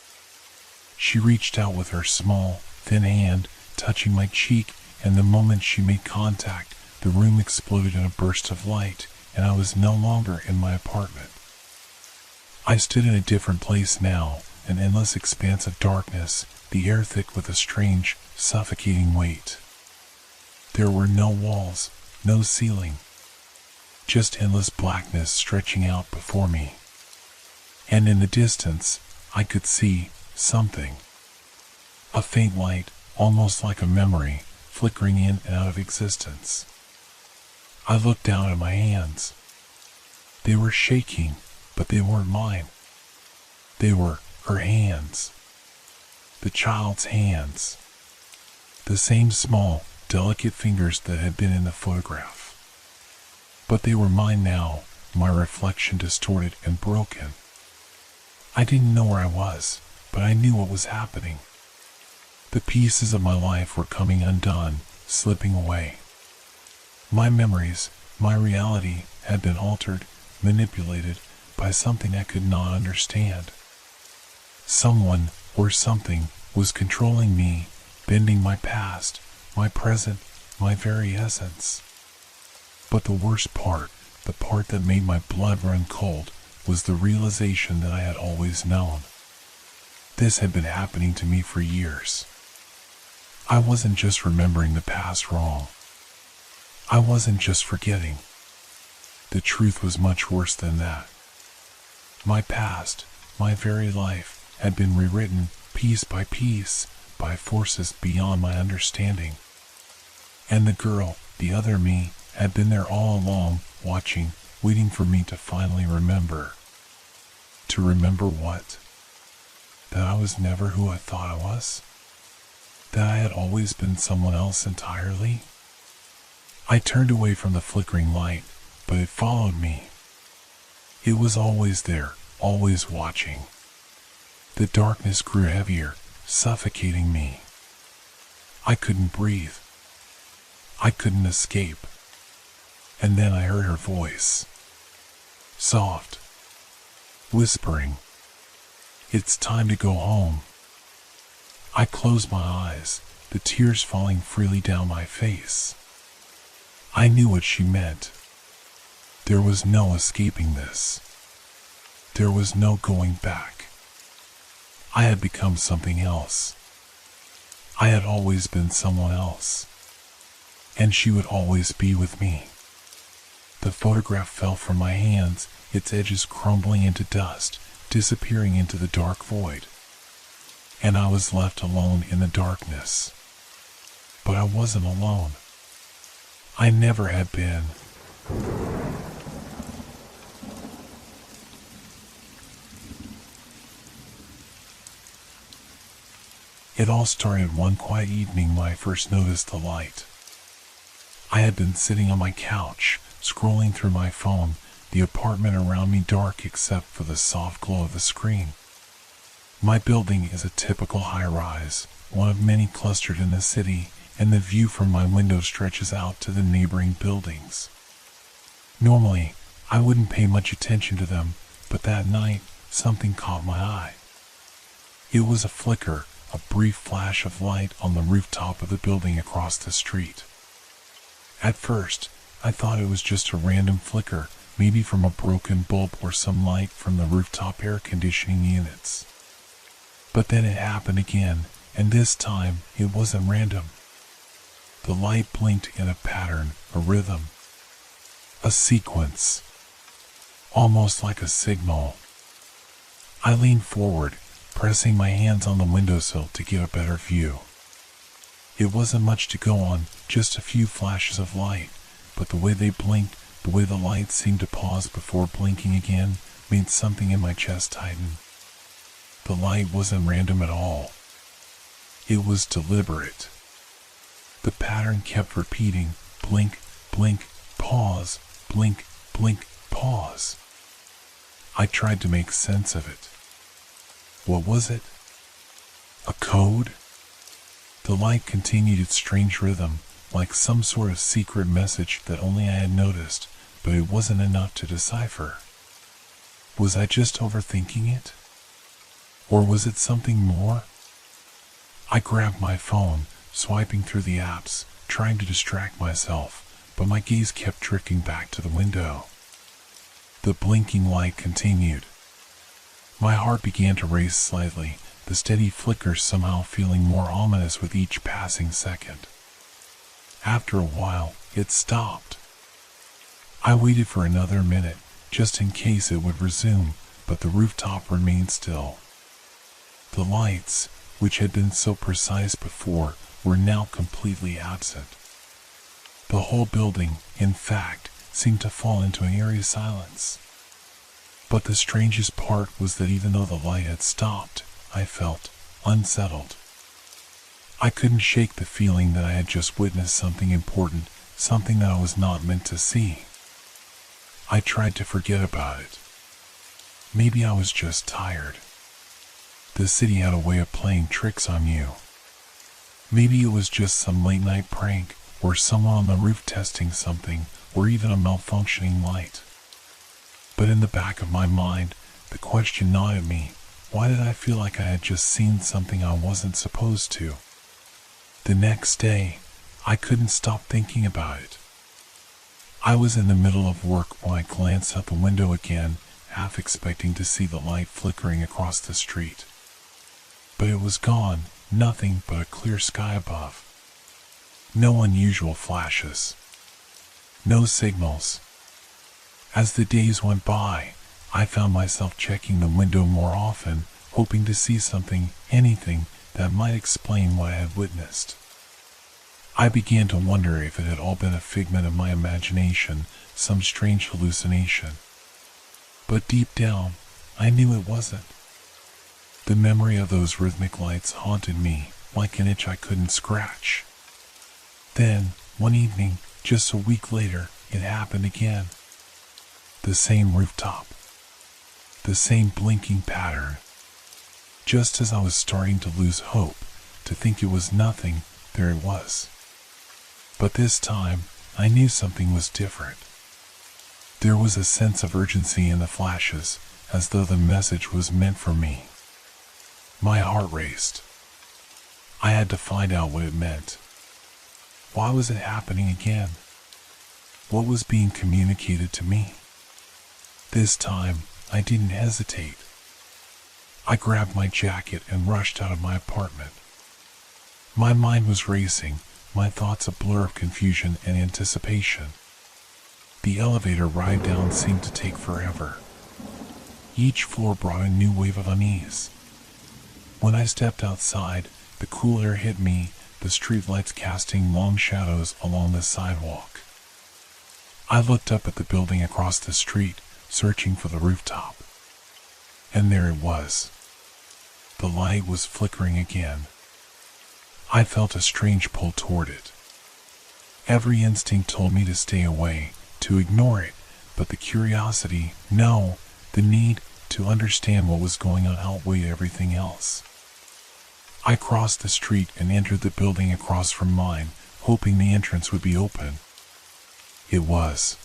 She reached out with her small, thin hand, touching my cheek, and the moment she made contact, the room exploded in a burst of light, and I was no longer in my apartment. I stood in a different place now, an endless expanse of darkness, the air thick with a strange, suffocating weight. There were no walls, no ceiling, just endless blackness stretching out before me. And in the distance, I could see something. A faint light, almost like a memory, flickering in and out of existence. I looked down at my hands. They were shaking, but they weren't mine. They were her hands. The child's hands. The same small, delicate fingers that had been in the photograph. But they were mine now, my reflection distorted and broken. I didn't know where I was, but I knew what was happening. The pieces of my life were coming undone, slipping away. My memories, my reality had been altered, manipulated by something I could not understand. Someone or something was controlling me, bending my past, my present, my very essence. But the worst part, the part that made my blood run cold, was the realization that I had always known. This had been happening to me for years. I wasn't just remembering the past wrong. I wasn't just forgetting. The truth was much worse than that. My past, my very life, had been rewritten piece by piece by forces beyond my understanding. And the girl, the other me, had been there all along, watching, waiting for me to finally remember. To remember what? That I was never who I thought I was? That I had always been someone else entirely? I turned away from the flickering light, but it followed me. It was always there, always watching. The darkness grew heavier, suffocating me. I couldn't breathe. I couldn't escape. And then I heard her voice. Soft. Whispering. It's time to go home. I closed my eyes, the tears falling freely down my face. I knew what she meant. There was no escaping this. There was no going back. I had become something else. I had always been someone else. And she would always be with me. The photograph fell from my hands, its edges crumbling into dust, disappearing into the dark void. And I was left alone in the darkness. But I wasn't alone. I never had been. It all started one quiet evening when I first noticed the light. I had been sitting on my couch, scrolling through my phone, the apartment around me dark except for the soft glow of the screen. My building is a typical high-rise, one of many clustered in the city, and the view from my window stretches out to the neighboring buildings. Normally, I wouldn't pay much attention to them, but that night, something caught my eye. It was a flicker, a brief flash of light on the rooftop of the building across the street. At first, I thought it was just a random flicker, maybe from a broken bulb or some light from the rooftop air conditioning units. But then it happened again, and this time it wasn't random. The light blinked in a pattern, a rhythm, a sequence, almost like a signal. I leaned forward, pressing my hands on the windowsill to get a better view. It wasn't much to go on, just a few flashes of light, but the way they blinked, the way the light seemed to pause before blinking again, made something in my chest tighten. The light wasn't random at all. It was deliberate. The pattern kept repeating, blink, blink, pause, blink, blink, pause. I tried to make sense of it. What was it? A code? The light continued its strange rhythm, like some sort of secret message that only I had noticed, but it wasn't enough to decipher. Was I just overthinking it? Or was it something more? I grabbed my phone, swiping through the apps, trying to distract myself, but my gaze kept drifting back to the window. The blinking light continued. My heart began to race slightly, the steady flicker somehow feeling more ominous with each passing second. After a while, it stopped. I waited for another minute, just in case it would resume, but the rooftop remained still. The lights, which had been so precise before, were now completely absent. The whole building, in fact, seemed to fall into an eerie silence. But the strangest part was that even though the light had stopped, I felt unsettled. I couldn't shake the feeling that I had just witnessed something important, something that I was not meant to see. I tried to forget about it. Maybe I was just tired. The city had a way of playing tricks on you. Maybe it was just some late-night prank, or someone on the roof testing something, or even a malfunctioning light. But in the back of my mind, the question gnawed at me, why did I feel like I had just seen something I wasn't supposed to? The next day, I couldn't stop thinking about it. I was in the middle of work when I glanced out the window again, half expecting to see the light flickering across the street. But it was gone, nothing but a clear sky above. No unusual flashes. No signals. As the days went by, I found myself checking the window more often, hoping to see something, anything, that might explain what I had witnessed. I began to wonder if it had all been a figment of my imagination, some strange hallucination. But deep down, I knew it wasn't. The memory of those rhythmic lights haunted me, like an itch I couldn't scratch. Then, one evening, just a week later, it happened again. The same rooftop. The same blinking pattern. Just as I was starting to lose hope, to think it was nothing, there it was. But this time, I knew something was different. There was a sense of urgency in the flashes, as though the message was meant for me. My heart raced. I had to find out what it meant. Why was it happening again? What was being communicated to me? This time, I didn't hesitate. I grabbed my jacket and rushed out of my apartment. My mind was racing, my thoughts a blur of confusion and anticipation. The elevator ride down seemed to take forever. Each floor brought a new wave of unease. When I stepped outside, the cool air hit me, the streetlights casting long shadows along the sidewalk. I looked up at the building across the street, searching for the rooftop. And there it was. The light was flickering again. I felt a strange pull toward it. Every instinct told me to stay away, to ignore it, but the curiosity, no, the need to understand what was going on outweighed everything else. I crossed the street and entered the building across from mine, hoping the entrance would be open. It was.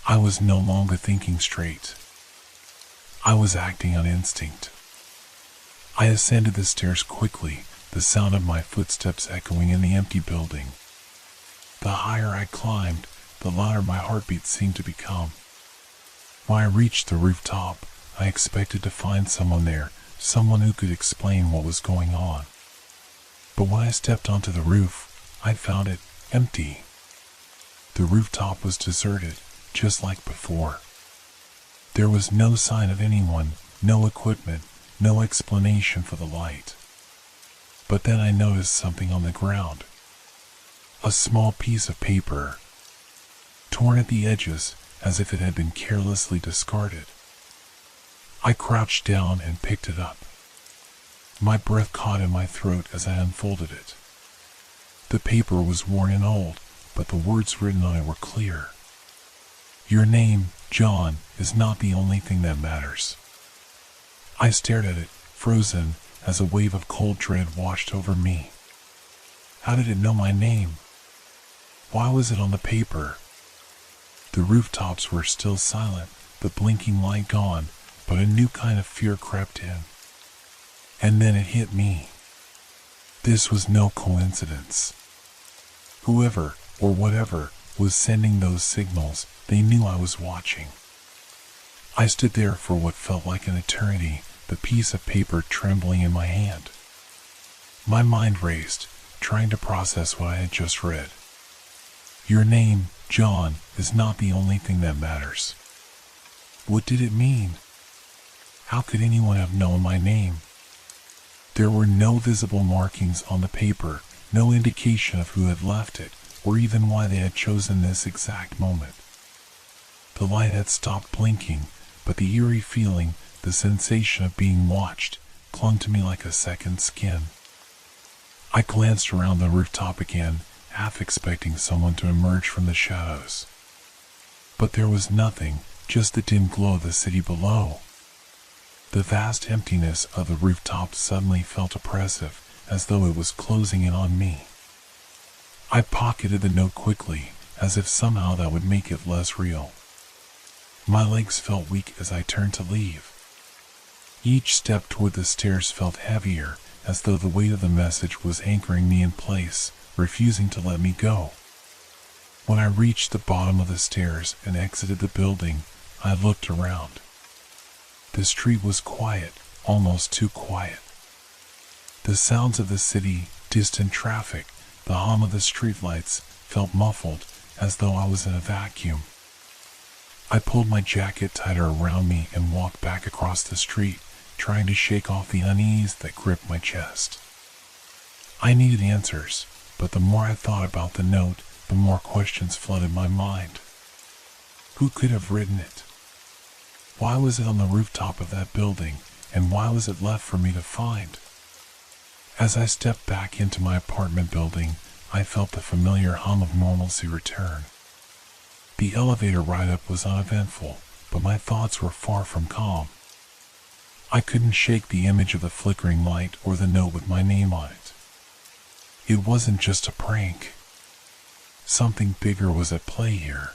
I was no longer thinking straight. I was acting on instinct. I ascended the stairs quickly, the sound of my footsteps echoing in the empty building. The higher I climbed, the louder my heartbeat seemed to become. When I reached the rooftop, I expected to find someone there, someone who could explain what was going on. But when I stepped onto the roof, I found it empty. The rooftop was deserted, just like before. There was no sign of anyone, no equipment, no explanation for the light. But then I noticed something on the ground. A small piece of paper, torn at the edges as if it had been carelessly discarded. I crouched down and picked it up. My breath caught in my throat as I unfolded it. The paper was worn and old, but the words written on it were clear. Your name, John, is not the only thing that matters. I stared at it, frozen, as a wave of cold dread washed over me. How did it know my name? Why was it on the paper? The rooftops were still silent, the blinking light gone, but a new kind of fear crept in. And then it hit me. This was no coincidence. Whoever, or whatever, was sending those signals, they knew I was watching. I stood there for what felt like an eternity, the piece of paper trembling in my hand. My mind raced, trying to process what I had just read. Your name, John, is not the only thing that matters. What did it mean? How could anyone have known my name? There were no visible markings on the paper, no indication of who had left it, or even why they had chosen this exact moment. The light had stopped blinking, but the eerie feeling, the sensation of being watched, clung to me like a second skin. I glanced around the rooftop again, half expecting someone to emerge from the shadows. But there was nothing, just the dim glow of the city below. The vast emptiness of the rooftop suddenly felt oppressive, as though it was closing in on me. I pocketed the note quickly, as if somehow that would make it less real. My legs felt weak as I turned to leave. Each step toward the stairs felt heavier, as though the weight of the message was anchoring me in place, refusing to let me go. When I reached the bottom of the stairs and exited the building, I looked around. The street was quiet, almost too quiet. The sounds of the city, distant traffic, the hum of the streetlights felt muffled, as though I was in a vacuum. I pulled my jacket tighter around me and walked back across the street, trying to shake off the unease that gripped my chest. I needed answers, but the more I thought about the note, the more questions flooded my mind. Who could have written it? Why was it on the rooftop of that building, and why was it left for me to find? As I stepped back into my apartment building, I felt the familiar hum of normalcy return. The elevator ride-up was uneventful, but my thoughts were far from calm. I couldn't shake the image of the flickering light or the note with my name on it. It wasn't just a prank. Something bigger was at play here.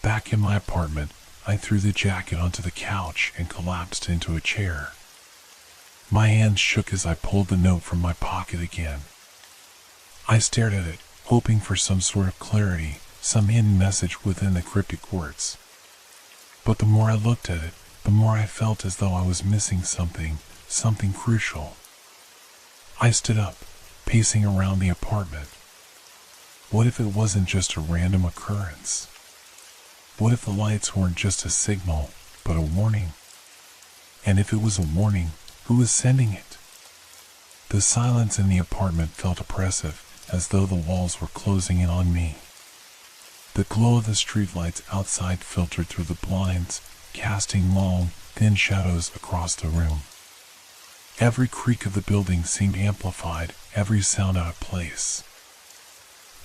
Back in my apartment, I threw the jacket onto the couch and collapsed into a chair. My hands shook as I pulled the note from my pocket again. I stared at it, hoping for some sort of clarity, some hidden message within the cryptic words. But the more I looked at it, the more I felt as though I was missing something crucial. I stood up, pacing around the apartment. What if it wasn't just a random occurrence? What if the lights weren't just a signal, but a warning? And if it was a warning, who was sending it? The silence in the apartment felt oppressive, as though the walls were closing in on me. The glow of the streetlights outside filtered through the blinds, casting long, thin shadows across the room. Every creak of the building seemed amplified, every sound out of place.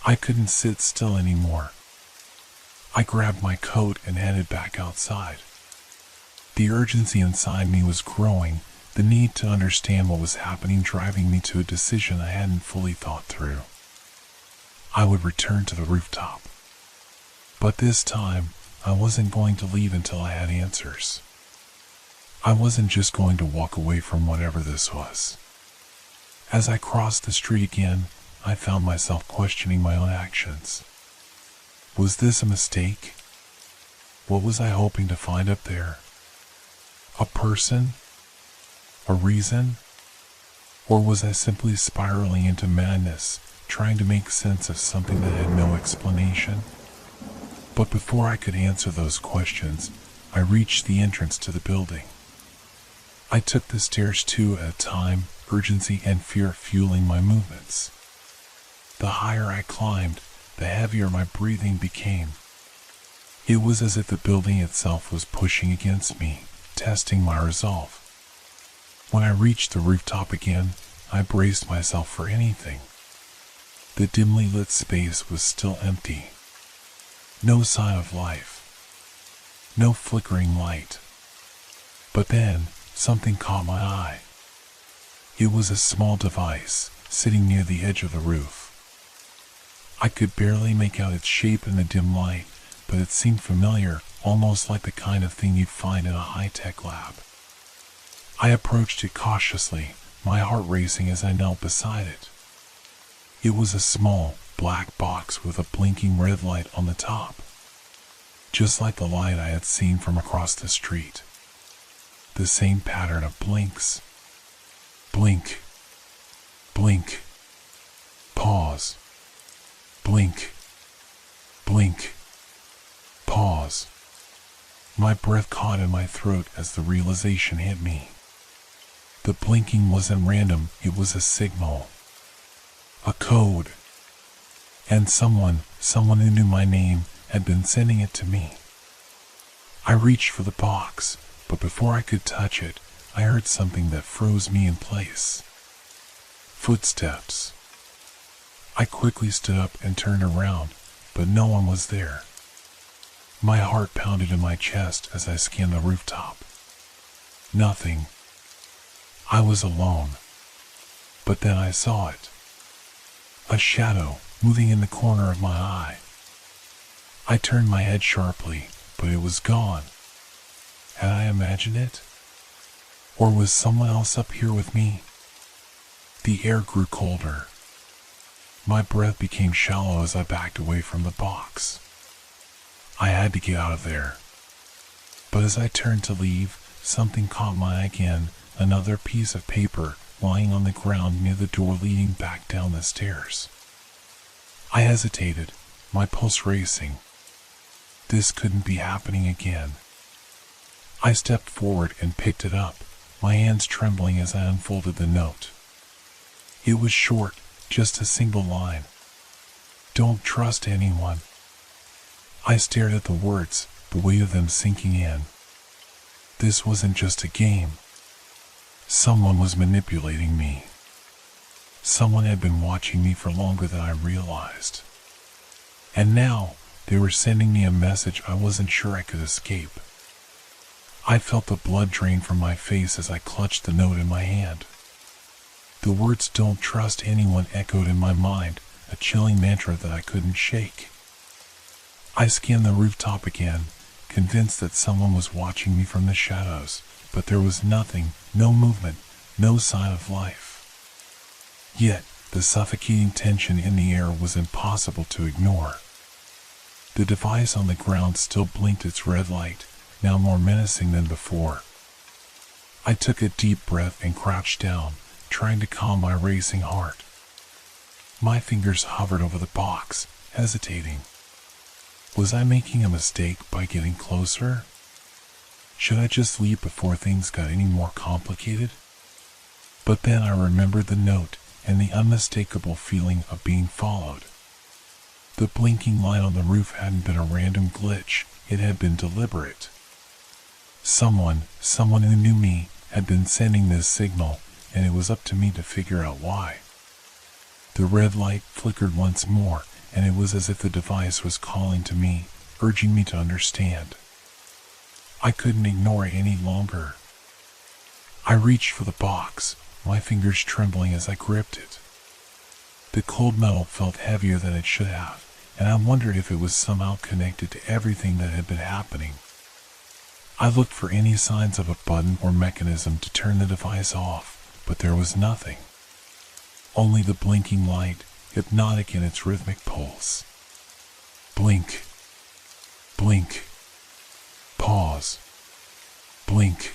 I couldn't sit still anymore. I grabbed my coat and headed back outside. The urgency inside me was growing, the need to understand what was happening driving me to a decision I hadn't fully thought through. I would return to the rooftop. But this time, I wasn't going to leave until I had answers. I wasn't just going to walk away from whatever this was. As I crossed the street again, I found myself questioning my own actions. Was this a mistake? What was I hoping to find up there? A person? A reason? Or was I simply spiraling into madness, trying to make sense of something that had no explanation? But before I could answer those questions, I reached the entrance to the building. I took the stairs two at a time, urgency and fear fueling my movements. The higher I climbed, the heavier my breathing became. It was as if the building itself was pushing against me, testing my resolve. When I reached the rooftop again, I braced myself for anything. The dimly lit space was still empty. No sign of life. No flickering light. But then, something caught my eye. It was a small device, sitting near the edge of the roof. I could barely make out its shape in the dim light, but it seemed familiar, almost like the kind of thing you'd find in a high-tech lab. I approached it cautiously, my heart racing as I knelt beside it. It was a small, black box with a blinking red light on the top, just like the light I had seen from across the street. The same pattern of blinks. Blink. Blink. Pause. Blink. Blink. Pause. My breath caught in my throat as the realization hit me. The blinking wasn't random, it was a signal. A code. And someone who knew my name, had been sending it to me. I reached for the box, but before I could touch it, I heard something that froze me in place. Footsteps. I quickly stood up and turned around, but no one was there. My heart pounded in my chest as I scanned the rooftop. Nothing. I was alone. But then I saw it. A shadow moving in the corner of my eye. I turned my head sharply, but it was gone. Had I imagined it? Or was someone else up here with me? The air grew colder. My breath became shallow as I backed away from the box. I had to get out of there. But as I turned to leave, something caught my eye again, another piece of paper lying on the ground near the door leading back down the stairs. I hesitated, my pulse racing. This couldn't be happening again. I stepped forward and picked it up, my hands trembling as I unfolded the note. It was short, just a single line. Don't trust anyone. I stared at the words, the weight of them sinking in. This wasn't just a game. Someone was manipulating me. Someone had been watching me for longer than I realized. And now, they were sending me a message I wasn't sure I could escape. I felt the blood drain from my face as I clutched the note in my hand. The words "don't trust anyone" echoed in my mind, a chilling mantra that I couldn't shake. I scanned the rooftop again, convinced that someone was watching me from the shadows, but there was nothing, no movement, no sign of life. Yet, the suffocating tension in the air was impossible to ignore. The device on the ground still blinked its red light, now more menacing than before. I took a deep breath and crouched down, trying to calm my racing heart. My fingers hovered over the box, hesitating. Was I making a mistake by getting closer? Should I just leave before things got any more complicated? But then I remembered the note and the unmistakable feeling of being followed. The blinking light on the roof hadn't been a random glitch, it had been deliberate. Someone who knew me, had been sending this signal, and it was up to me to figure out why. The red light flickered once more, and it was as if the device was calling to me, urging me to understand. I couldn't ignore it any longer. I reached for the box, my fingers trembling as I gripped it. The cold metal felt heavier than it should have, and I wondered if it was somehow connected to everything that had been happening. I looked for any signs of a button or mechanism to turn the device off, but there was nothing. Only the blinking light, hypnotic in its rhythmic pulse. Blink. Blink. Pause. Blink.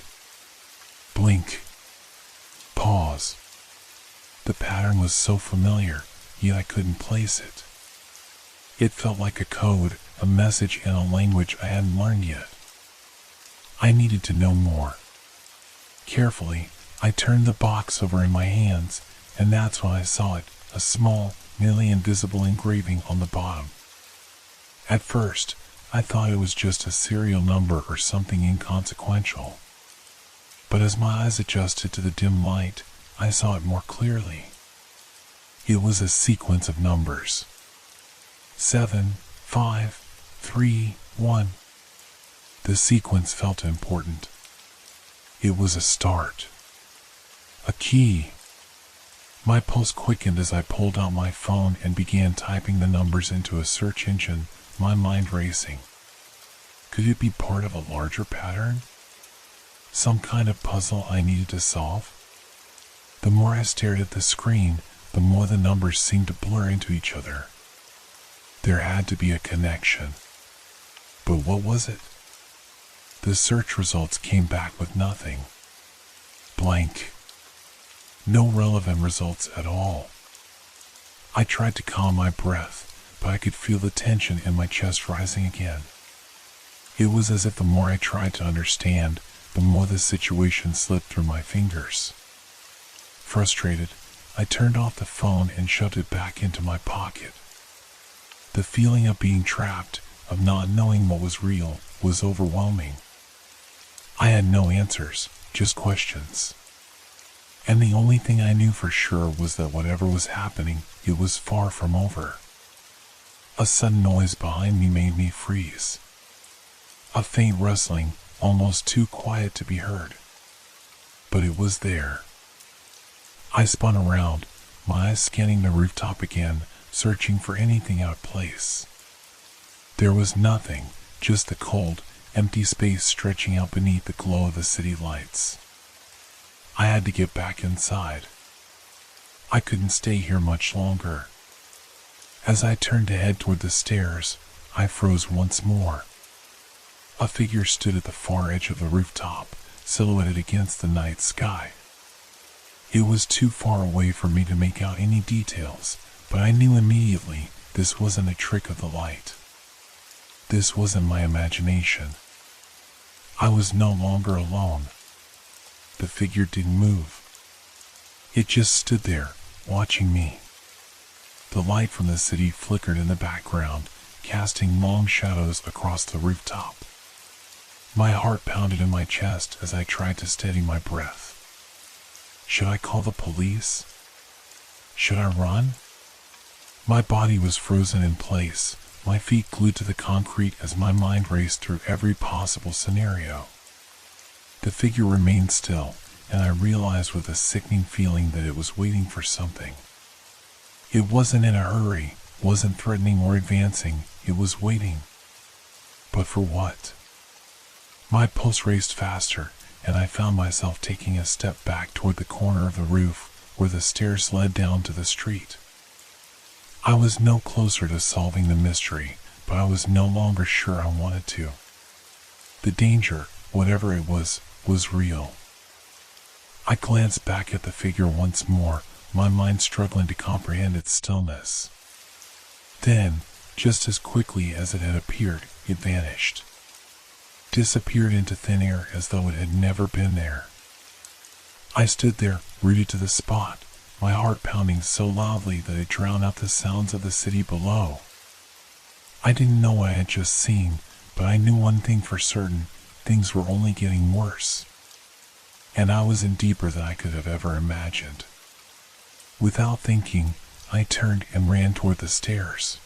Blink. Pause. The pattern was so familiar, yet I couldn't place it. It felt like a code, a message in a language I hadn't learned yet. I needed to know more. Carefully, I turned the box over in my hands, and that's when I saw it, a small, nearly invisible engraving on the bottom. At first, I thought it was just a serial number or something inconsequential. But as my eyes adjusted to the dim light, I saw it more clearly. It was a sequence of numbers. 7, 5, 3, 1. The sequence felt important. It was a start. A key. My pulse quickened as I pulled out my phone and began typing the numbers into a search engine, my mind racing. Could it be part of a larger pattern? Some kind of puzzle I needed to solve? The more I stared at the screen, the more the numbers seemed to blur into each other. There had to be a connection. But what was it? The search results came back with nothing. Blank. No relevant results at all. I tried to calm my breath, but I could feel the tension in my chest rising again. It was as if the more I tried to understand, the more the situation slipped through my fingers. Frustrated, I turned off the phone and shoved it back into my pocket. The feeling of being trapped, of not knowing what was real, was overwhelming. I had no answers, just questions. And the only thing I knew for sure was that whatever was happening, it was far from over. A sudden noise behind me made me freeze. A faint rustling, almost too quiet to be heard. But it was there. I spun around, my eyes scanning the rooftop again, searching for anything out of place. There was nothing, just the cold, empty space stretching out beneath the glow of the city lights. I had to get back inside. I couldn't stay here much longer. As I turned to head toward the stairs, I froze once more. A figure stood at the far edge of the rooftop, silhouetted against the night sky. It was too far away for me to make out any details, but I knew immediately this wasn't a trick of the light. This wasn't my imagination. I was no longer alone. The figure didn't move. It just stood there, watching me. The light from the city flickered in the background, casting long shadows across the rooftop. My heart pounded in my chest as I tried to steady my breath. Should I call the police? Should I run? My body was frozen in place, my feet glued to the concrete as my mind raced through every possible scenario. The figure remained still, and I realized with a sickening feeling that it was waiting for something. It wasn't in a hurry, wasn't threatening or advancing, it was waiting. But for what? My pulse raced faster, and I found myself taking a step back toward the corner of the roof where the stairs led down to the street. I was no closer to solving the mystery, but I was no longer sure I wanted to. The danger, whatever it was real. I glanced back at the figure once more, my mind struggling to comprehend its stillness. Then, just as quickly as it had appeared, it vanished. Disappeared into thin air as though it had never been there. I stood there, rooted to the spot, my heart pounding so loudly that it drowned out the sounds of the city below. I didn't know what I had just seen, but I knew one thing for certain: things were only getting worse. And I was in deeper than I could have ever imagined. Without thinking, I turned and ran toward the stairs.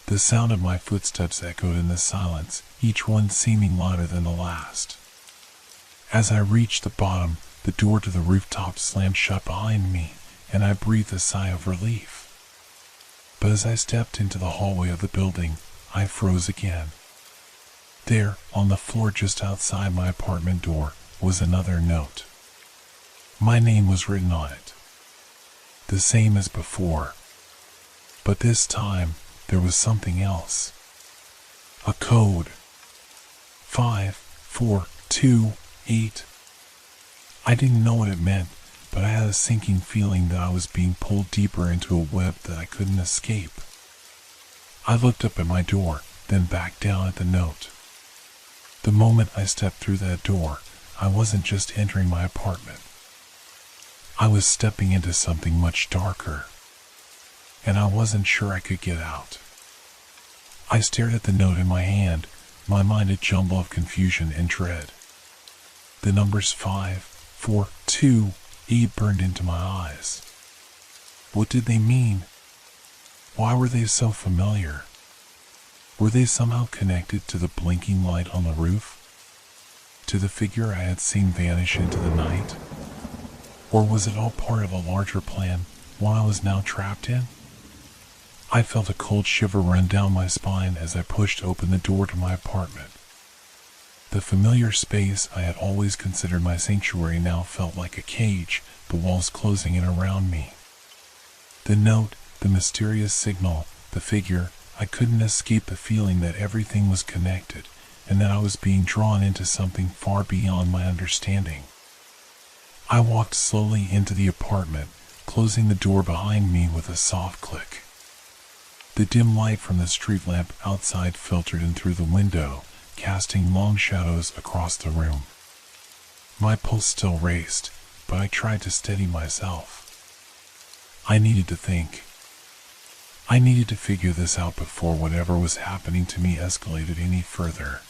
The sound of my footsteps echoed in the silence, each one seeming louder than the last. As I reached the bottom, the door to the rooftop slammed shut behind me, and I breathed a sigh of relief. But as I stepped into the hallway of the building, I froze again. There, on the floor just outside my apartment door, was another note. My name was written on it. The same as before. But this time, there was something else. A code. 5428. I didn't know what it meant, but I had a sinking feeling that I was being pulled deeper into a web that I couldn't escape. I looked up at my door, then back down at the note. The moment I stepped through that door, I wasn't just entering my apartment. I was stepping into something much darker, and I wasn't sure I could get out. I stared at the note in my hand, my mind a jumble of confusion and dread. The numbers 5, 4, 2, 8 burned into my eyes. What did they mean? Why were they so familiar? Were they somehow connected to the blinking light on the roof? To the figure I had seen vanish into the night? Or was it all part of a larger plan one I was now trapped in? I felt a cold shiver run down my spine as I pushed open the door to my apartment. The familiar space I had always considered my sanctuary now felt like a cage, the walls closing in around me. The note, the mysterious signal, the figure, I couldn't escape the feeling that everything was connected, and that I was being drawn into something far beyond my understanding. I walked slowly into the apartment, closing the door behind me with a soft click. The dim light from the street lamp outside filtered in through the window, casting long shadows across the room. My pulse still raced, but I tried to steady myself. I needed to think. I needed to figure this out before whatever was happening to me escalated any further.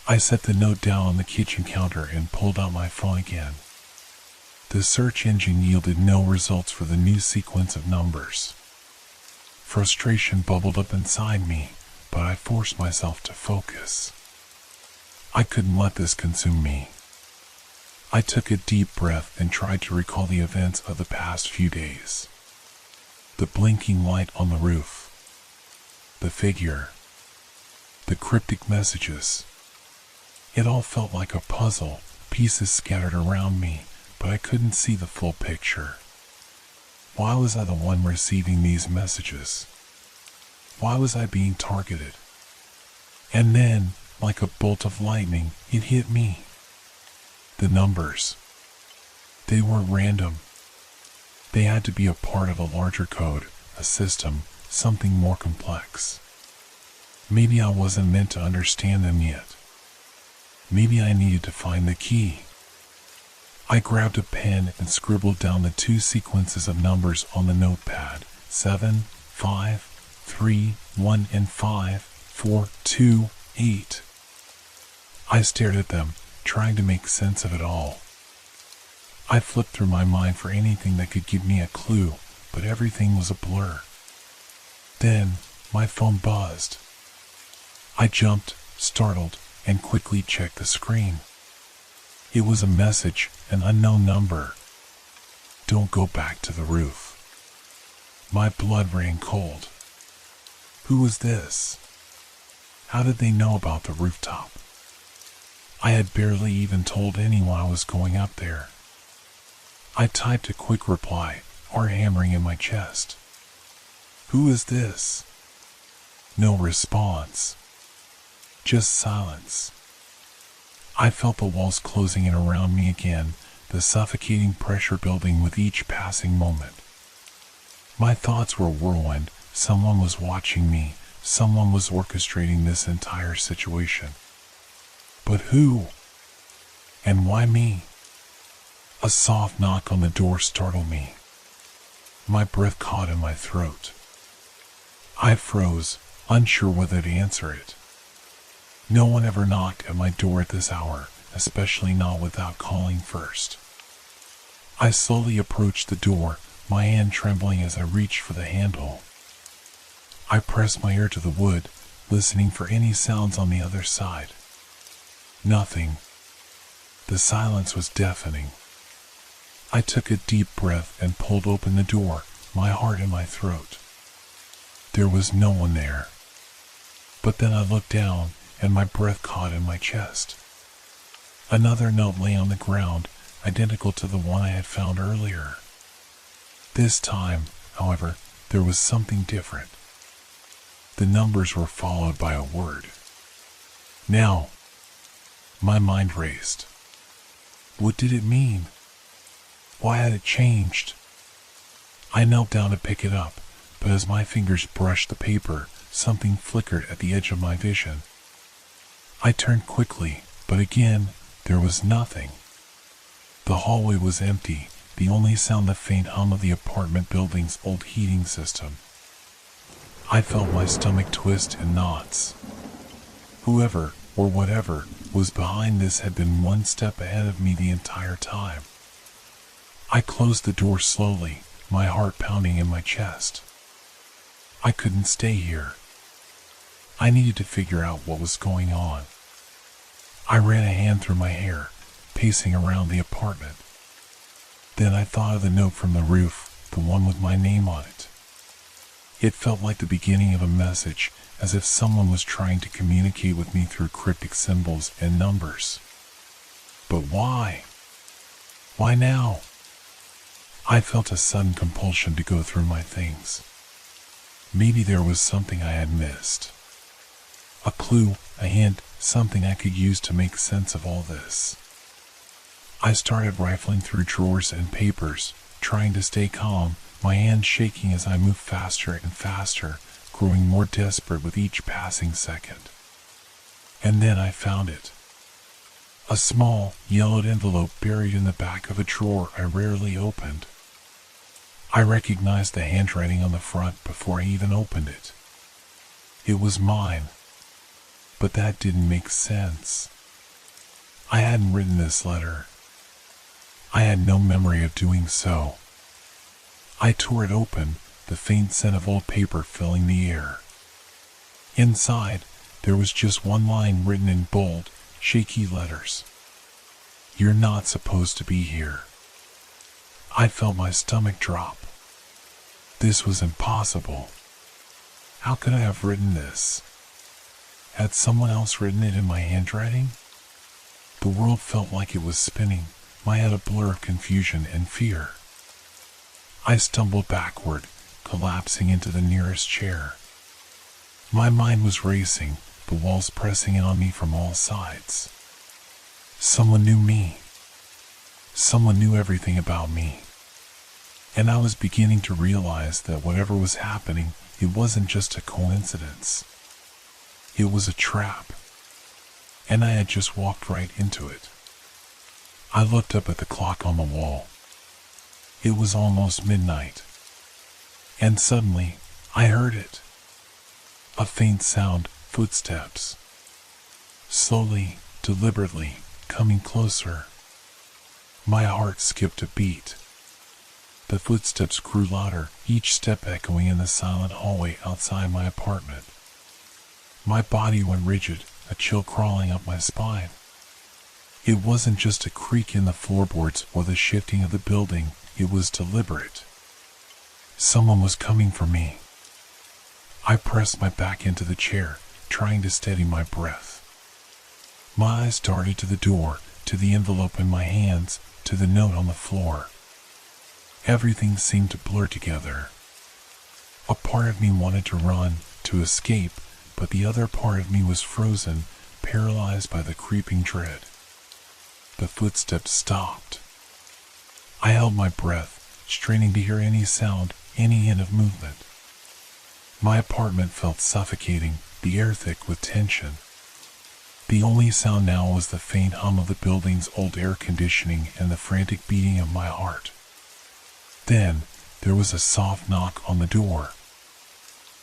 I set the note down on the kitchen counter and pulled out my phone again. The search engine yielded no results for the new sequence of numbers. Frustration bubbled up inside me, but I forced myself to focus. I couldn't let this consume me. I took a deep breath and tried to recall the events of the past few days. The blinking light on the roof. The figure. The cryptic messages. It all felt like a puzzle, pieces scattered around me, but I couldn't see the full picture. Why was I the one receiving these messages? Why was I being targeted? And then, like a bolt of lightning, it hit me. The numbers. They weren't random. They had to be a part of a larger code, a system, something more complex. Maybe I wasn't meant to understand them yet. Maybe I needed to find the key. I grabbed a pen and scribbled down the two sequences of numbers on the notepad: 7, 5, 3, 1, and 5, 4, 2, 8. I stared at them, trying to make sense of it all. I flipped through my mind for anything that could give me a clue, but everything was a blur. Then, my phone buzzed. I jumped, startled, and quickly checked the screen. It was a message, an unknown number. Don't go back to the roof. My blood ran cold. Who was this? How did they know about the rooftop? I had barely even told anyone I was going up there. I typed a quick reply, heart hammering in my chest. Who is this? No response. Just silence. I felt the walls closing in around me again, the suffocating pressure building with each passing moment. My thoughts were a whirlwind. Someone was watching me. Someone was orchestrating this entire situation. But who? And why me? A soft knock on the door startled me. My breath caught in my throat. I froze, unsure whether to answer it. No one ever knocked at my door at this hour, especially not without calling first. I slowly approached the door, my hand trembling as I reached for the handle. I pressed my ear to the wood, listening for any sounds on the other side. Nothing. The silence was deafening. I took a deep breath and pulled open the door, my heart in my throat. There was no one there. But then I looked down, and my breath caught in my chest. Another note lay on the ground, identical to the one I had found earlier. This time, however, there was something different. The numbers were followed by a word. Now, my mind raced. What did it mean? Why had it changed? I knelt down to pick it up, but as my fingers brushed the paper, something flickered at the edge of my vision. I turned quickly, but again, there was nothing. The hallway was empty, the only sound the faint hum of the apartment building's old heating system. I felt my stomach twist in knots. Whoever, or whatever, was behind this had been one step ahead of me the entire time. I closed the door slowly, my heart pounding in my chest. I couldn't stay here. I needed to figure out what was going on. I ran a hand through my hair, pacing around the apartment. Then I thought of the note from the roof, the one with my name on it. It felt like the beginning of a message, as if someone was trying to communicate with me through cryptic symbols and numbers. But why? Why now? I felt a sudden compulsion to go through my things. Maybe there was something I had missed. A clue, a hint, something I could use to make sense of all this. I started rifling through drawers and papers, trying to stay calm, my hands shaking as I moved faster and faster, growing more desperate with each passing second. And then I found it. A small, yellowed envelope buried in the back of a drawer I rarely opened. I recognized the handwriting on the front before I even opened it. It was mine. But that didn't make sense. I hadn't written this letter. I had no memory of doing so. I tore it open, the faint scent of old paper filling the air. Inside, there was just one line written in bold, shaky letters. "You're not supposed to be here." I felt my stomach drop. This was impossible. How could I have written this? Had someone else written it in my handwriting? The world felt like it was spinning, my head a blur of confusion and fear. I stumbled backward, collapsing into the nearest chair. My mind was racing, the walls pressing in on me from all sides. Someone knew me. Someone knew everything about me. And I was beginning to realize that whatever was happening, it wasn't just a coincidence. It was a trap. And I had just walked right into it. I looked up at the clock on the wall. It was almost midnight. And suddenly, I heard it. A faint sound, footsteps. Slowly, deliberately, coming closer. My heart skipped a beat. The footsteps grew louder, each step echoing in the silent hallway outside my apartment. My body went rigid, a chill crawling up my spine. It wasn't just a creak in the floorboards or the shifting of the building, it was deliberate. Someone was coming for me. I pressed my back into the chair, trying to steady my breath. My eyes darted to the door, to the envelope in my hands, to the note on the floor. Everything seemed to blur together. A part of me wanted to run, to escape, but the other part of me was frozen, paralyzed by the creeping dread. The footsteps stopped. I held my breath, straining to hear any sound, any hint of movement. My apartment felt suffocating, the air thick with tension. The only sound now was the faint hum of the building's old air conditioning and the frantic beating of my heart. Then, there was a soft knock on the door.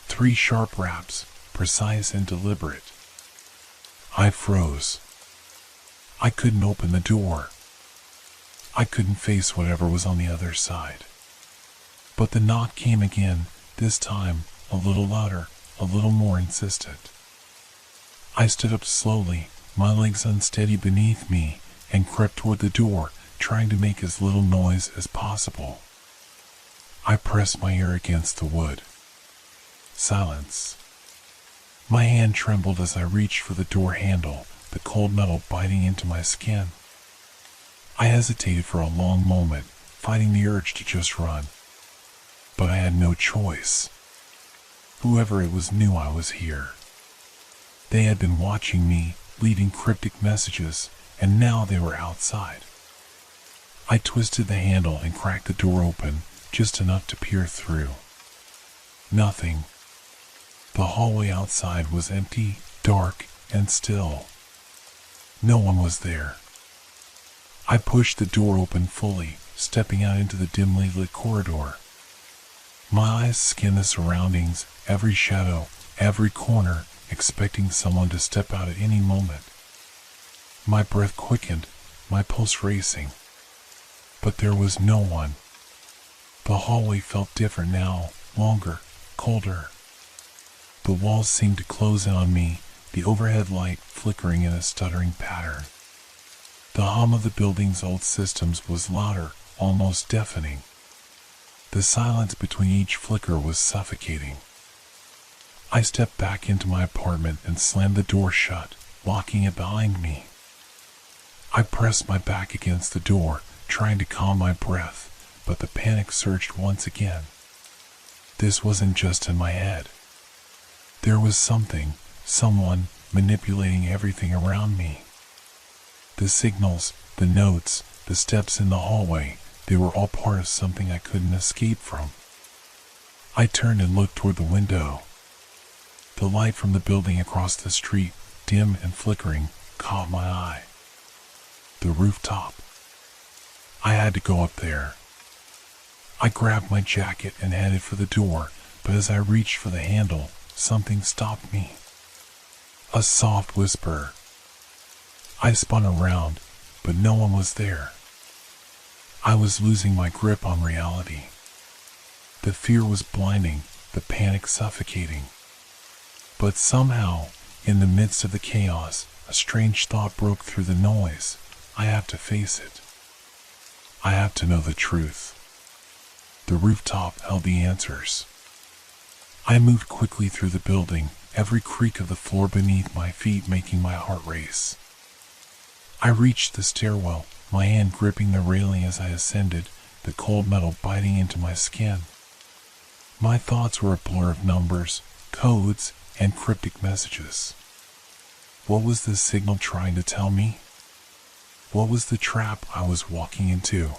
3 sharp raps, precise and deliberate. I froze. I couldn't open the door. I couldn't face whatever was on the other side. But the knock came again, this time a little louder, a little more insistent. I stood up slowly, my legs unsteady beneath me, and crept toward the door, trying to make as little noise as possible. I pressed my ear against the wood. Silence. My hand trembled as I reached for the door handle, the cold metal biting into my skin. I hesitated for a long moment, fighting the urge to just run. But I had no choice. Whoever it was knew I was here. They had been watching me, leaving cryptic messages, and now they were outside. I twisted the handle and cracked the door open, just enough to peer through. Nothing. The hallway outside was empty, dark, and still. No one was there. I pushed the door open fully, stepping out into the dimly lit corridor. My eyes scanned the surroundings, every shadow, every corner, expecting someone to step out at any moment. My breath quickened, my pulse racing. But there was no one. The hallway felt different now, longer, colder. The walls seemed to close in on me, the overhead light flickering in a stuttering pattern. The hum of the building's old systems was louder, almost deafening. The silence between each flicker was suffocating. I stepped back into my apartment and slammed the door shut, locking it behind me. I pressed my back against the door, trying to calm my breath, but the panic surged once again. This wasn't just in my head. There was someone manipulating everything around me. The signals, the notes, the steps in the hallway, they were all part of something I couldn't escape from. I turned and looked toward the window. The light from the building across the street, dim and flickering, caught my eye. The rooftop. I had to go up there. I grabbed my jacket and headed for the door, but as I reached for the handle, something stopped me. A soft whisper. I spun around, but no one was there. I was losing my grip on reality. The fear was blinding, the panic suffocating. But somehow, in the midst of the chaos, a strange thought broke through the noise. I have to face it. I have to know the truth. The rooftop held the answers. I moved quickly through the building, every creak of the floor beneath my feet making my heart race. I reached the stairwell, my hand gripping the railing as I ascended, the cold metal biting into my skin. My thoughts were a blur of numbers, codes, and cryptic messages. What was this signal trying to tell me? What was the trap I was walking into?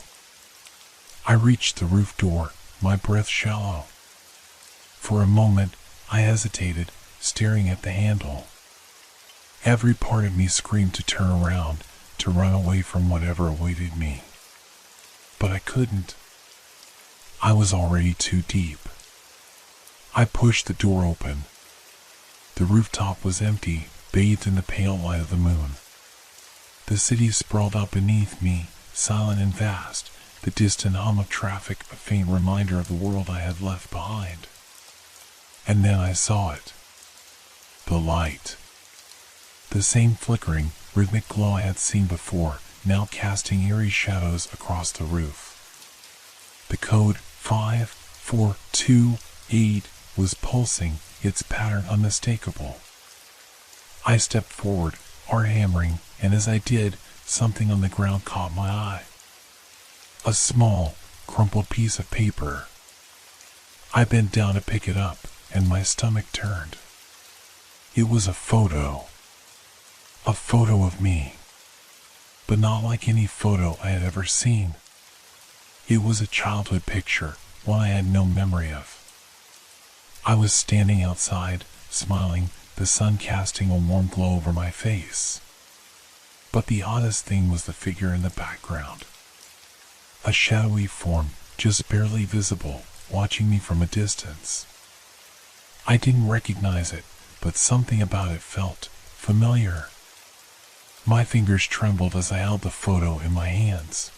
I reached the roof door, my breath shallow. For a moment, I hesitated, staring at the handle. Every part of me screamed to turn around, to run away from whatever awaited me. But I couldn't. I was already too deep. I pushed the door open. The rooftop was empty, bathed in the pale light of the moon. The city sprawled out beneath me, silent and vast, the distant hum of traffic a faint reminder of the world I had left behind. And then I saw it. The light. The same flickering, rhythmic glow I had seen before, now casting eerie shadows across the roof. The code 5428 was pulsing, its pattern unmistakable. I stepped forward, heart hammering, and as I did, something on the ground caught my eye. A small, crumpled piece of paper. I bent down to pick it up, and my stomach turned. It was a photo. A photo of me. But not like any photo I had ever seen. It was a childhood picture, one I had no memory of. I was standing outside, smiling, the sun casting a warm glow over my face. But the oddest thing was the figure in the background. A shadowy form, just barely visible, watching me from a distance. I didn't recognize it, but something about it felt familiar. My fingers trembled as I held the photo in my hands.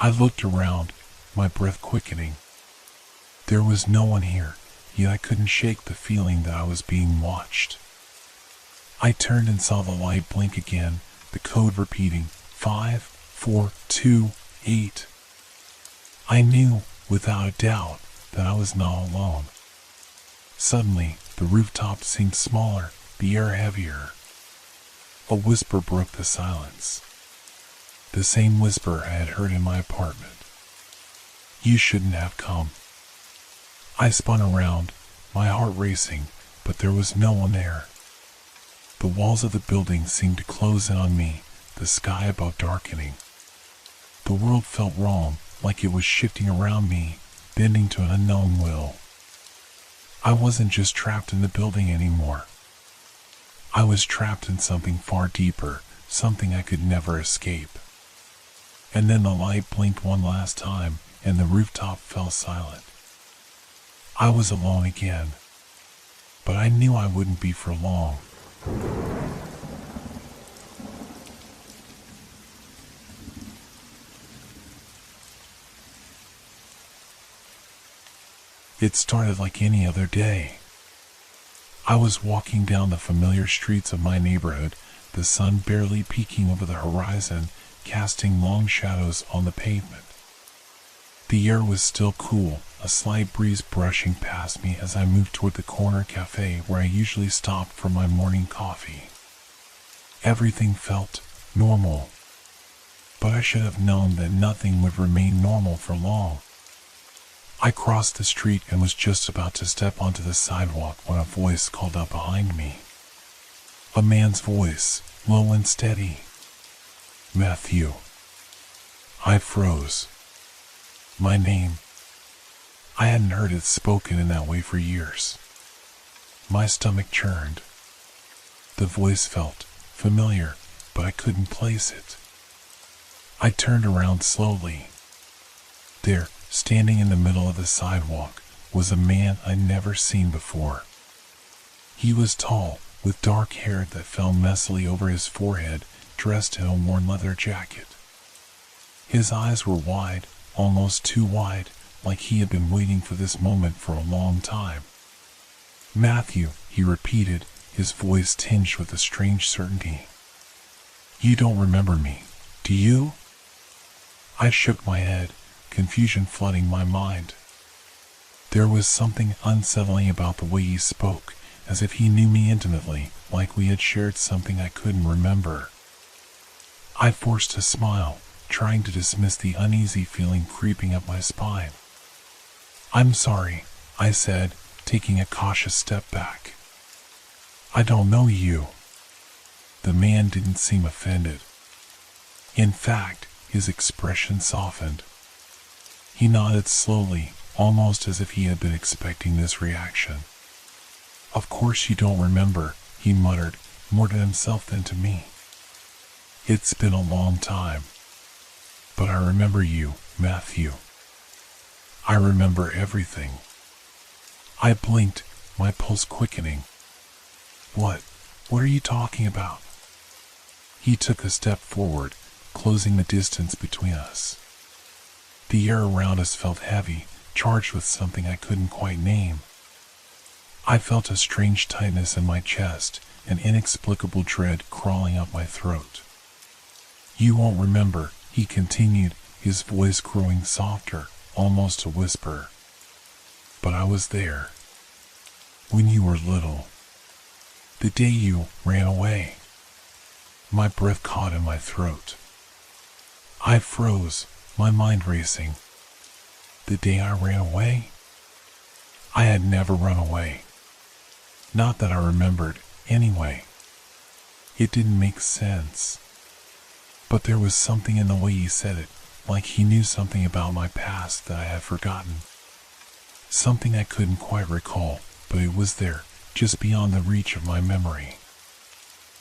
I looked around, my breath quickening. There was no one here, yet I couldn't shake the feeling that I was being watched. I turned and saw the light blink again, the code repeating 5428. I knew, without a doubt, that I was not alone. Suddenly, the rooftop seemed smaller, the air heavier. A whisper broke the silence. The same whisper I had heard in my apartment. You shouldn't have come. I spun around, my heart racing, but there was no one there. The walls of the building seemed to close in on me, the sky above darkening. The world felt wrong, like it was shifting around me, bending to an unknown will. I wasn't just trapped in the building anymore. I was trapped in something far deeper, something I could never escape. And then the light blinked one last time, and the rooftop fell silent. I was alone again, but I knew I wouldn't be for long. It started like any other day. I was walking down the familiar streets of my neighborhood, the sun barely peeking over the horizon, casting long shadows on the pavement. The air was still cool, a slight breeze brushing past me as I moved toward the corner cafe where I usually stopped for my morning coffee. Everything felt normal, but I should have known that nothing would remain normal for long. I crossed the street and was just about to step onto the sidewalk when a voice called out behind me. A man's voice, low and steady. Matthew. I froze. My name. I hadn't heard it spoken in that way for years. My stomach churned. The voice felt familiar, but I couldn't place it. I turned around slowly. There, standing in the middle of the sidewalk, was a man I'd never seen before. He was tall, with dark hair that fell messily over his forehead, dressed in a worn leather jacket. His eyes were wide, almost too wide, like he had been waiting for this moment for a long time. Matthew, he repeated, his voice tinged with a strange certainty. You don't remember me, do you? I shook my head, confusion flooding my mind. There was something unsettling about the way he spoke, as if he knew me intimately, like we had shared something I couldn't remember. I forced a smile, trying to dismiss the uneasy feeling creeping up my spine. I'm sorry, I said, taking a cautious step back. I don't know you. The man didn't seem offended. In fact, his expression softened. He nodded slowly, almost as if he had been expecting this reaction. Of course you don't remember, he muttered, more to himself than to me. It's been a long time. But I remember you, Matthew. I remember everything. I blinked, my pulse quickening. What are you talking about? He took a step forward, closing the distance between us. The air around us felt heavy, charged with something I couldn't quite name. I felt a strange tightness in my chest, an inexplicable dread crawling up my throat. You won't remember, he continued, his voice growing softer, almost a whisper. But I was there. When you were little. The day you ran away. My breath caught in my throat. I froze, my mind racing. The day I ran away? I had never run away. Not that I remembered, anyway. It didn't make sense. But there was something in the way he said it, like he knew something about my past that I had forgotten. Something I couldn't quite recall, but it was there, just beyond the reach of my memory.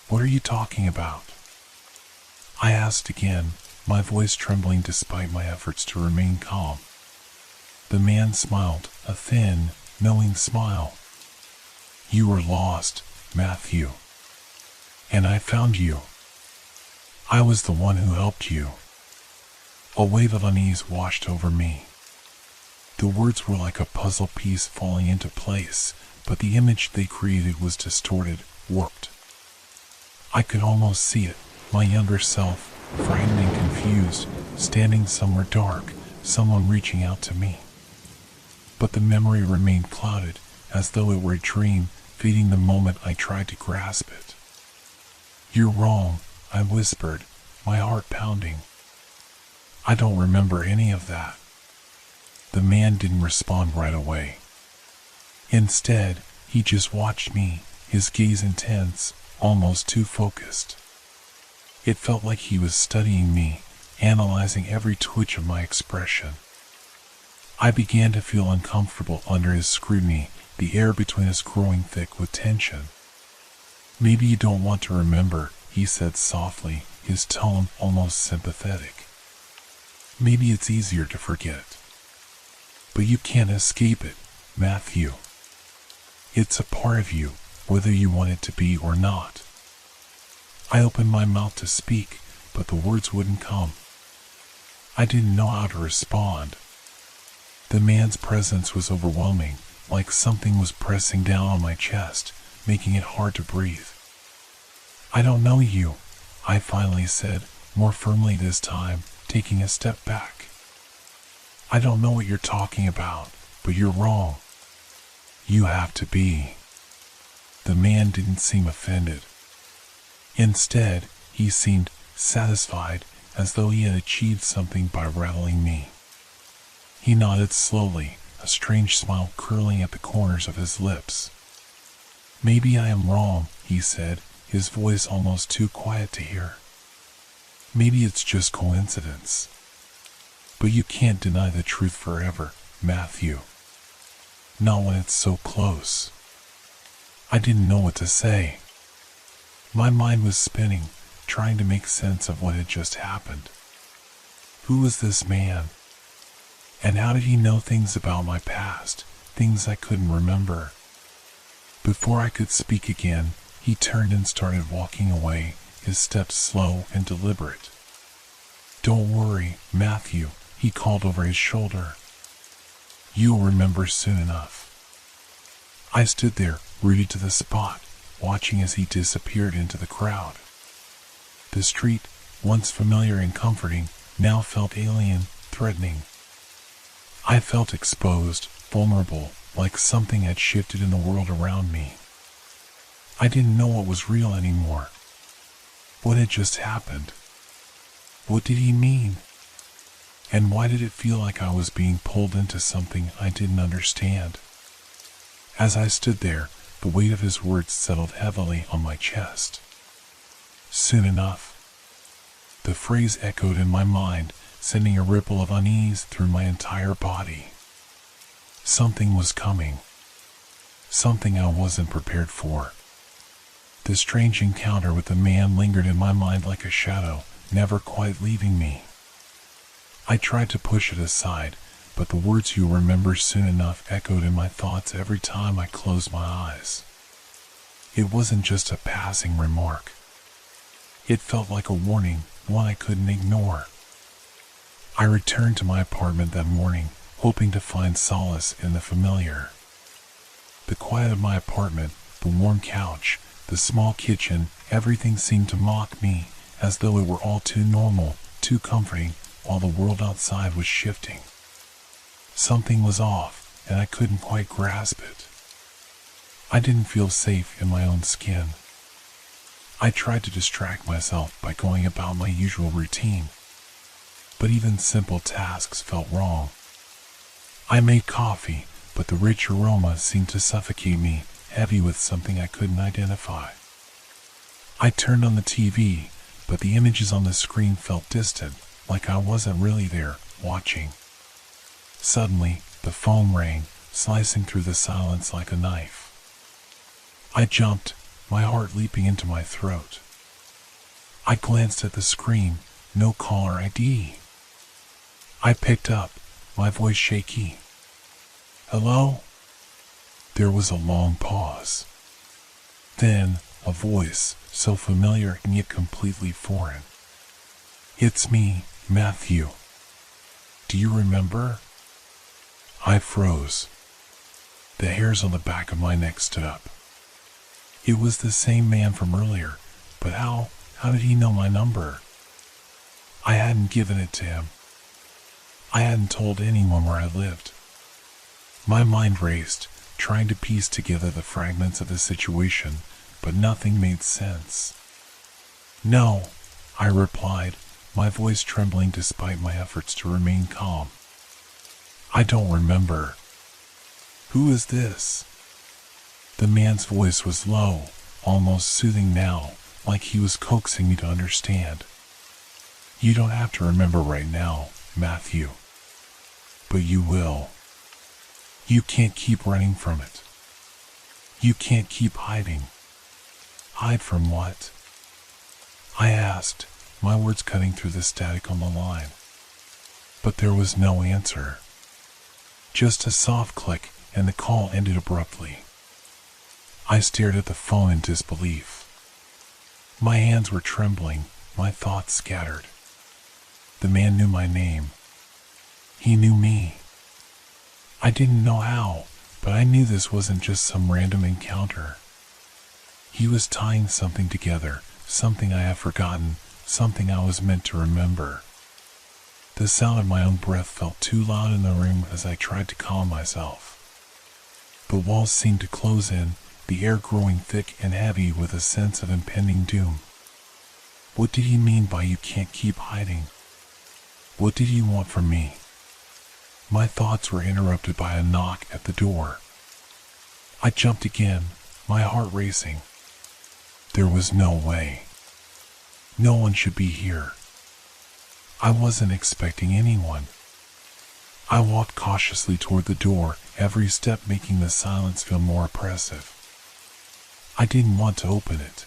What are you talking about? I asked again, my voice trembling despite my efforts to remain calm. The man smiled, a thin, knowing smile. You were lost, Matthew. And I found you. I was the one who helped you. A wave of unease washed over me. The words were like a puzzle piece falling into place, but the image they created was distorted, warped. I could almost see it, my younger self, frightened and confused, standing somewhere dark, someone reaching out to me. But the memory remained clouded, as though it were a dream, fading the moment I tried to grasp it. You're wrong, I whispered, my heart pounding. I don't remember any of that. The man didn't respond right away. Instead, he just watched me, his gaze intense, almost too focused. It felt like he was studying me, analyzing every twitch of my expression. I began to feel uncomfortable under his scrutiny, the air between us growing thick with tension. Maybe you don't want to remember, he said softly, his tone almost sympathetic. Maybe it's easier to forget. But you can't escape it, Matthew. It's a part of you, whether you want it to be or not. I opened my mouth to speak, but the words wouldn't come. I didn't know how to respond. The man's presence was overwhelming, like something was pressing down on my chest, making it hard to breathe. I don't know you, I finally said, more firmly this time, taking a step back. I don't know what you're talking about, but you're wrong. You have to be. The man didn't seem offended. Instead, he seemed satisfied, as though he had achieved something by rattling me. He nodded slowly, a strange smile curling at the corners of his lips. Maybe I am wrong, he said, his voice almost too quiet to hear. Maybe it's just coincidence. But you can't deny the truth forever, Matthew. Not when it's so close. I didn't know what to say. My mind was spinning, trying to make sense of what had just happened. Who was this man? And how did he know things about my past, things I couldn't remember? Before I could speak again, he turned and started walking away, his steps slow and deliberate. Don't worry, Matthew, he called over his shoulder. You'll remember soon enough. I stood there, rooted to the spot, watching as he disappeared into the crowd. The street, once familiar and comforting, now felt alien, threatening. I felt exposed, vulnerable, like something had shifted in the world around me. I didn't know what was real anymore. What had just happened? What did he mean? And why did it feel like I was being pulled into something I didn't understand? As I stood there, the weight of his words settled heavily on my chest. Soon enough. The phrase echoed in my mind, sending a ripple of unease through my entire body. Something was coming. Something I wasn't prepared for. The strange encounter with the man lingered in my mind like a shadow, never quite leaving me. I tried to push it aside, but the words "you'll remember soon enough" echoed in my thoughts every time I closed my eyes. It wasn't just a passing remark. It felt like a warning, one I couldn't ignore. I returned to my apartment that morning, hoping to find solace in the familiar. The quiet of my apartment, the warm couch, the small kitchen, everything seemed to mock me, as though it were all too normal, too comforting, while the world outside was shifting. Something was off, and I couldn't quite grasp it. I didn't feel safe in my own skin. I tried to distract myself by going about my usual routine, but even simple tasks felt wrong. I made coffee, but the rich aroma seemed to suffocate me, heavy with something I couldn't identify. I turned on the TV, but the images on the screen felt distant, like I wasn't really there, watching. Suddenly, the phone rang, slicing through the silence like a knife. I jumped, my heart leaping into my throat. I glanced at the screen, no caller ID. I picked up, my voice shaky. Hello? There was a long pause. Then, a voice, so familiar and yet completely foreign. It's me, Matthew. Do you remember? I froze. The hairs on the back of my neck stood up. It was the same man from earlier, but how did he know my number? I hadn't given it to him. I hadn't told anyone where I lived. My mind raced, trying to piece together the fragments of the situation, but nothing made sense. No, I replied, my voice trembling despite my efforts to remain calm. I don't remember. Who is this? The man's voice was low, almost soothing now, like he was coaxing me to understand. You don't have to remember right now, Matthew. But you will. You can't keep running from it. You can't keep hiding. Hide from what? I asked, my words cutting through the static on the line. But there was no answer. Just a soft click, and the call ended abruptly. I stared at the phone in disbelief. My hands were trembling, my thoughts scattered. The man knew my name. He knew me. I didn't know how, but I knew this wasn't just some random encounter. He was tying something together, something I had forgotten, something I was meant to remember. The sound of my own breath felt too loud in the room as I tried to calm myself. The walls seemed to close in, the air growing thick and heavy with a sense of impending doom. What did he mean by "you can't keep hiding"? What did he want from me? My thoughts were interrupted by a knock at the door. I jumped again, my heart racing. There was no way. No one should be here. I wasn't expecting anyone. I walked cautiously toward the door, every step making the silence feel more oppressive. I didn't want to open it.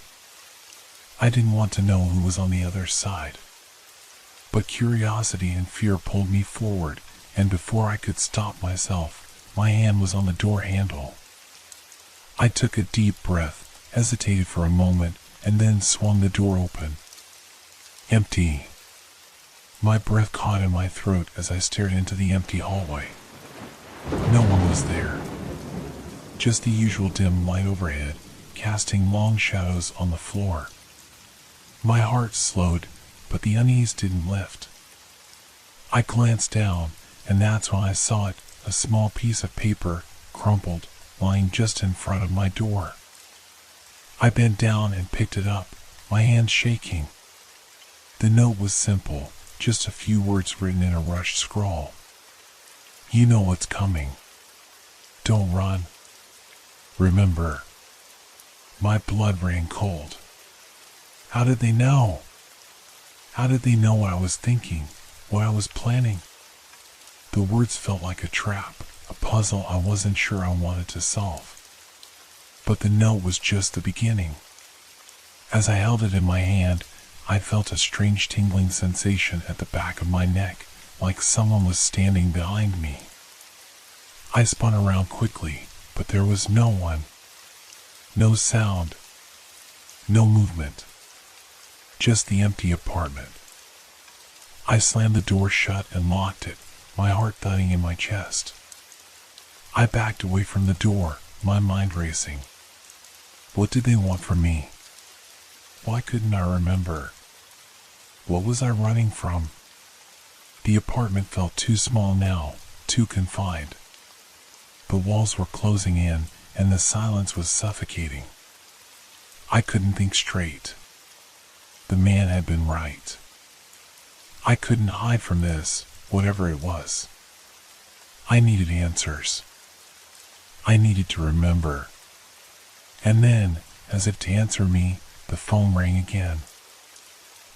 I didn't want to know who was on the other side. But curiosity and fear pulled me forward, and before I could stop myself, my hand was on the door handle. I took a deep breath, hesitated for a moment, and then swung the door open. Empty. My breath caught in my throat as I stared into the empty hallway. No one was there. Just the usual dim light overhead, casting long shadows on the floor. My heart slowed, but the unease didn't lift. I glanced down, and that's when I saw it, a small piece of paper, crumpled, lying just in front of my door. I bent down and picked it up, my hand shaking. The note was simple, just a few words written in a rushed scrawl. "You know what's coming. Don't run. Remember." My blood ran cold. How did they know? How did they know what I was thinking, what I was planning? The words felt like a trap, a puzzle I wasn't sure I wanted to solve. But the note was just the beginning. As I held it in my hand, I felt a strange tingling sensation at the back of my neck, like someone was standing behind me. I spun around quickly, but there was no one. No sound. No movement. Just the empty apartment. I slammed the door shut and locked it, my heart thudding in my chest. I backed away from the door, my mind racing. What did they want from me? Why couldn't I remember? What was I running from? The apartment felt too small now, too confined. The walls were closing in, and the silence was suffocating. I couldn't think straight. The man had been right. I couldn't hide from this, whatever it was. I needed answers. I needed to remember. And then, as if to answer me, the phone rang again.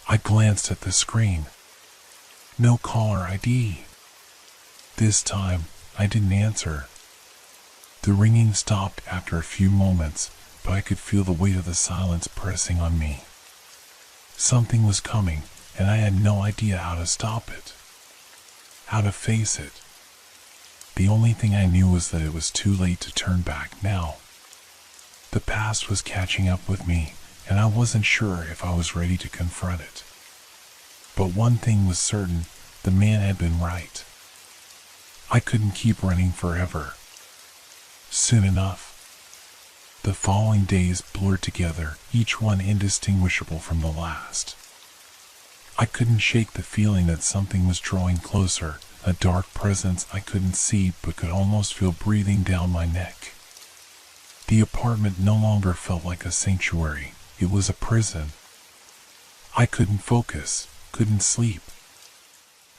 I glanced at the screen. No caller ID. This time, I didn't answer. The ringing stopped after a few moments, but I could feel the weight of the silence pressing on me. Something was coming, and I had no idea how to stop it. How to face it. The only thing I knew was that it was too late to turn back now. The past was catching up with me, and I wasn't sure if I was ready to confront it. But one thing was certain, the man had been right. I couldn't keep running forever. Soon enough. The following days blurred together, each one indistinguishable from the last. I couldn't shake the feeling that something was drawing closer, a dark presence I couldn't see but could almost feel breathing down my neck. The apartment no longer felt like a sanctuary, it was a prison. I couldn't focus, couldn't sleep.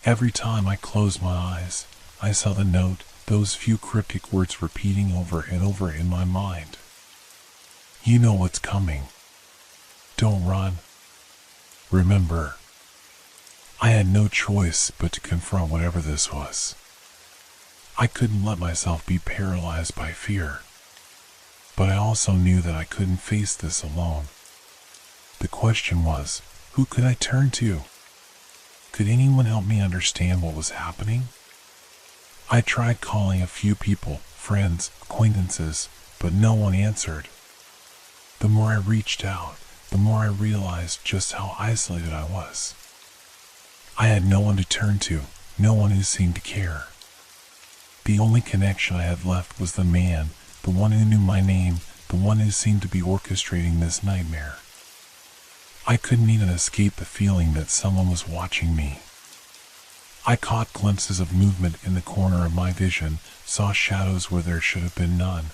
Every time I closed my eyes, I saw the note, those few cryptic words repeating over and over in my mind. You know what's coming. Don't run. Remember. I had no choice but to confront whatever this was. I couldn't let myself be paralyzed by fear. But I also knew that I couldn't face this alone. The question was, who could I turn to? Could anyone help me understand what was happening? I tried calling a few people, friends, acquaintances, but no one answered. The more I reached out, the more I realized just how isolated I was. I had no one to turn to, no one who seemed to care. The only connection I had left was the man, the one who knew my name, the one who seemed to be orchestrating this nightmare. I couldn't even escape the feeling that someone was watching me. I caught glimpses of movement in the corner of my vision, saw shadows where there should have been none.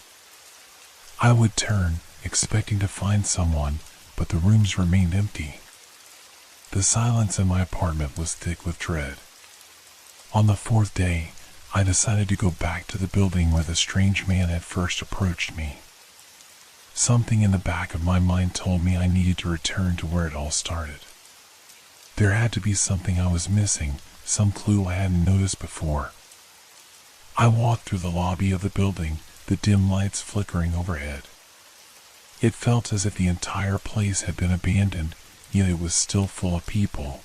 I would turn, expecting to find someone, but the rooms remained empty. The silence in my apartment was thick with dread. On the fourth day, I decided to go back to the building where the strange man had first approached me. Something in the back of my mind told me I needed to return to where it all started. There had to be something I was missing, some clue I hadn't noticed before. I walked through the lobby of the building, the dim lights flickering overhead. It felt as if the entire place had been abandoned, yet it was still full of people.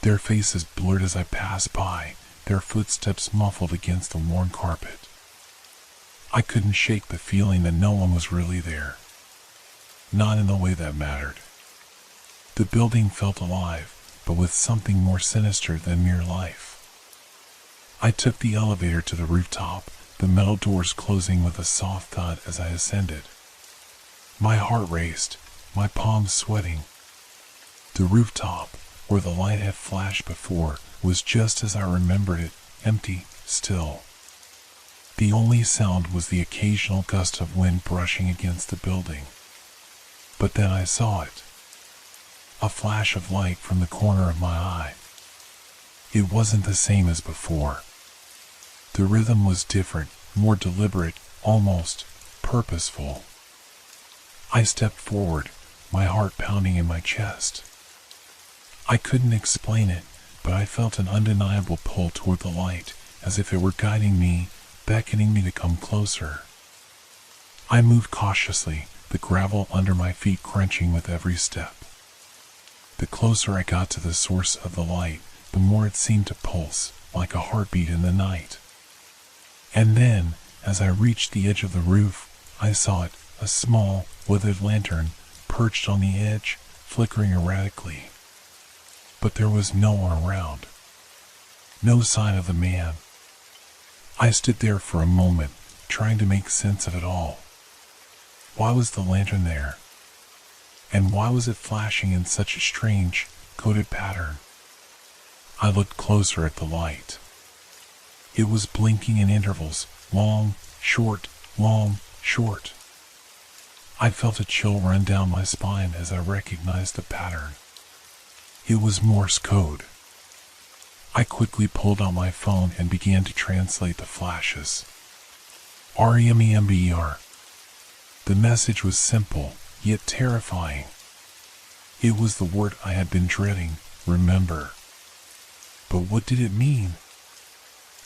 Their faces blurred as I passed by, their footsteps muffled against the worn carpet. I couldn't shake the feeling that no one was really there. Not in the way that mattered. The building felt alive, but with something more sinister than mere life. I took the elevator to the rooftop, the metal doors closing with a soft thud as I ascended. My heart raced, my palms sweating. The rooftop, where the light had flashed before, was just as I remembered it, empty, still. The only sound was the occasional gust of wind brushing against the building. But then I saw it. A flash of light from the corner of my eye. It wasn't the same as before. The rhythm was different, more deliberate, almost purposeful. I stepped forward, my heart pounding in my chest. I couldn't explain it, but I felt an undeniable pull toward the light, as if it were guiding me, beckoning me to come closer. I moved cautiously, the gravel under my feet crunching with every step. The closer I got to the source of the light, the more it seemed to pulse, like a heartbeat in the night. And then, as I reached the edge of the roof, I saw it, a small, withered lantern, perched on the edge, flickering erratically. But there was no one around. No sign of the man. I stood there for a moment, trying to make sense of it all. Why was the lantern there? And why was it flashing in such a strange, coded pattern? I looked closer at the light. It was blinking in intervals, long, short, long, short. I felt a chill run down my spine as I recognized the pattern. It was Morse code. I quickly pulled out my phone and began to translate the flashes. REMEMBER. The message was simple, yet terrifying. It was the word I had been dreading, remember. But what did it mean?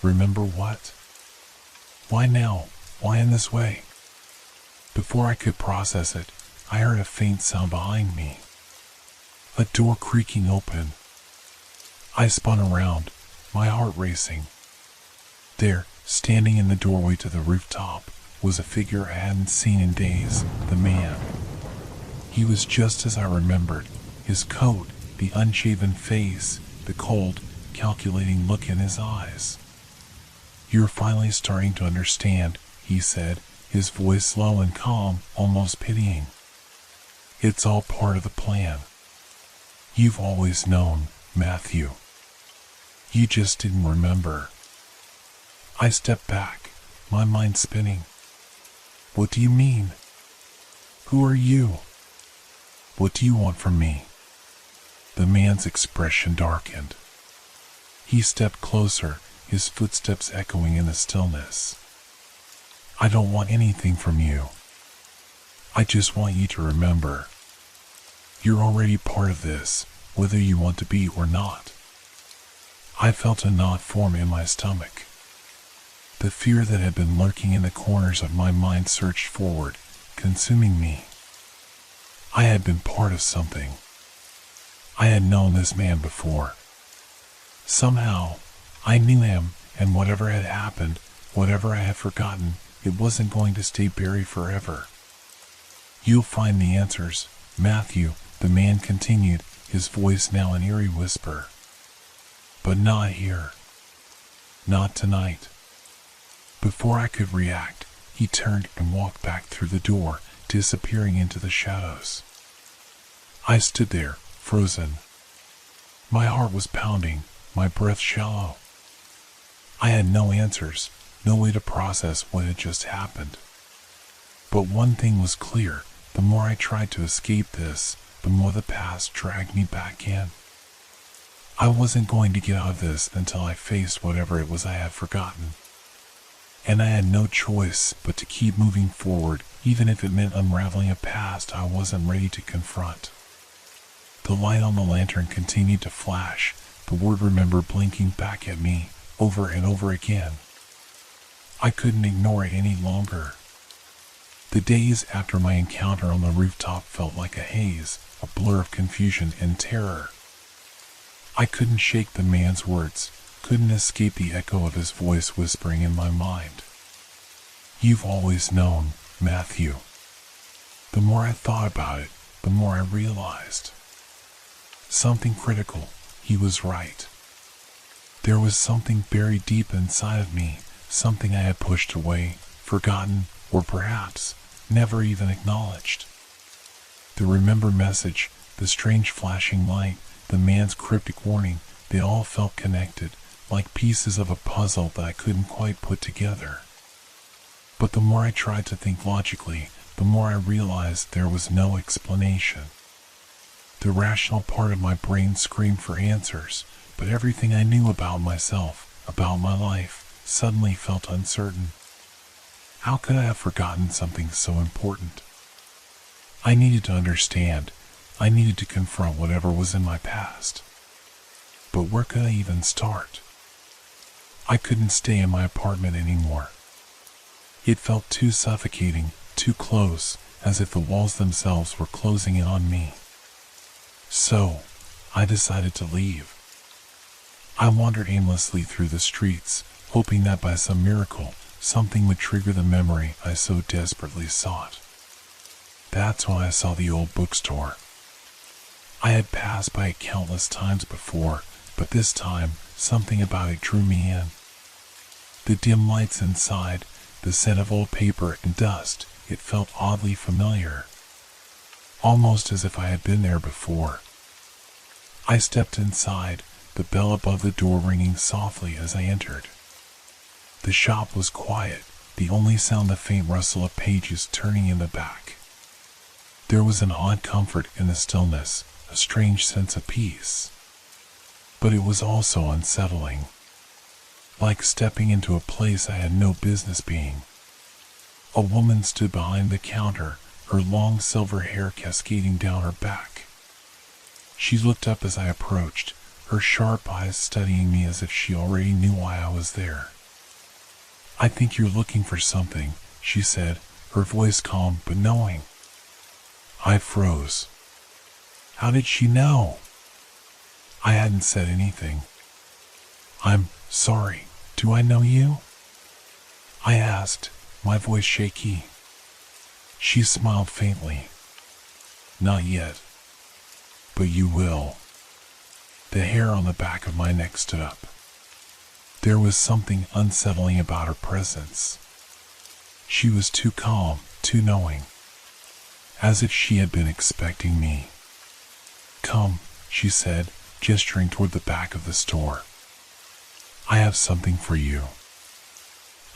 Remember what? Why now? Why in this way? Before I could process it, I heard a faint sound behind me. A door creaking open. I spun around, my heart racing. There, standing in the doorway to the rooftop, was a figure I hadn't seen in days, the man. He was just as I remembered, his coat, the unshaven face, the cold, calculating look in his eyes. "You're finally starting to understand," he said, his voice low and calm, almost pitying. "It's all part of the plan. You've always known, Matthew. You just didn't remember." I stepped back, my mind spinning. "What do you mean? Who are you? What do you want from me?" The man's expression darkened. He stepped closer, his footsteps echoing in the stillness. "I don't want anything from you. I just want you to remember. You're already part of this, whether you want to be or not." I felt a knot form in my stomach. The fear that had been lurking in the corners of my mind surged forward, consuming me. I had been part of something. I had known this man before. Somehow, I knew him, and whatever had happened, whatever I had forgotten, it wasn't going to stay buried forever. You'll find the answers, Matthew, the man continued, his voice now an eerie whisper. But not here. Not tonight. Before I could react, he turned and walked back through the door, disappearing into the shadows. I stood there, frozen. My heart was pounding, my breath shallow. I had no answers, no way to process what had just happened. But one thing was clear, the more I tried to escape this, the more the past dragged me back in. I wasn't going to get out of this until I faced whatever it was I had forgotten. And I had no choice but to keep moving forward, even if it meant unraveling a past I wasn't ready to confront. The light on the lantern continued to flash, the word remember blinking back at me, over and over again. I couldn't ignore it any longer. The days after my encounter on the rooftop felt like a haze, a blur of confusion and terror. I couldn't shake the man's words, couldn't escape the echo of his voice whispering in my mind. You've always known, Matthew. The more I thought about it, the more I realized. Something critical, he was right. There was something buried deep inside of me, something I had pushed away, forgotten, or perhaps never even acknowledged. The remember message, the strange flashing light, the man's cryptic warning, they all felt connected, like pieces of a puzzle that I couldn't quite put together. But the more I tried to think logically, the more I realized there was no explanation. The rational part of my brain screamed for answers, but everything I knew about myself, about my life, suddenly felt uncertain. How could I have forgotten something so important? I needed to understand. I needed to confront whatever was in my past. But where could I even start? I couldn't stay in my apartment anymore. It felt too suffocating, too close, as if the walls themselves were closing in on me. So, I decided to leave. I wandered aimlessly through the streets, hoping that by some miracle, something would trigger the memory I so desperately sought. That's when I saw the old bookstore. I had passed by it countless times before, but this time, something about it drew me in. The dim lights inside, the scent of old paper and dust, it felt oddly familiar. Almost as if I had been there before. I stepped inside, the bell above the door ringing softly as I entered. The shop was quiet, the only sound the faint rustle of pages turning in the back. There was an odd comfort in the stillness, a strange sense of peace. But it was also unsettling. Like stepping into a place I had no business being. A woman stood behind the counter, her long silver hair cascading down her back. She looked up as I approached, her sharp eyes studying me as if she already knew why I was there. I think you're looking for something, she said, her voice calm but knowing. I froze. How did she know? I hadn't said anything. I'm sorry, do I know you? I asked, my voice shaky. She smiled faintly. Not yet. But you will. The hair on the back of my neck stood up. There was something unsettling about her presence. She was too calm, too knowing. As if she had been expecting me. Come, she said, gesturing toward the back of the store. I have something for you.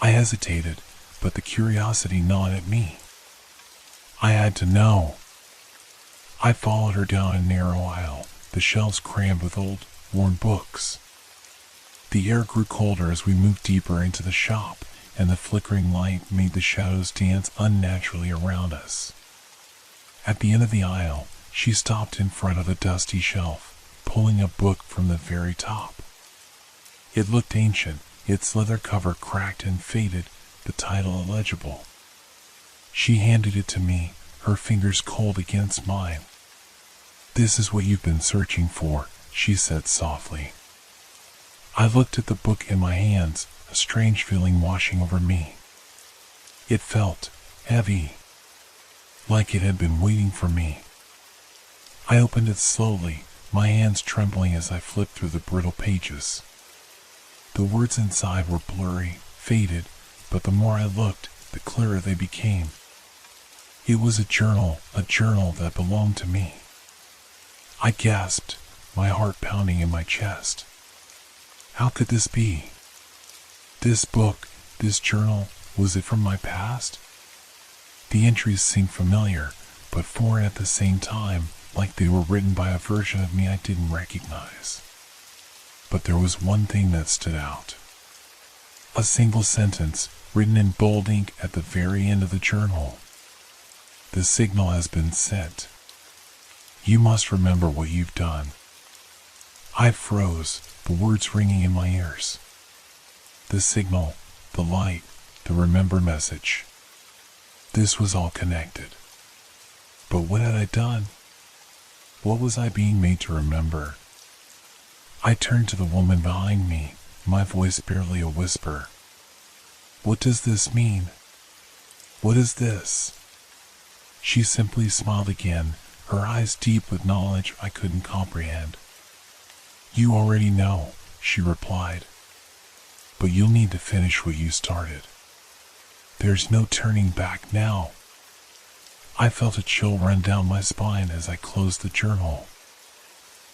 I hesitated, but the curiosity gnawed at me. I had to know. I followed her down a narrow aisle, the shelves crammed with old, worn books. The air grew colder as we moved deeper into the shop, and the flickering light made the shadows dance unnaturally around us. At the end of the aisle, she stopped in front of a dusty shelf, pulling a book from the very top. It looked ancient, its leather cover cracked and faded, the title illegible. She handed it to me, her fingers cold against mine. This is what you've been searching for, she said softly. I looked at the book in my hands, a strange feeling washing over me. It felt heavy, like it had been waiting for me. I opened it slowly, my hands trembling as I flipped through the brittle pages. The words inside were blurry, faded, but the more I looked, the clearer they became. It was a journal that belonged to me. I gasped, my heart pounding in my chest. How could this be? This book, this journal, was it from my past? The entries seemed familiar, but foreign at the same time, like they were written by a version of me I didn't recognize. But there was one thing that stood out. A single sentence, written in bold ink at the very end of the journal. The signal has been sent. You must remember what you've done. I froze, the words ringing in my ears. The signal, the light, the remember message. This was all connected. But what had I done? What was I being made to remember? I turned to the woman behind me, my voice barely a whisper. What does this mean? What is this? She simply smiled again, her eyes deep with knowledge I couldn't comprehend. You already know, she replied. But you'll need to finish what you started. There's no turning back now. I felt a chill run down my spine as I closed the journal.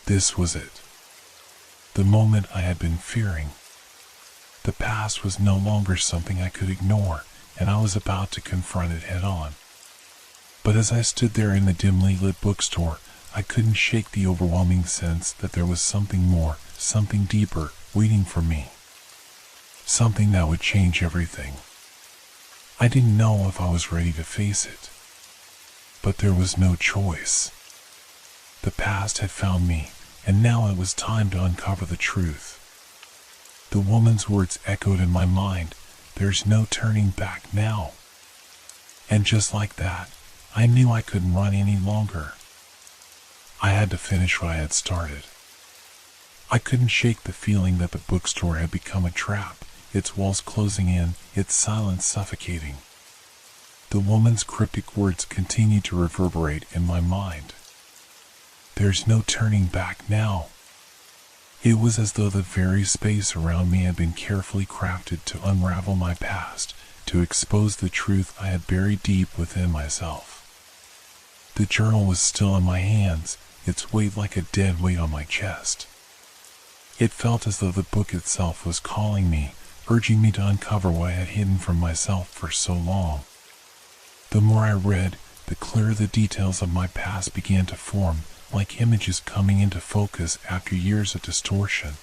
This was it. The moment I had been fearing. The past was no longer something I could ignore, and I was about to confront it head on. But as I stood there in the dimly lit bookstore, I couldn't shake the overwhelming sense that there was something more, something deeper, waiting for me. Something that would change everything. I didn't know if I was ready to face it. But there was no choice. The past had found me, and now it was time to uncover the truth. The woman's words echoed in my mind, there's no turning back now. And just like that, I knew I couldn't run any longer. I had to finish what I had started. I couldn't shake the feeling that the bookstore had become a trap, its walls closing in, its silence suffocating. The woman's cryptic words continued to reverberate in my mind. There's no turning back now. It was as though the very space around me had been carefully crafted to unravel my past, to expose the truth I had buried deep within myself. The journal was still in my hands, its weight like a dead weight on my chest. It felt as though the book itself was calling me, urging me to uncover what I had hidden from myself for so long. The more I read, the clearer the details of my past began to form, like images coming into focus after years of distortion.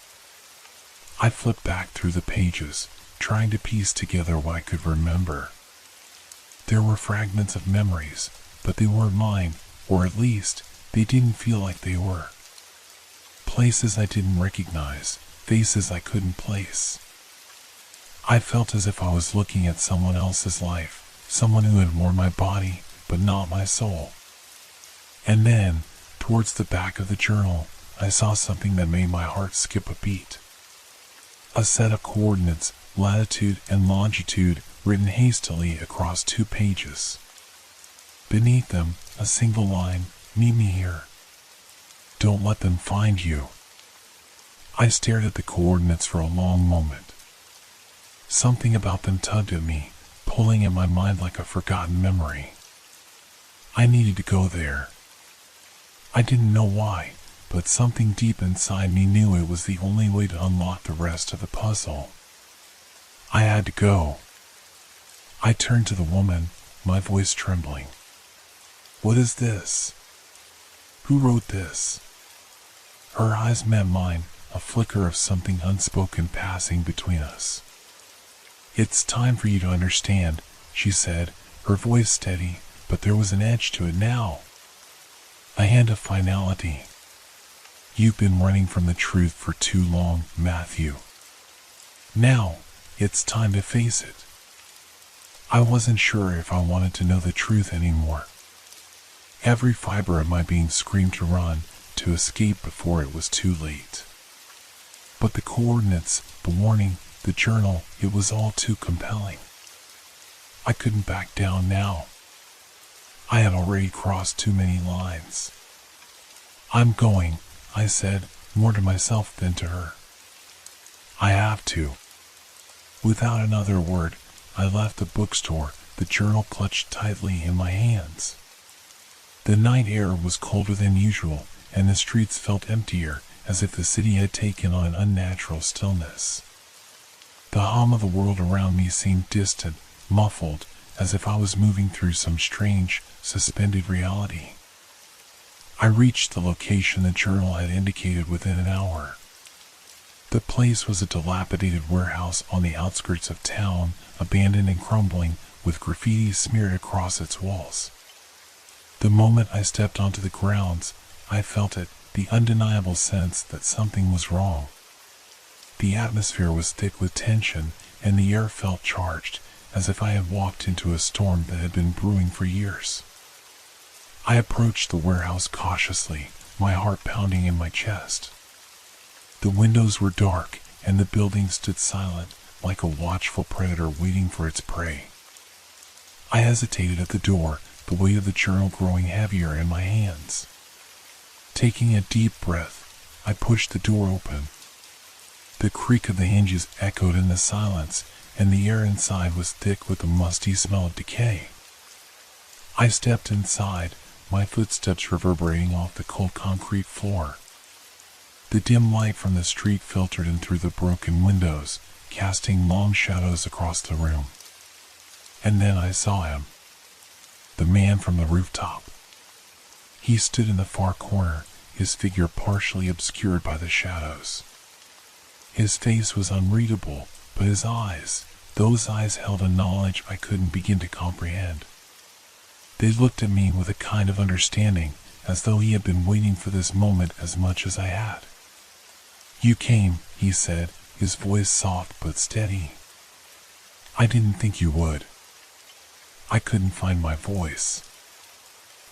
I flipped back through the pages, trying to piece together what I could remember. There were fragments of memories, but they weren't mine, or at least, they didn't feel like they were. Places I didn't recognize, faces I couldn't place. I felt as if I was looking at someone else's life, someone who had worn my body, but not my soul. And then, towards the back of the journal, I saw something that made my heart skip a beat. A set of coordinates, latitude and longitude, written hastily across 2 pages. Beneath them, a single line, meet me here. Don't let them find you. I stared at the coordinates for a long moment. Something about them tugged at me, pulling at my mind like a forgotten memory. I needed to go there. I didn't know why, but something deep inside me knew it was the only way to unlock the rest of the puzzle. I had to go. I turned to the woman, my voice trembling. What is this? Who wrote this? Her eyes met mine, a flicker of something unspoken passing between us. It's time for you to understand, she said, her voice steady, but there was an edge to it now. A hint of finality. You've been running from the truth for too long, Matthew. Now, it's time to face it. I wasn't sure if I wanted to know the truth anymore. Every fiber of my being screamed to run, to escape before it was too late. But the coordinates, the warning, the journal, it was all too compelling. I couldn't back down now. I had already crossed too many lines. "I'm going," I said, more to myself than to her. "I have to." Without another word, I left the bookstore, the journal clutched tightly in my hands. The night air was colder than usual, and the streets felt emptier, as if the city had taken on an unnatural stillness. The hum of the world around me seemed distant, muffled, as if I was moving through some strange, suspended reality. I reached the location the journal had indicated within an hour. The place was a dilapidated warehouse on the outskirts of town, abandoned and crumbling, with graffiti smeared across its walls. The moment I stepped onto the grounds, I felt it, the undeniable sense that something was wrong. The atmosphere was thick with tension, and the air felt charged, as if I had walked into a storm that had been brewing for years. I approached the warehouse cautiously, my heart pounding in my chest. The windows were dark, and the building stood silent, like a watchful predator waiting for its prey. I hesitated at the door, the weight of the journal growing heavier in my hands. Taking a deep breath, I pushed the door open. The creak of the hinges echoed in the silence, and the air inside was thick with the musty smell of decay. I stepped inside, my footsteps reverberating off the cold concrete floor. The dim light from the street filtered in through the broken windows, casting long shadows across the room. And then I saw him. The man from the rooftop. He stood in the far corner, his figure partially obscured by the shadows. His face was unreadable, but his eyes, those eyes held a knowledge I couldn't begin to comprehend. They looked at me with a kind of understanding, as though he had been waiting for this moment as much as I had. "You came," he said, his voice soft but steady. "I didn't think you would." I couldn't find my voice.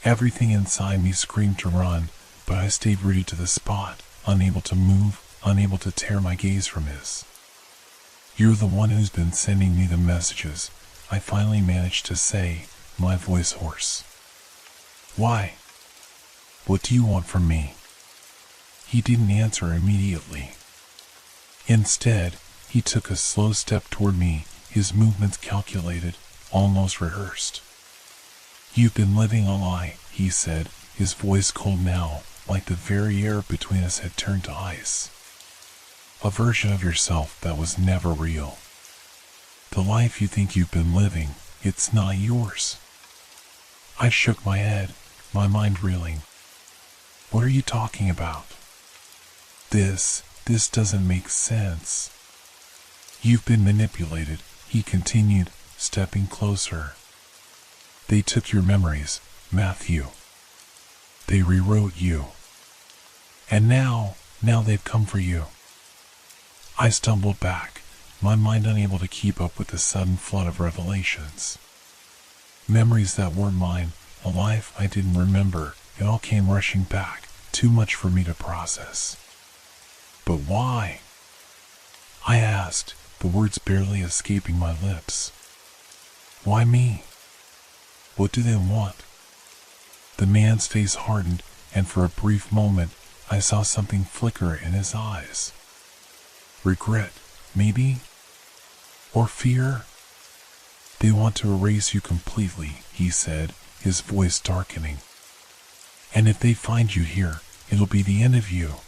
Everything inside me screamed to run, but I stayed rooted to the spot, unable to move, unable to tear my gaze from his. "You're the one who's been sending me the messages," I finally managed to say, my voice hoarse. "Why? What do you want from me?" He didn't answer immediately. Instead, he took a slow step toward me, his movements calculated, almost rehearsed. "You've been living a lie," he said, his voice cold now, like the very air between us had turned to ice. "A version of yourself that was never real. The life you think you've been living, it's not yours." I shook my head, my mind reeling. "What are you talking about? This doesn't make sense." "You've been manipulated," he continued, stepping closer. "They took your memories, Matthew. They rewrote you. And now they've come for you." I stumbled back, my mind unable to keep up with the sudden flood of revelations. Memories that weren't mine, a life I didn't remember, it all came rushing back, too much for me to process. "But why?" I asked, the words barely escaping my lips. "Why me? What do they want?" The man's face hardened, and for a brief moment, I saw something flicker in his eyes. Regret, maybe? Or fear? "They want to erase you completely," he said, his voice darkening. "And if they find you here, it'll be the end of you.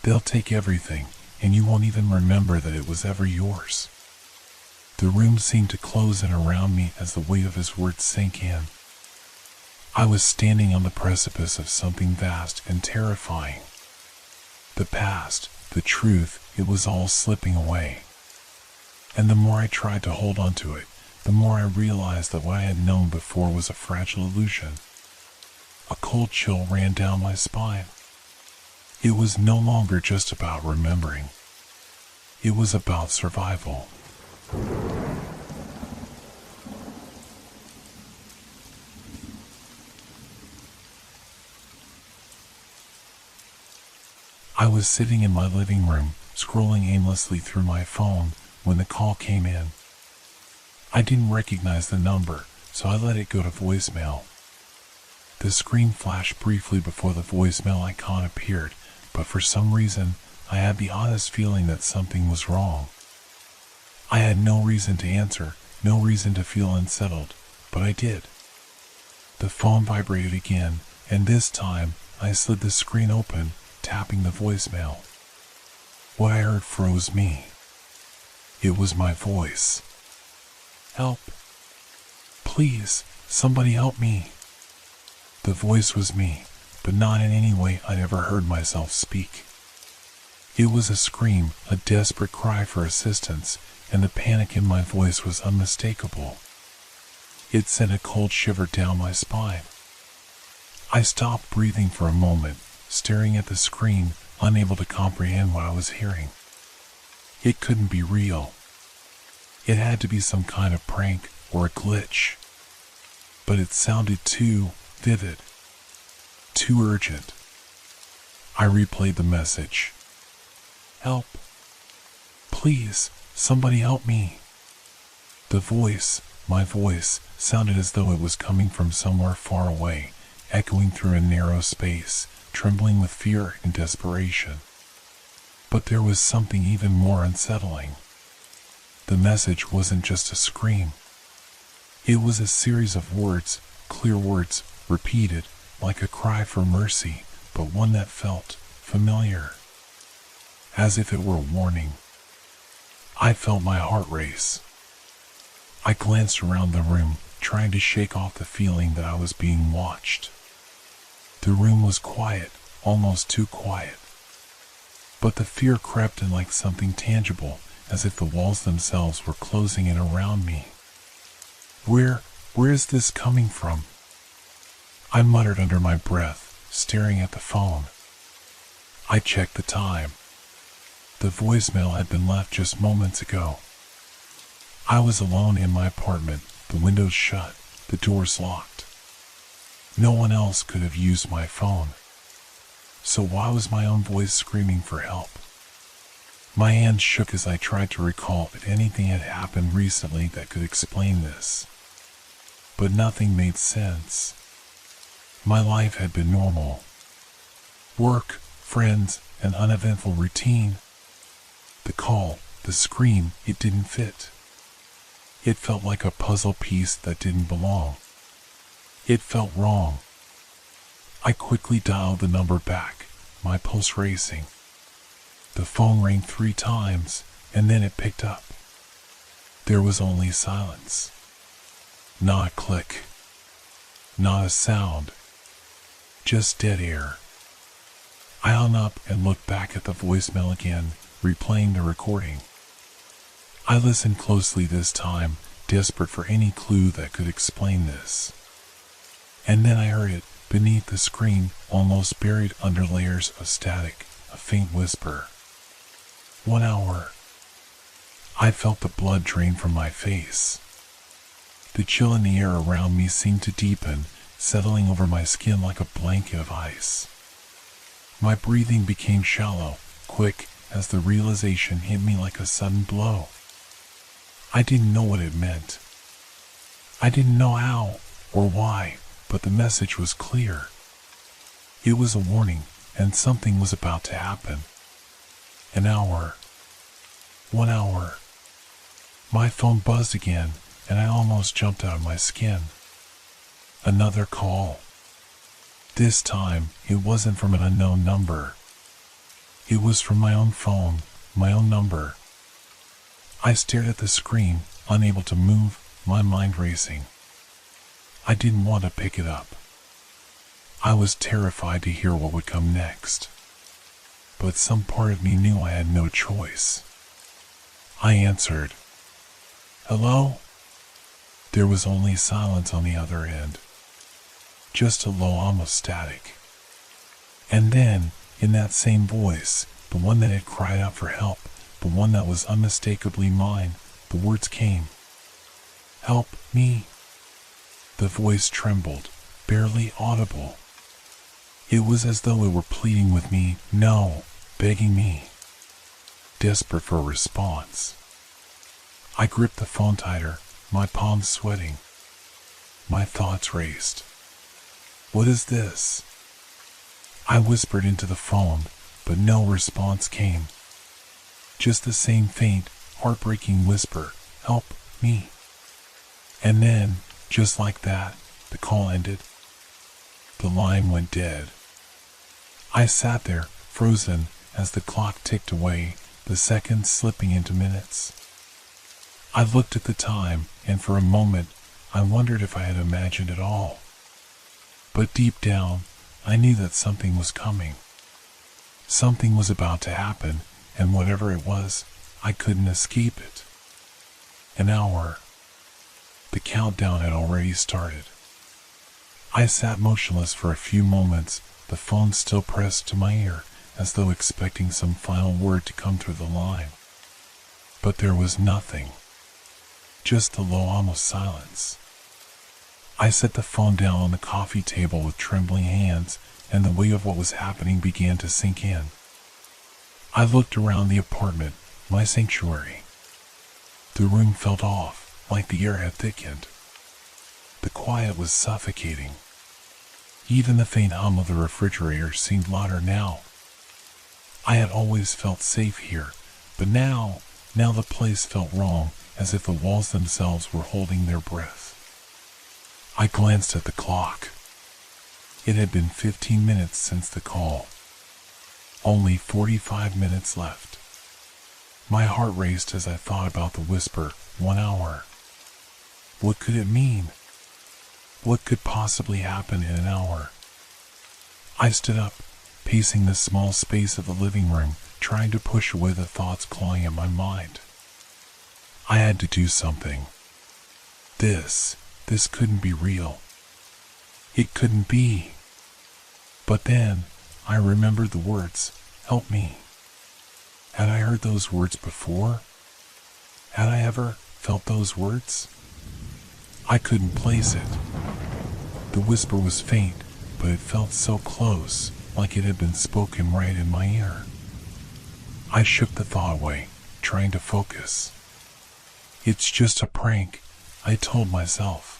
They'll take everything, and you won't even remember that it was ever yours." The room seemed to close in around me as the weight of his words sank in. I was standing on the precipice of something vast and terrifying. The past, the truth, it was all slipping away. And the more I tried to hold on to it, the more I realized that what I had known before was a fragile illusion. A cold chill ran down my spine. It was no longer just about remembering. It was about survival. I was sitting in my living room, scrolling aimlessly through my phone when the call came in. I didn't recognize the number, so I let it go to voicemail. The screen flashed briefly before the voicemail icon appeared, but for some reason, I had the honest feeling that something was wrong. I had no reason to answer, no reason to feel unsettled, but I did. The phone vibrated again, and this time, I slid the screen open, tapping the voicemail. What I heard froze me. It was my voice. Help. Please, somebody help me. The voice was me, but not in any way I'd ever heard myself speak. It was a scream, a desperate cry for assistance, and the panic in my voice was unmistakable. It sent a cold shiver down my spine. I stopped breathing for a moment, staring at the screen, unable to comprehend what I was hearing. It couldn't be real. It had to be some kind of prank or a glitch. But it sounded too vivid, too urgent. I replayed the message. Help. Please, somebody help me. The voice, my voice, sounded as though it was coming from somewhere far away, echoing through a narrow space, trembling with fear and desperation. But there was something even more unsettling. The message wasn't just a scream. It was a series of words, clear words, repeated, like a cry for mercy, but one that felt familiar, as if it were a warning. I felt my heart race. I glanced around the room, trying to shake off the feeling that I was being watched. The room was quiet, almost too quiet. But the fear crept in like something tangible, as if the walls themselves were closing in around me. Where is this coming from? I muttered under my breath, staring at the phone. I checked the time. The voicemail had been left just moments ago. I was alone in my apartment, the windows shut, the doors locked. No one else could have used my phone. So why was my own voice screaming for help? My hands shook as I tried to recall if anything had happened recently that could explain this. But nothing made sense. My life had been normal. Work, friends, an uneventful routine. The call, the scream, it didn't fit. It felt like a puzzle piece that didn't belong. It felt wrong. I quickly dialed the number back, my pulse racing. The phone rang 3 times, and then it picked up. There was only silence. Not a click. Not a sound. Just dead air. I hung up and looked back at the voicemail again, replaying the recording. I listened closely this time, desperate for any clue that could explain this. And then I heard it, beneath the screen, almost buried under layers of static, a faint whisper. 1 hour. I felt the blood drain from my face. The chill in the air around me seemed to deepen, settling over my skin like a blanket of ice. My breathing became shallow, quick, as the realization hit me like a sudden blow. I didn't know what it meant. I didn't know how or why, but the message was clear. It was a warning, and something was about to happen. An hour. 1 hour. My phone buzzed again, and I almost jumped out of my skin. Another call. This time, it wasn't from an unknown number. It was from my own phone, my own number. I stared at the screen, unable to move, my mind racing. I didn't want to pick it up. I was terrified to hear what would come next. But some part of me knew I had no choice. I answered. Hello? There was only silence on the other end. Just a low hum of static. And then, in that same voice, the one that had cried out for help, the one that was unmistakably mine, the words came. Help me. The voice trembled, barely audible. It was as though it were pleading with me, no, begging me. desperate for a response. I gripped the phone tighter, my palms sweating. My thoughts raced. What is this? I whispered into the phone, but no response came. Just the same faint, heartbreaking whisper, "Help me." And then, just like that, the call ended. The line went dead. I sat there, frozen, as the clock ticked away, the seconds slipping into minutes. I looked at the time, and for a moment, I wondered if I had imagined it all. But deep down, I knew that something was coming. Something was about to happen, and whatever it was, I couldn't escape it. An hour. The countdown had already started. I sat motionless for a few moments, the phone still pressed to my ear, as though expecting some final word to come through the line. But there was nothing. Just the low, almost silence. I set the phone down on the coffee table with trembling hands, and the weight of what was happening began to sink in. I looked around the apartment, my sanctuary. The room felt off, like the air had thickened. The quiet was suffocating. Even the faint hum of the refrigerator seemed louder now. I had always felt safe here, but now the place felt wrong, as if the walls themselves were holding their breath. I glanced at the clock. It had been 15 minutes since the call. Only 45 minutes left. My heart raced as I thought about the whisper, 1 hour. What could it mean? What could possibly happen in an hour? I stood up, pacing the small space of the living room, trying to push away the thoughts clawing at my mind. I had to do something. This couldn't be real. It couldn't be. But then, I remembered the words, "Help me." Had I heard those words before? Had I ever felt those words? I couldn't place it. The whisper was faint, but it felt so close, like it had been spoken right in my ear. I shook the thought away, trying to focus. It's just a prank, I told myself.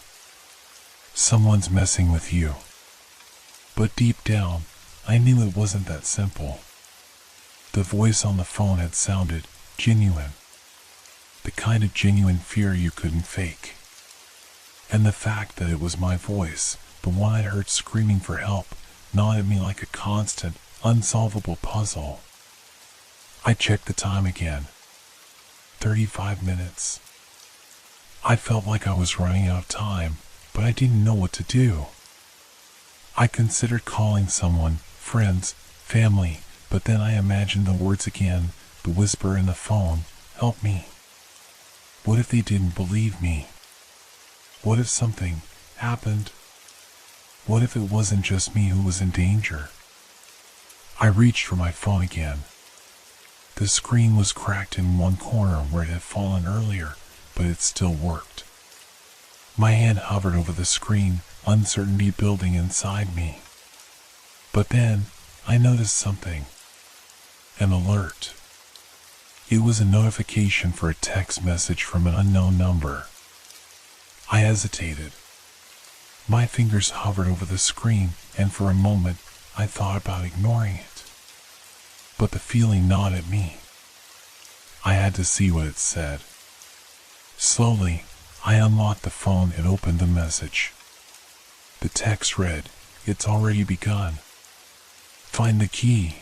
Someone's messing with you. But deep down, I knew it wasn't that simple. The voice on the phone had sounded genuine. The kind of genuine fear you couldn't fake. And the fact that it was my voice, the one I'd heard screaming for help, gnawed at me like a constant, unsolvable puzzle. I checked the time again. 35 minutes. I felt like I was running out of time, but I didn't know what to do. I considered calling someone, friends, family, but then I imagined the words again, the whisper in the phone, "Help me." What if they didn't believe me? What if something happened? What if it wasn't just me who was in danger? I reached for my phone again. The screen was cracked in one corner where it had fallen earlier, but it still worked. My hand hovered over the screen, uncertainty building inside me. But then, I noticed something. An alert. It was a notification for a text message from an unknown number. I hesitated. My fingers hovered over the screen, and for a moment, I thought about ignoring it. But the feeling gnawed at me. I had to see what it said. Slowly, I unlocked the phone and opened the message. The text read, "It's already begun. Find the key."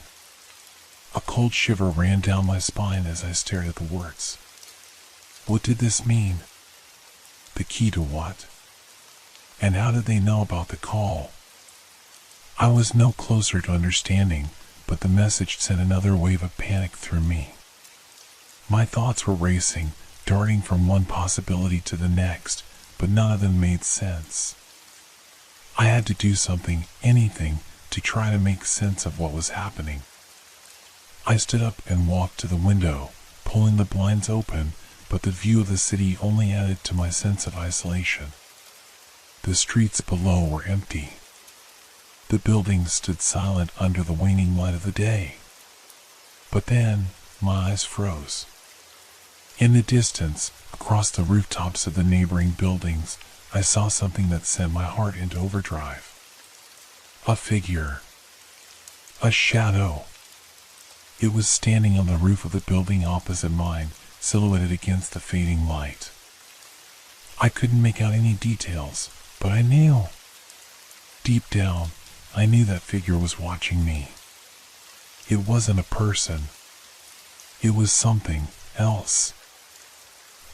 A cold shiver ran down my spine as I stared at the words. What did this mean? The key to what? And how did they know about the call? I was no closer to understanding, but the message sent another wave of panic through me. My thoughts were racing, darting from one possibility to the next, but none of them made sense. I had to do something, anything, to try to make sense of what was happening. I stood up and walked to the window, pulling the blinds open, but the view of the city only added to my sense of isolation. The streets below were empty. The buildings stood silent under the waning light of the day. But then, my eyes froze. In the distance, across the rooftops of the neighboring buildings, I saw something that sent my heart into overdrive. A figure. A shadow. It was standing on the roof of the building opposite mine, silhouetted against the fading light. I couldn't make out any details, but I knew. Deep down, I knew that figure was watching me. It wasn't a person. It was something else.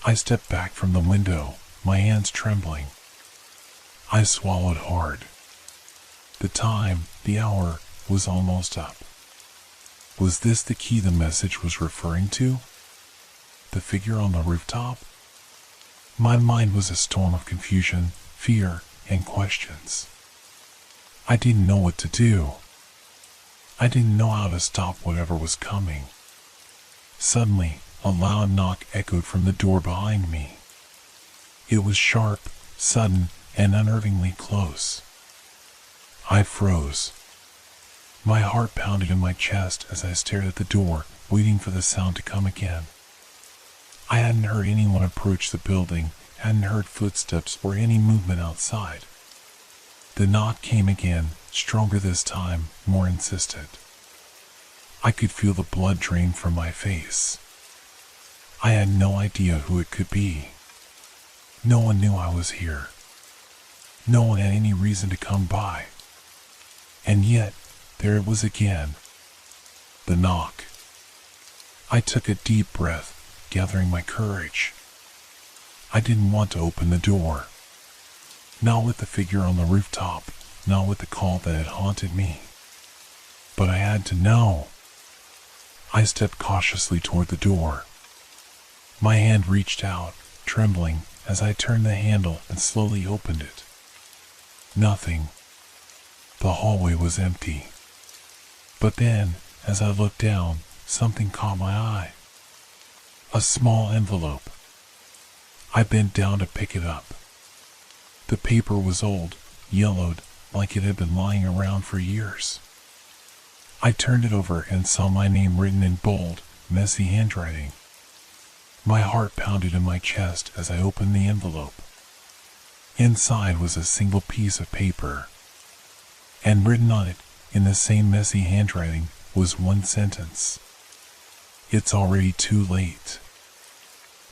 I stepped back from the window, my hands trembling. I swallowed hard. The time, the hour, was almost up. Was this the key the message was referring to? The figure on the rooftop? My mind was a storm of confusion, fear, and questions. I didn't know what to do. I didn't know how to stop whatever was coming. Suddenly, a loud knock echoed from the door behind me. It was sharp, sudden, and unnervingly close. I froze. My heart pounded in my chest as I stared at the door, waiting for the sound to come again. I hadn't heard anyone approach the building, hadn't heard footsteps or any movement outside. The knock came again, stronger this time, more insistent. I could feel the blood drain from my face. I had no idea who it could be. No one knew I was here. No one had any reason to come by. And yet, there it was again. The knock. I took a deep breath, gathering my courage. I didn't want to open the door. Not with the figure on the rooftop, not with the call that had haunted me. But I had to know. I stepped cautiously toward the door. My hand reached out, trembling, as I turned the handle and slowly opened it. Nothing. The hallway was empty. But then, as I looked down, something caught my eye. A small envelope. I bent down to pick it up. The paper was old, yellowed, like it had been lying around for years. I turned it over and saw my name written in bold, messy handwriting. My heart pounded in my chest as I opened the envelope. Inside was a single piece of paper. And written on it, in the same messy handwriting, was one sentence. It's already too late.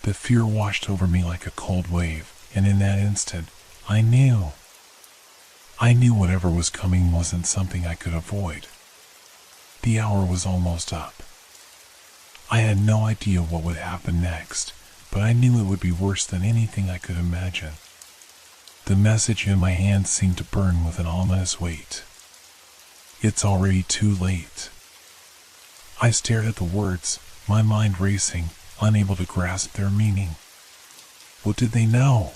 The fear washed over me like a cold wave, and in that instant, I knew. I knew whatever was coming wasn't something I could avoid. The hour was almost up. I had no idea what would happen next, but I knew it would be worse than anything I could imagine. The message in my hand seemed to burn with an ominous weight. It's already too late. I stared at the words, my mind racing, unable to grasp their meaning. What did they know?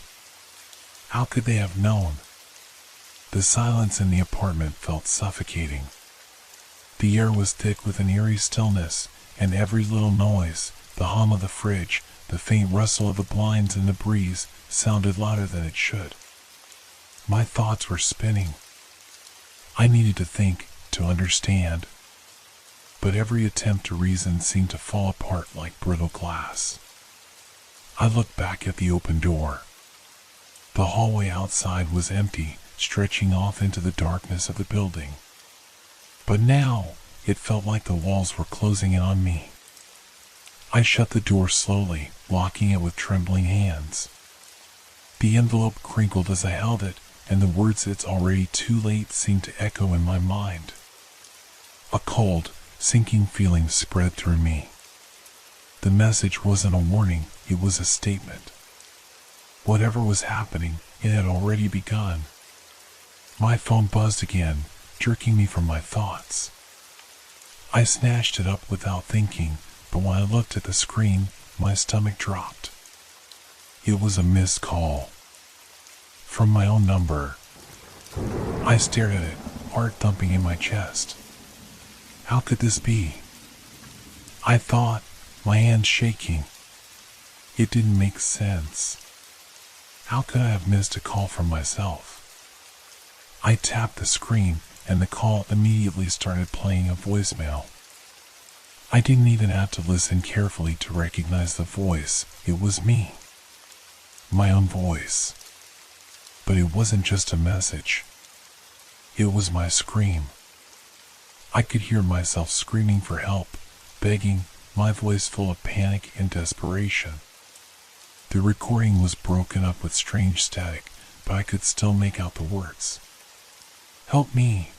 How could they have known? The silence in the apartment felt suffocating. The air was thick with an eerie stillness, and every little noise, the hum of the fridge, the faint rustle of the blinds in the breeze, sounded louder than it should. My thoughts were spinning. I needed to think, to understand. But every attempt to reason seemed to fall apart like brittle glass. I looked back at the open door. The hallway outside was empty, stretching off into the darkness of the building. But now, it felt like the walls were closing in on me. I shut the door slowly, locking it with trembling hands. The envelope crinkled as I held it, and the words "it's already too late" seemed to echo in my mind. A cold, sinking feeling spread through me. The message wasn't a warning, it was a statement. Whatever was happening, it had already begun. My phone buzzed again, jerking me from my thoughts. I snatched it up without thinking, but when I looked at the screen, my stomach dropped. It was a missed call. From my own number. I stared at it, heart thumping in my chest. How could this be? I thought, my hands shaking. It didn't make sense. How could I have missed a call from myself? I tapped the screen, and the call immediately started playing a voicemail. I didn't even have to listen carefully to recognize the voice. It was me. My own voice. But it wasn't just a message. It was my scream. I could hear myself screaming for help, begging, my voice full of panic and desperation. The recording was broken up with strange static, but I could still make out the words. Help me.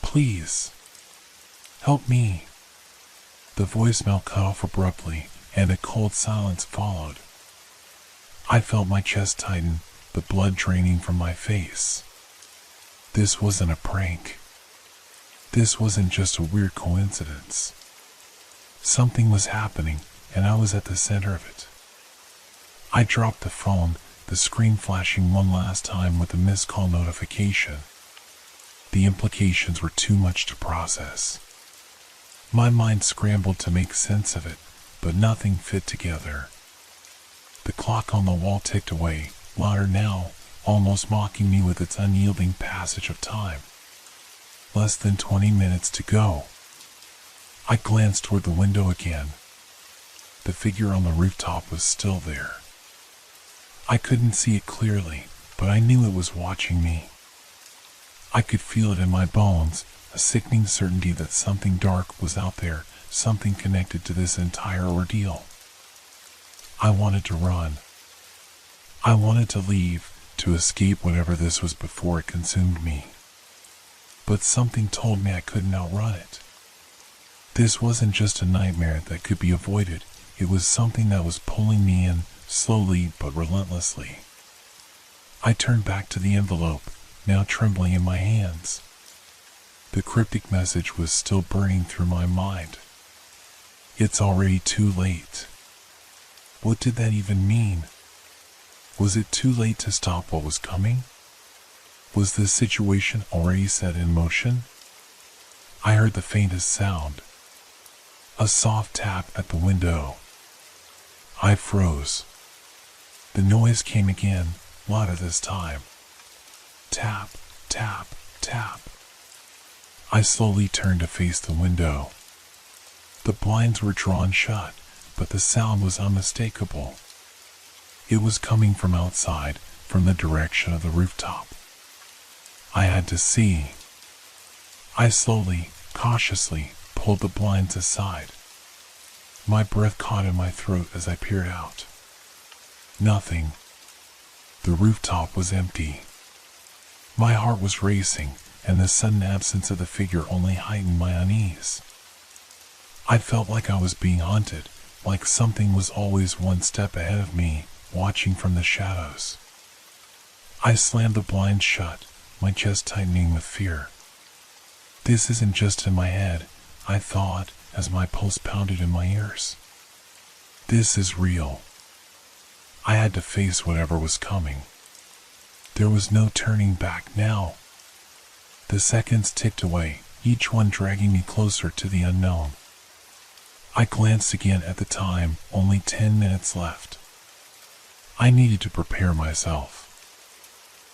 Please. Help me. The voicemail cut off abruptly, and a cold silence followed. I felt my chest tighten, the blood draining from my face. This wasn't a prank. This wasn't just a weird coincidence. Something was happening, and I was at the center of it. I dropped the phone, the screen flashing one last time with a missed call notification. The implications were too much to process. My mind scrambled to make sense of it, but nothing fit together. The clock on the wall ticked away, louder now, almost mocking me with its unyielding passage of time. Less than 20 minutes to go. I glanced toward the window again. The figure on the rooftop was still there. I couldn't see it clearly, but I knew it was watching me. I could feel it in my bones, a sickening certainty that something dark was out there, something connected to this entire ordeal. I wanted to run. I wanted to leave, to escape whatever this was before it consumed me. But something told me I couldn't outrun it. This wasn't just a nightmare that could be avoided, it was something that was pulling me in, slowly but relentlessly. I turned back to the envelope, now trembling in my hands. The cryptic message was still burning through my mind. It's already too late. What did that even mean? Was it too late to stop what was coming? Was this situation already set in motion? I heard the faintest sound. A soft tap at the window. I froze. The noise came again, louder this time. Tap, tap, tap. I slowly turned to face the window. The blinds were drawn shut, but the sound was unmistakable. It was coming from outside, from the direction of the rooftop. I had to see. I slowly, cautiously, pulled the blinds aside. My breath caught in my throat as I peered out. Nothing. The rooftop was empty. My heart was racing, and the sudden absence of the figure only heightened my unease. I felt like I was being hunted, like something was always one step ahead of me, watching from the shadows. I slammed the blinds shut, my chest tightening with fear. This isn't just in my head, I thought, as my pulse pounded in my ears. This is real. I had to face whatever was coming. There was no turning back now. The seconds ticked away, each one dragging me closer to the unknown. I glanced again at the time, only 10 minutes left. I needed to prepare myself.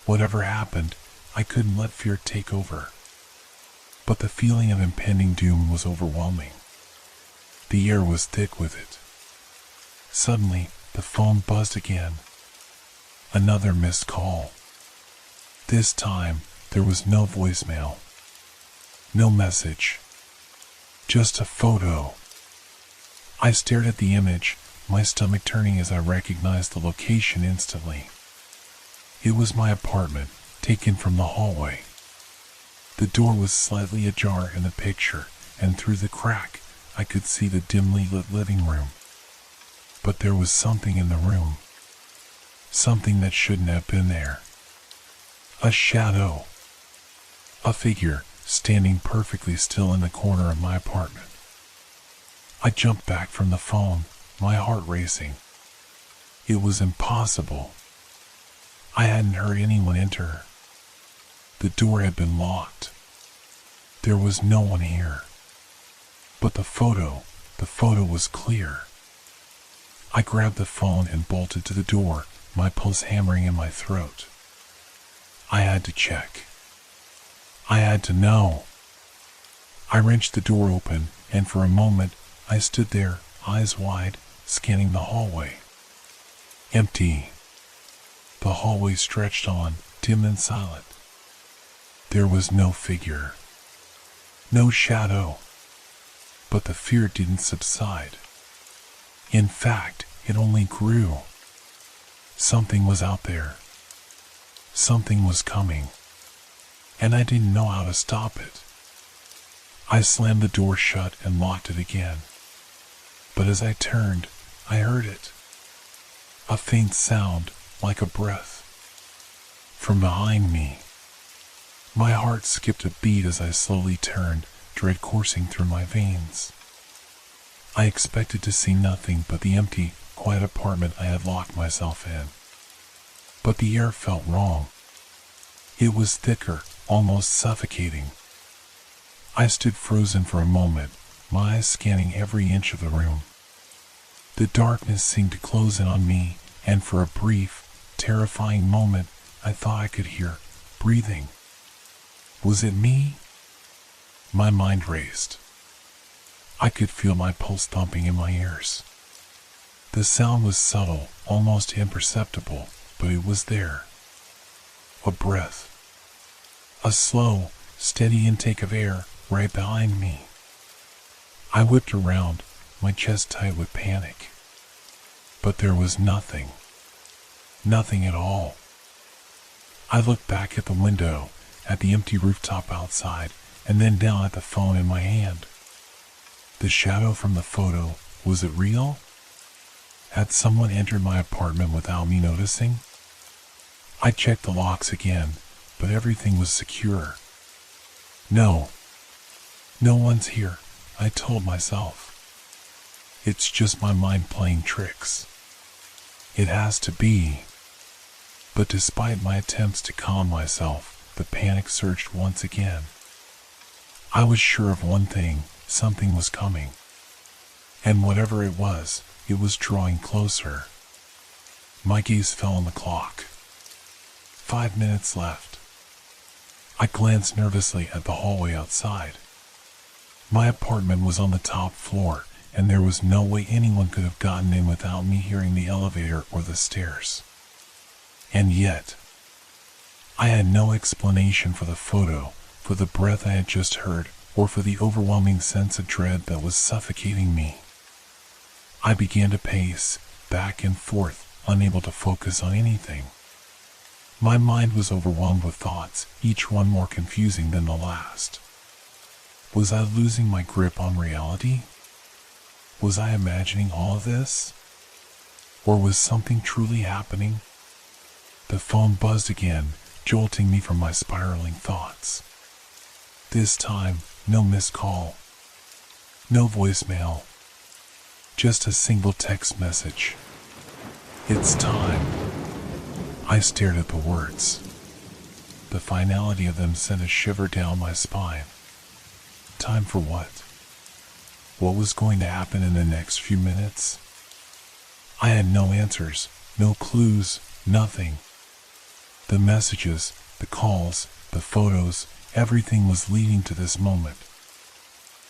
Whatever happened, I couldn't let fear take over. But the feeling of impending doom was overwhelming. The air was thick with it. Suddenly, the phone buzzed again. Another missed call. This time, there was no voicemail. No message. Just a photo. I stared at the image, my stomach turning as I recognized the location instantly. It was my apartment, taken from the hallway. The door was slightly ajar in the picture, and through the crack, I could see the dimly lit living room. But there was something in the room. Something that shouldn't have been there. A shadow. A figure, standing perfectly still in the corner of my apartment. I jumped back from the phone, my heart racing. It was impossible. I hadn't heard anyone enter. The door had been locked. There was no one here. But the photo was clear. I grabbed the phone and bolted to the door, my pulse hammering in my throat. I had to check. I had to know. I wrenched the door open, and for a moment, I stood there, eyes wide, scanning the hallway. Empty. The hallway stretched on, dim and silent. There was no figure, no shadow, but the fear didn't subside. In fact, it only grew. Something was out there. Something was coming, and I didn't know how to stop it. I slammed the door shut and locked it again. But as I turned, I heard it. A faint sound, like a breath. From behind me. My heart skipped a beat as I slowly turned, dread coursing through my veins. I expected to see nothing but the empty, quiet apartment I had locked myself in. But the air felt wrong. It was thicker, almost suffocating. I stood frozen for a moment, my eyes scanning every inch of the room. The darkness seemed to close in on me, and for a brief, terrifying moment, I thought I could hear breathing. Was it me? My mind raced. I could feel my pulse thumping in my ears. The sound was subtle, almost imperceptible, but it was there. A breath. A slow, steady intake of air right behind me. I whipped around, my chest tight with panic. But there was nothing. Nothing at all. I looked back at the window, at the empty rooftop outside, and then down at the phone in my hand. The shadow from the photo, was it real? Had someone entered my apartment without me noticing? I checked the locks again, but everything was secure. No one's here, I told myself. It's just my mind playing tricks. It has to be. But despite my attempts to calm myself, the panic surged once again. I was sure of one thing, something was coming. And whatever it was drawing closer. My gaze fell on the clock. 5 minutes left. I glanced nervously at the hallway outside. My apartment was on the top floor, and there was no way anyone could have gotten in without me hearing the elevator or the stairs. And yet, I had no explanation for the photo, for the breath I had just heard, or for the overwhelming sense of dread that was suffocating me. I began to pace, back and forth, unable to focus on anything. My mind was overwhelmed with thoughts, each one more confusing than the last. Was I losing my grip on reality? Was I imagining all of this? Or was something truly happening? The phone buzzed again, jolting me from my spiraling thoughts. This time, no missed call. No voicemail. Just a single text message. It's time. I stared at the words. The finality of them sent a shiver down my spine. Time for what? What was going to happen in the next few minutes? I had no answers, no clues, nothing. The messages, the calls, the photos, everything was leading to this moment.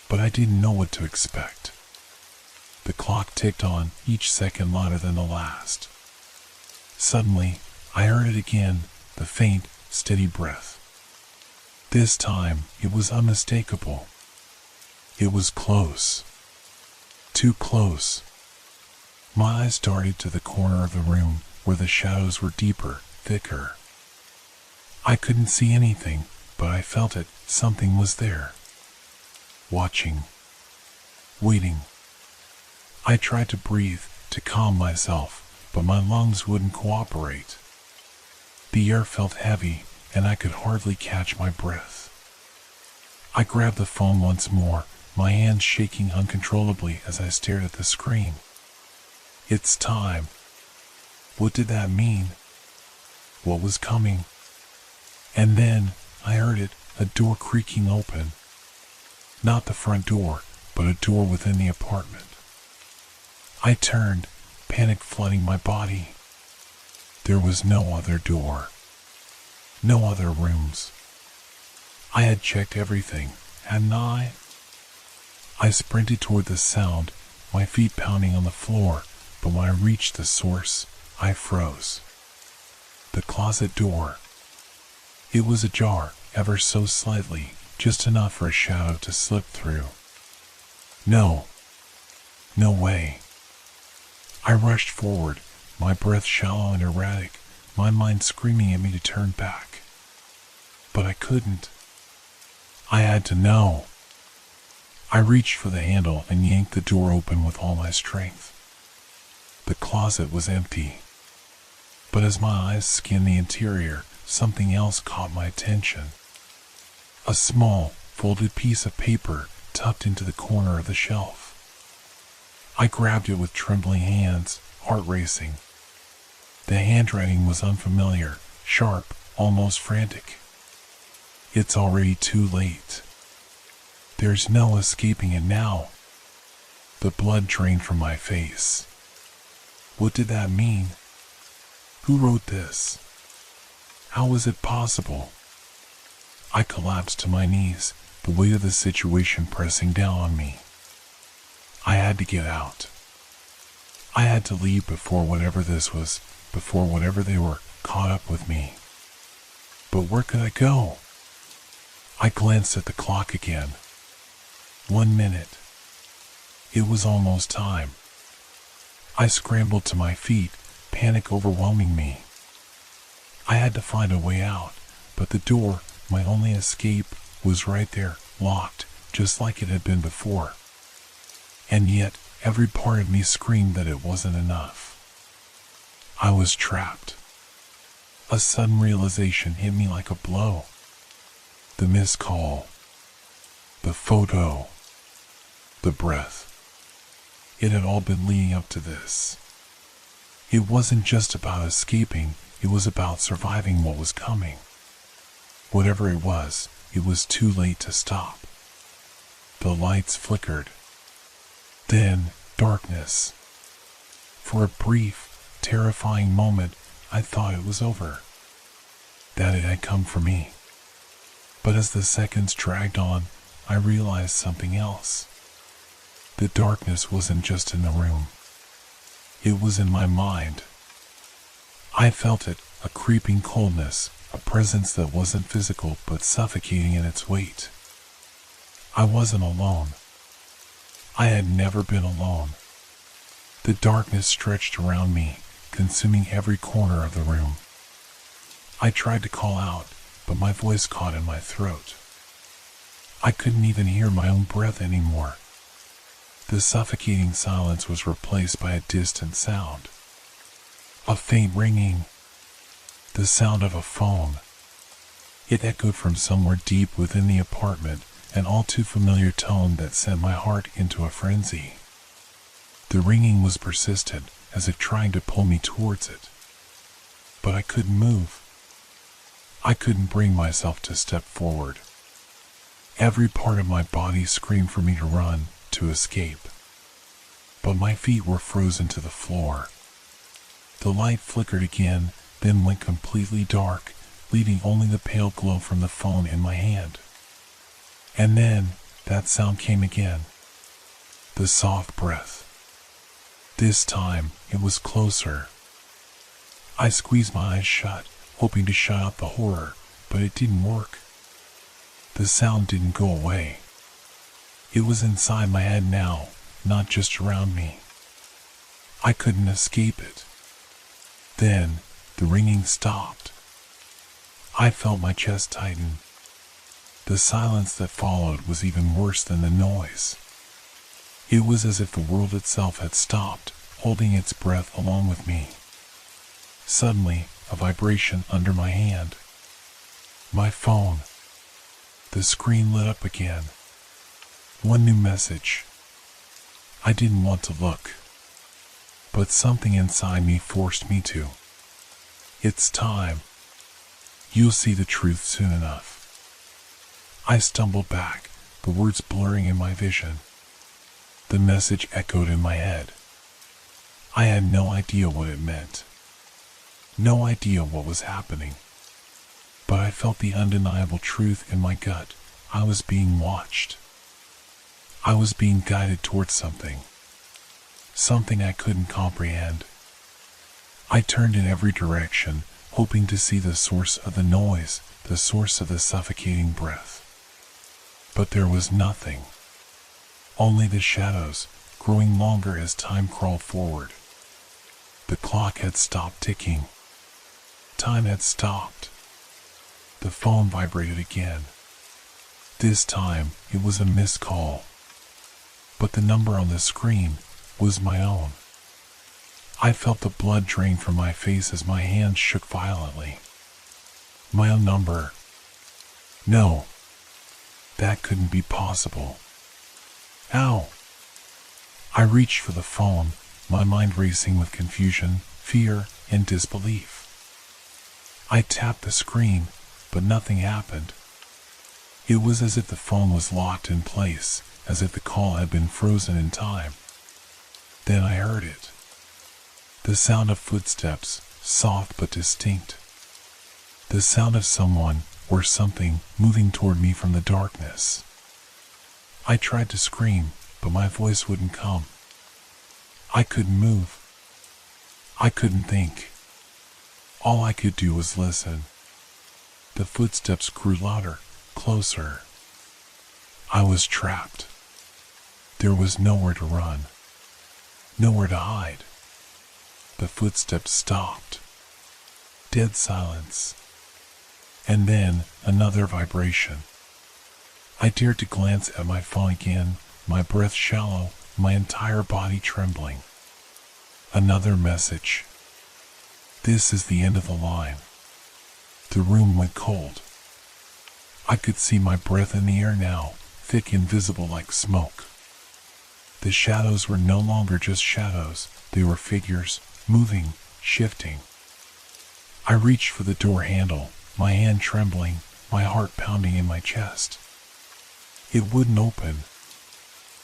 But I didn't know what to expect. The clock ticked on, each second louder than the last. Suddenly, I heard it again, the faint, steady breath. This time, it was unmistakable. It was close. Too close. My eyes darted to the corner of the room, where the shadows were deeper, thicker. I couldn't see anything, but I felt it, something was there. Watching. Waiting. I tried to breathe, to calm myself, but my lungs wouldn't cooperate. The air felt heavy, and I could hardly catch my breath. I grabbed the phone once more, my hands shaking uncontrollably as I stared at the screen. It's time. What did that mean? What was coming? And then, I heard it, a door creaking open. Not the front door, but a door within the apartment. I turned, panic flooding my body. There was no other door. No other rooms. I had checked everything, hadn't I? I sprinted toward the sound, my feet pounding on the floor, but when I reached the source, I froze. The closet door. It was ajar, ever so slightly, just enough for a shadow to slip through. No. No way. I rushed forward, my breath shallow and erratic, my mind screaming at me to turn back. But I couldn't. I had to know. I reached for the handle and yanked the door open with all my strength. The closet was empty. But as my eyes scanned the interior, something else caught my attention. A small, folded piece of paper tucked into the corner of the shelf. I grabbed it with trembling hands, heart racing. The handwriting was unfamiliar, sharp, almost frantic. It's already too late. There's no escaping it now. The blood drained from my face. What did that mean? Who wrote this? How was it possible? I collapsed to my knees, the weight of the situation pressing down on me. I had to get out. I had to leave before whatever this was, before whatever they were, caught up with me. But where could I go? I glanced at the clock again. 1 minute. It was almost time. I scrambled to my feet, panic overwhelming me. I had to find a way out, but the door, my only escape, was right there, locked, just like it had been before. And yet, every part of me screamed that it wasn't enough. I was trapped. A sudden realization hit me like a blow. The missed call. The photo. The breath. It had all been leading up to this. It wasn't just about escaping, it was about surviving what was coming. Whatever it was too late to stop. The lights flickered. Then, darkness. For a brief, terrifying moment, I thought it was over. That it had come for me. But as the seconds dragged on, I realized something else. The darkness wasn't just in the room. It was in my mind. I felt it, a creeping coldness, a presence that wasn't physical but suffocating in its weight. I wasn't alone. I had never been alone. The darkness stretched around me, consuming every corner of the room. I tried to call out, but my voice caught in my throat. I couldn't even hear my own breath anymore. The suffocating silence was replaced by a distant sound. A faint ringing. The sound of a phone. It echoed from somewhere deep within the apartment, an all too familiar tone that sent my heart into a frenzy. The ringing was persistent, as if trying to pull me towards it. But I couldn't move. I couldn't bring myself to step forward. Every part of my body screamed for me to run, to escape. But my feet were frozen to the floor. The light flickered again, then went completely dark, leaving only the pale glow from the phone in my hand. And then, that sound came again. The soft breath. This time, it was closer. I squeezed my eyes shut, hoping to shut out the horror, but it didn't work. The sound didn't go away. It was inside my head now, not just around me. I couldn't escape it. Then, the ringing stopped. I felt my chest tighten. The silence that followed was even worse than the noise. It was as if the world itself had stopped, holding its breath along with me. Suddenly, a vibration under my hand. My phone. The screen lit up again. One new message. I didn't want to look, but something inside me forced me to. It's time. You'll see the truth soon enough. I stumbled back, the words blurring in my vision. The message echoed in my head. I had no idea what it meant. No idea what was happening. But I felt the undeniable truth in my gut. I was being watched. I was being guided towards something. Something I couldn't comprehend. I turned in every direction, hoping to see the source of the noise, the source of the suffocating breath. But there was nothing. Only the shadows, growing longer as time crawled forward. The clock had stopped ticking. Time had stopped. The phone vibrated again. This time, it was a missed call. But the number on the screen was my own. I felt the blood drain from my face as my hands shook violently. My own number. No. That couldn't be possible. Ow! I reached for the phone, my mind racing with confusion, fear, and disbelief. I tapped the screen, but nothing happened. It was as if the phone was locked in place, as if the call had been frozen in time. Then I heard it. The sound of footsteps, soft but distinct. The sound of someone, or something, moving toward me from the darkness. I tried to scream, but my voice wouldn't come. I couldn't move. I couldn't think. All I could do was listen. The footsteps grew louder, closer. I was trapped. There was nowhere to run. Nowhere to hide. The footsteps stopped. Dead silence. And then another vibration. I dared to glance at my phone again, my breath shallow, my entire body trembling. Another message. This is the end of the line. The room went cold. I could see my breath in the air now, thick and visible like smoke. The shadows were no longer just shadows, they were figures, moving, shifting. I reached for the door handle, my hand trembling, my heart pounding in my chest. It wouldn't open.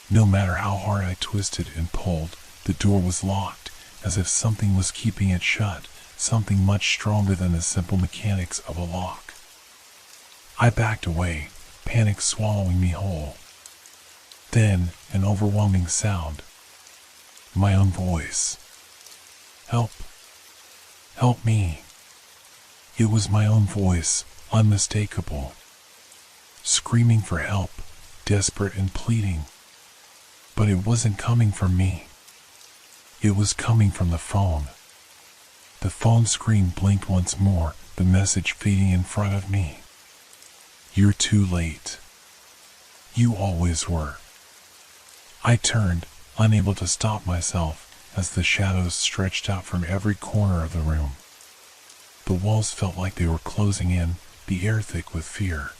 No matter how hard I twisted and pulled, the door was locked, as if something was keeping it shut, something much stronger than the simple mechanics of a lock. I backed away, panic swallowing me whole. Then, an overwhelming sound. My own voice. Help. Help me. It was my own voice, unmistakable. Screaming for help, desperate and pleading. But it wasn't coming from me. It was coming from the phone. The phone screen blinked once more, the message fading in front of me. You're too late. You always were. I turned, unable to stop myself, as the shadows stretched out from every corner of the room. The walls felt like they were closing in, the air thick with fear.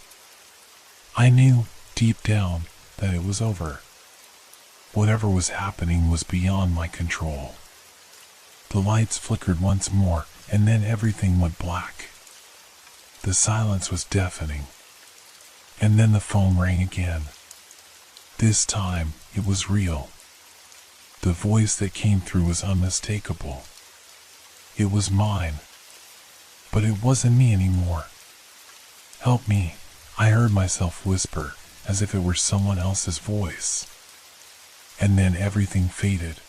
I knew, deep down, that it was over. Whatever was happening was beyond my control. The lights flickered once more, and then everything went black. The silence was deafening. And then the phone rang again. This time, it was real. The voice that came through was unmistakable. It was mine. But it wasn't me anymore. Help me, I heard myself whisper, as if it were someone else's voice. And then everything faded.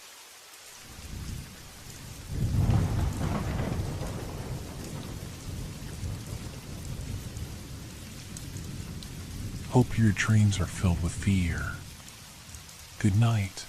Hope your dreams are filled with fear. Good night.